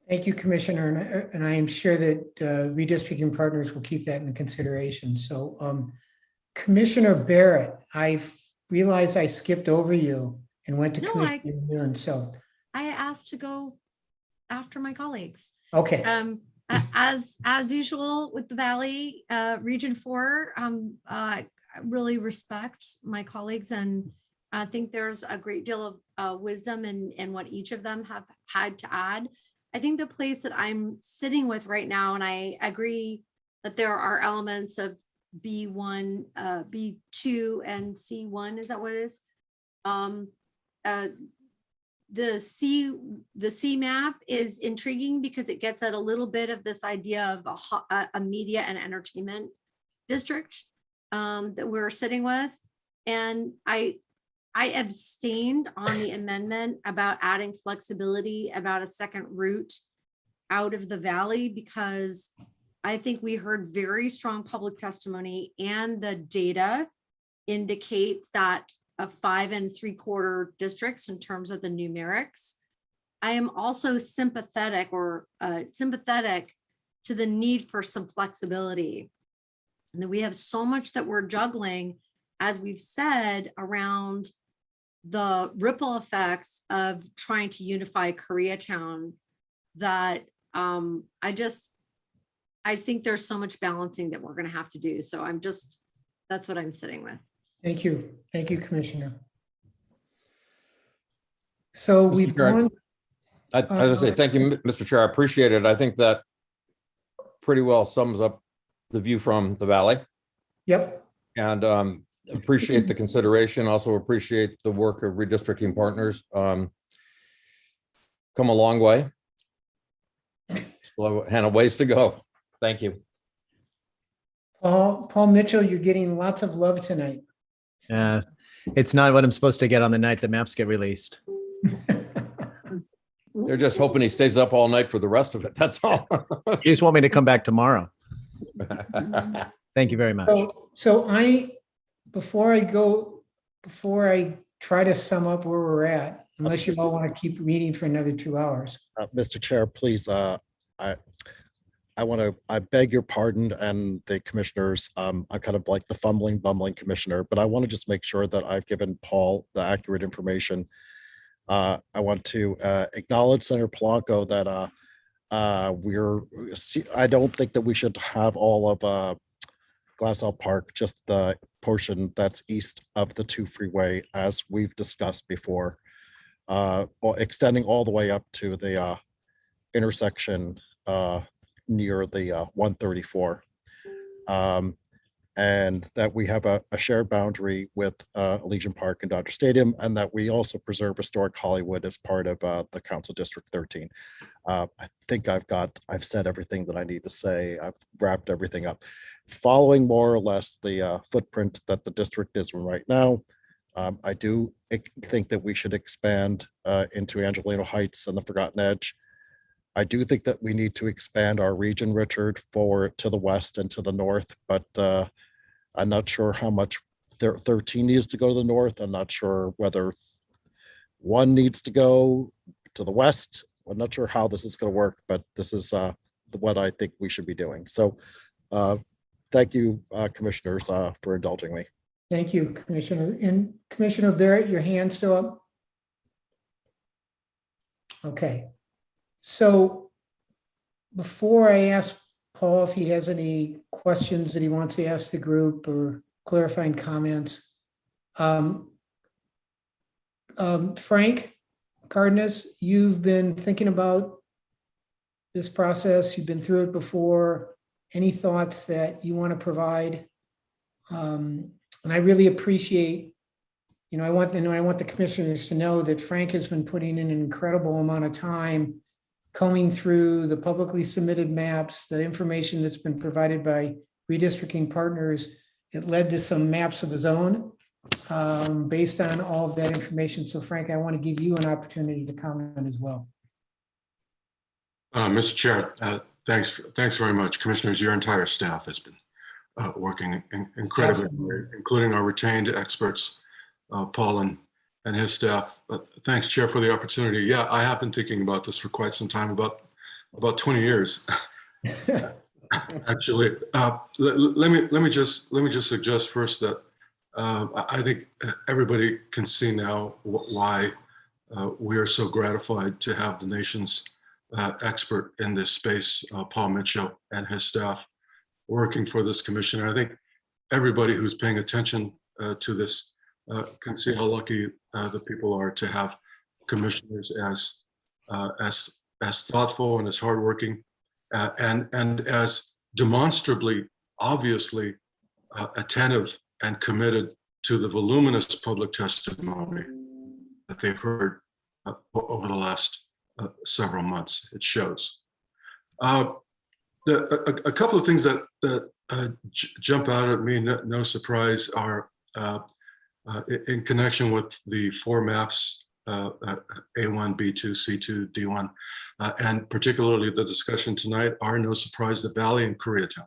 Thank you, Commissioner, and I am sure that redistricting partners will keep that in consideration. So Commissioner Barrett, I realized I skipped over you and went to No, Commissioner Noon, so. I asked to go after my colleagues. Okay. As usual with the Valley Region 4, I really respect my colleagues, and I think there's a great deal of wisdom in what each of them have had to add. I think the place that I'm sitting with right now, and I agree that there are elements of B1, B2, and C1. Is that what it is? The C map is intriguing because it gets at a little bit of this idea of a media and entertainment district that we're sitting with. And I abstained on the amendment about adding flexibility about a second route out of the valley, because I think we heard very strong public testimony and the data indicates that of 5 3/4 districts in terms of the numerics. I am also sympathetic to the need for some flexibility. And that we have so much that we're juggling, as we've said, around the ripple effects of trying to unify Koreatown, that I think there's so much balancing that we're going to have to do. So that's what I'm sitting with. Thank you. Thank you, Commissioner. So we've gone. I just say thank you, Mr. Chair. I appreciate it. I think that pretty well sums up the view from the Valley. Yep. And appreciate the consideration. Also appreciate the work of redistricting partners. Come a long way. Still have a ways to go. Thank you. Paul Mitchell, you're getting lots of love tonight. It's not what I'm supposed to get on the night the maps get released. They're just hoping he stays up all night for the rest of it. That's all. You just want me to come back tomorrow. Thank you very much. So before I try to sum up where we're at, unless you all want to keep reading for another 2 hours. Mr. Chair, please, I beg your pardon and the commissioners, I'm kind of like the bumbling commissioner, but I want to just make sure that I've given Paul the accurate information. I want to acknowledge Senator Polanco that I don't think that we should have all of Glassell Park, just the portion that's east of the 2 freeway, as we've discussed before, extending all the way up to the intersection near the 134. And that we have a shared boundary with Legion Park and Dodger Stadium, and that we also preserve historic Hollywood as part of the Council District 13. I think I've said everything that I need to say. I've wrapped everything up. Following more or less the footprint that the district is in right now, I do think that we should expand into Angelino Heights and the Forgotten Edge. I do think that we need to expand our region, Richard, forward to the west and to the north, but I'm not sure how much 13 needs to go to the north. I'm not sure whether 1 needs to go to the west. I'm not sure how this is going to work, but this is what I think we should be doing. So thank you, commissioners, for indulging me. Thank you, Commissioner. And Commissioner Barrett, your hand's still up? Okay. So before I ask Paul if he has any questions that he wants to ask the group or clarifying comments, Frank Cardenas, you've been thinking about this process. You've been through it before. Any thoughts that you want to provide? And I really appreciate, I want the commissioners to know that Frank has been putting in an incredible amount of time combing through the publicly submitted maps, the information that's been provided by redistricting partners. It led to some maps of his own based on all of that information. So Frank, I want to give you an opportunity to comment as well. Mr. Chair, thanks very much. Commissioners, your entire staff has been working incredibly, including our retained experts, Paul and his staff. Thanks, Chair, for the opportunity. Yeah, I have been thinking about this for quite some time, about about 20 years. Actually, let me just suggest first that I think everybody can see now why we are so gratified to have the nation's expert in this space, Paul Mitchell, and his staff working for this commission. And I think everybody who's paying attention to this can see how lucky the people are to have commissioners as thoughtful and as hardworking and as demonstrably, obviously attentive and committed to the voluminous public testimony that they've heard over the last several months. It shows. A couple of things that jump out at me, no surprise, are in connection with the four maps, A1, B2, C2, D1, and particularly the discussion tonight are, no surprise, the Valley and Koreatown.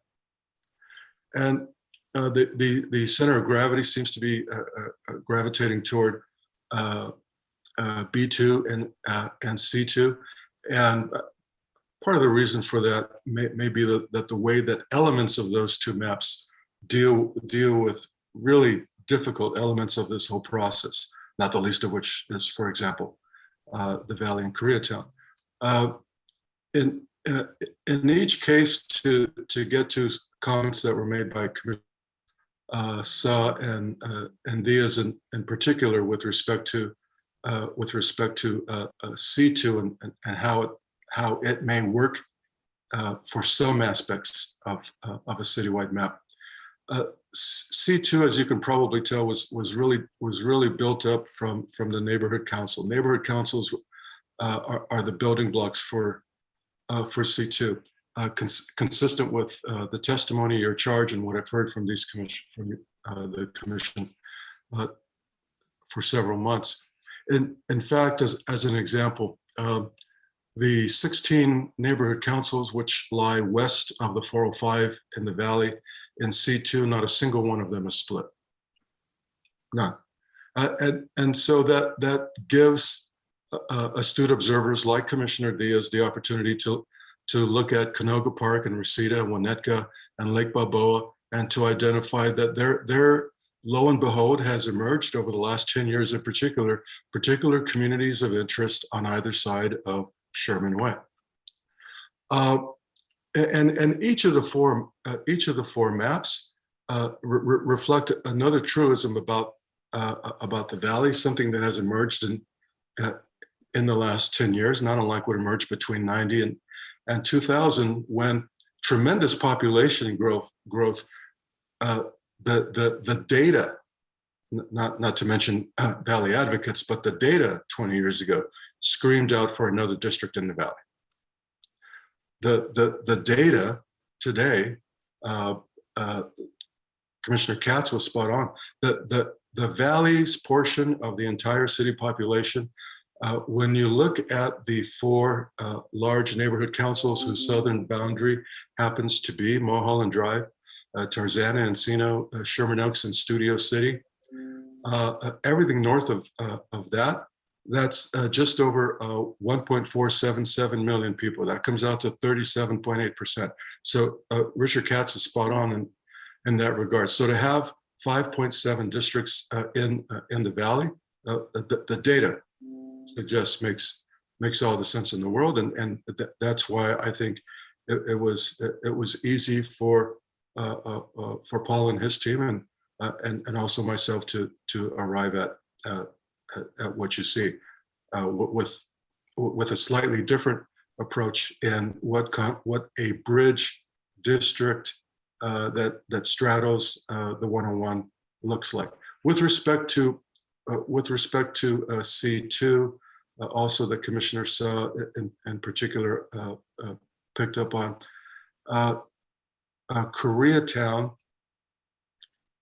And the center of gravity seems to be gravitating toward B2 and C2. And part of the reason for that may be that the way that elements of those two maps deal with really difficult elements of this whole process, not the least of which is, for example, the Valley and Koreatown. In each case, to get to comments that were made by Commissioner Sa and Diaz in particular with respect to C2 and how it may work for some aspects of a citywide map. C2, as you can probably tell, was really built up from the neighborhood council. Neighborhood councils are the building blocks for C2, consistent with the testimony or charge and what I've heard from the commission for several months. In fact, as an example, the 16 neighborhood councils which lie west of the 405 in the Valley in C2, not a single one of them is split. None. And so that gives astute observers like Commissioner Diaz the opportunity to look at Canoga Park and Reseda and Winnetka and Lake Balboa and to identify that there, lo and behold, has emerged over the last 10 years in particular communities of interest on either side of Sherman Way. And each of the four maps reflect another truism about the Valley, something that has emerged in the last 10 years, not unlike what emerged between 90 and 2000, when tremendous population growth, the data, not to mention Valley advocates, but the data 20 years ago screamed out for another district in the Valley. The data today, Commissioner Katz was spot on. The Valley's portion of the entire city population, when you look at the four large neighborhood councils whose southern boundary happens to be Mulholland Drive, Tarzana, Encino, Sherman Oaks, and Studio City, everything north of that, that's just over 1.477 million people. That comes out to 37.8%. So Richard Katz is spot on in that regard. So to have 5.7 districts in the Valley, the data suggests makes all the sense in the world, and that's why I think it was easy for Paul and his team and also myself to arrive at what you see with a slightly different approach in what a bridge district that straddles the 101 looks like. With respect to C2, also the commissioner saw in particular picked up on Koreatown.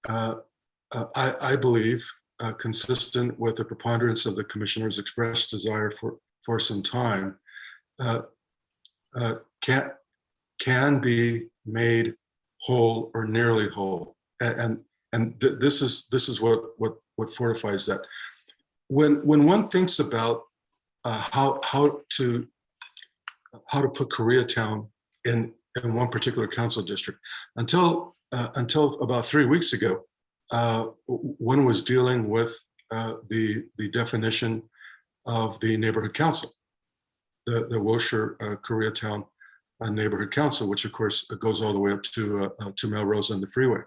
I believe, consistent with the preponderance of the commissioner's expressed desire for some time, can be made whole or nearly whole, and this is what fortifies that. When one thinks about how to how to put Koreatown in one particular council district until about 3 weeks ago. One was dealing with the definition of the neighborhood council, the Wilshire Koreatown neighborhood council, which of course goes all the way up to Melrose and the freeway.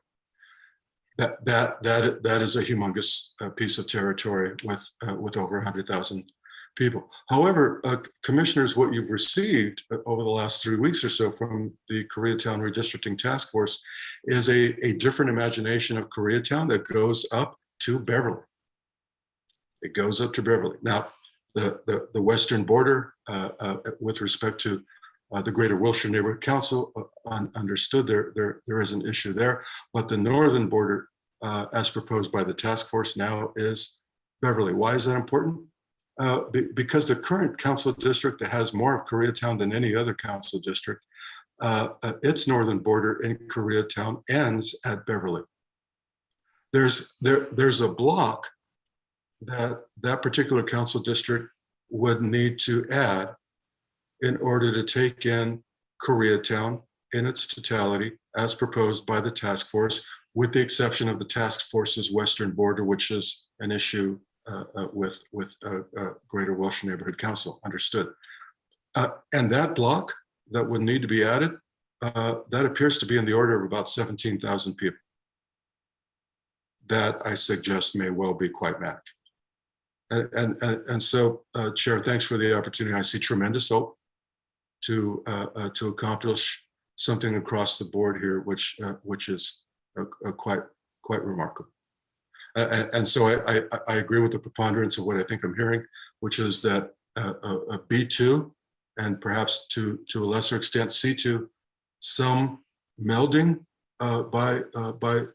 That is a humongous piece of territory with over 100,000 people. However, commissioners, what you've received over the last 3 weeks or so from the Koreatown Redistricting Task Force is a different imagination of Koreatown that goes up to Beverly. It goes up to Beverly. Now, the western border with respect to the Greater Wilshire Neighborhood Council, understood there is an issue there, but the northern border, as proposed by the task force now, is Beverly. Why is that important? Because the current council district that has more of Koreatown than any other council district, its northern border in Koreatown ends at Beverly. There's a block that particular council district would need to add in order to take in Koreatown in its totality as proposed by the task force, with the exception of the task force's western border, which is an issue with Greater Wilshire Neighborhood Council, understood. And that block that would need to be added, that appears to be in the order of about 17,000 people. That I suggest may well be quite manageable. And so, Chair, thanks for the opportunity. I see tremendous hope to accomplish something across the board here, which is quite remarkable. And so I agree with the preponderance of what I think I'm hearing, which is that a B2 and perhaps to a lesser extent C2, some melding by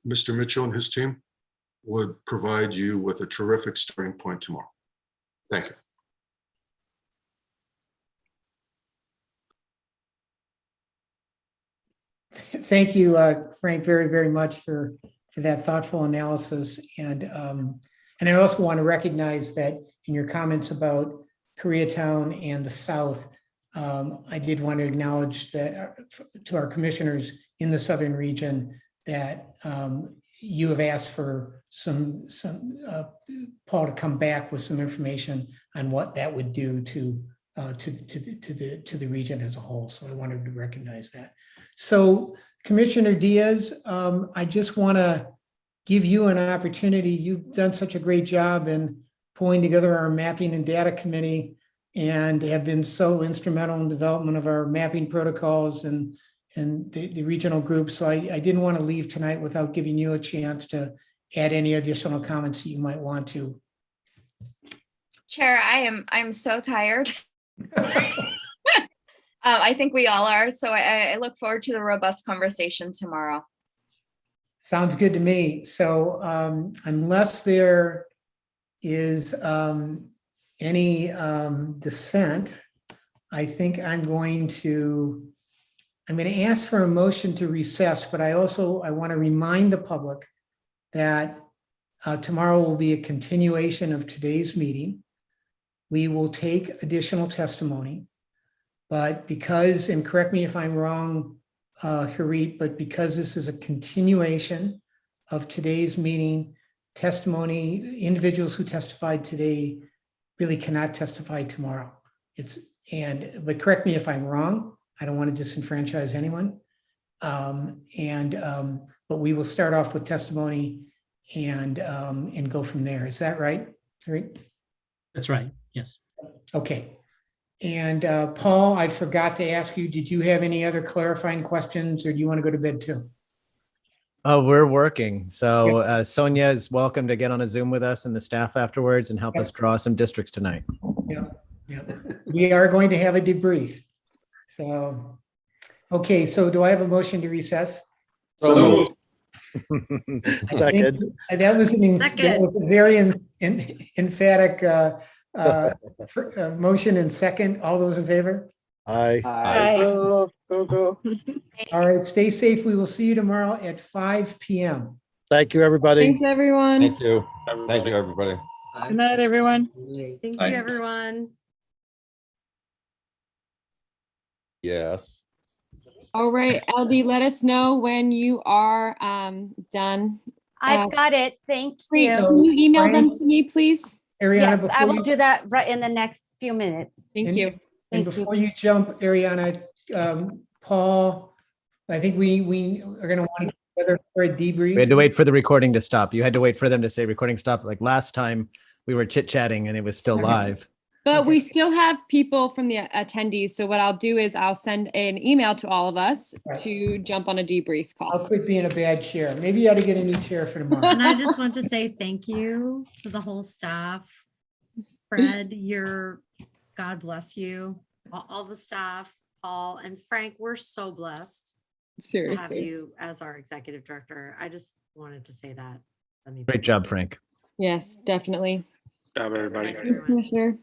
Mr. Mitchell and his team would provide you with a terrific starting point tomorrow. Thank you. Thank you, Frank, very, very much for that thoughtful analysis. And I also want to recognize that in your comments about Koreatown and the South, I did want to acknowledge that to our commissioners in the Southern region that you have asked for some Paul to come back with some information on what that would do to the region as a whole. So I wanted to recognize that. So Commissioner Diaz, I just want to give you an opportunity. You've done such a great job in pulling together our mapping and data committee and have been so instrumental in development of our mapping protocols and the regional group. So I didn't want to leave tonight without giving you a chance to add any additional comments that you might want to. Chair, I'm so tired. I think we all are. So I look forward to the robust conversation tomorrow. Sounds good to me. So unless there is any dissent, I think I'm going to ask for a motion to recess, but I want to remind the public that tomorrow will be a continuation of today's meeting. We will take additional testimony, but because, and correct me if I'm wrong, Harit, but because this is a continuation of today's meeting, testimony, individuals who testified today really cannot testify tomorrow. But correct me if I'm wrong. I don't want to disenfranchise anyone. But we will start off with testimony and go from there. Is that right? Harit? That's right. Yes. Okay. And Paul, I forgot to ask you, did you have any other clarifying questions or do you want to go to bed too? Oh, we're working. So Sonia is welcome to get on a Zoom with us and the staff afterwards and help us draw some districts tonight. Yeah. We are going to have a debrief. So, okay. So do I have a motion to recess? Second. That was a very emphatic motion and second. All those in favor? Aye. Go. All right, stay safe. We will see you tomorrow at 5 p.m. Thank you, everybody. Thanks, everyone. Thank you. Thank you, everybody. Good night, everyone. Thank Bye. you, everyone. Yes. All right, LD, let us know when you are done. I've got it. Thank Great. you. Can you email them to me, please? Ariana, Yes, I before will you, do that right in the next few minutes. Thank and, you. and Thank before you jump, Ariana, Paul, I think we are gonna want to get together for a debrief. We had to wait for the recording to stop. You had to wait for them to say recording stop. Like last time we were chit chatting and it was still Okay. live. But we still have people from the attendees. So what I'll do is I'll send an email to all of us to jump on a debrief call. I'll quit being a bad chair. Maybe you ought to get a new chair for tomorrow. And I just want to say thank you to the whole staff. Fred, God bless you, all the staff, Paul and Frank, we're so blessed to have Seriously. you as our executive director. I just wanted to say that. Great job, Frank. Yes, definitely. Job, everybody. Thanks, Commissioner.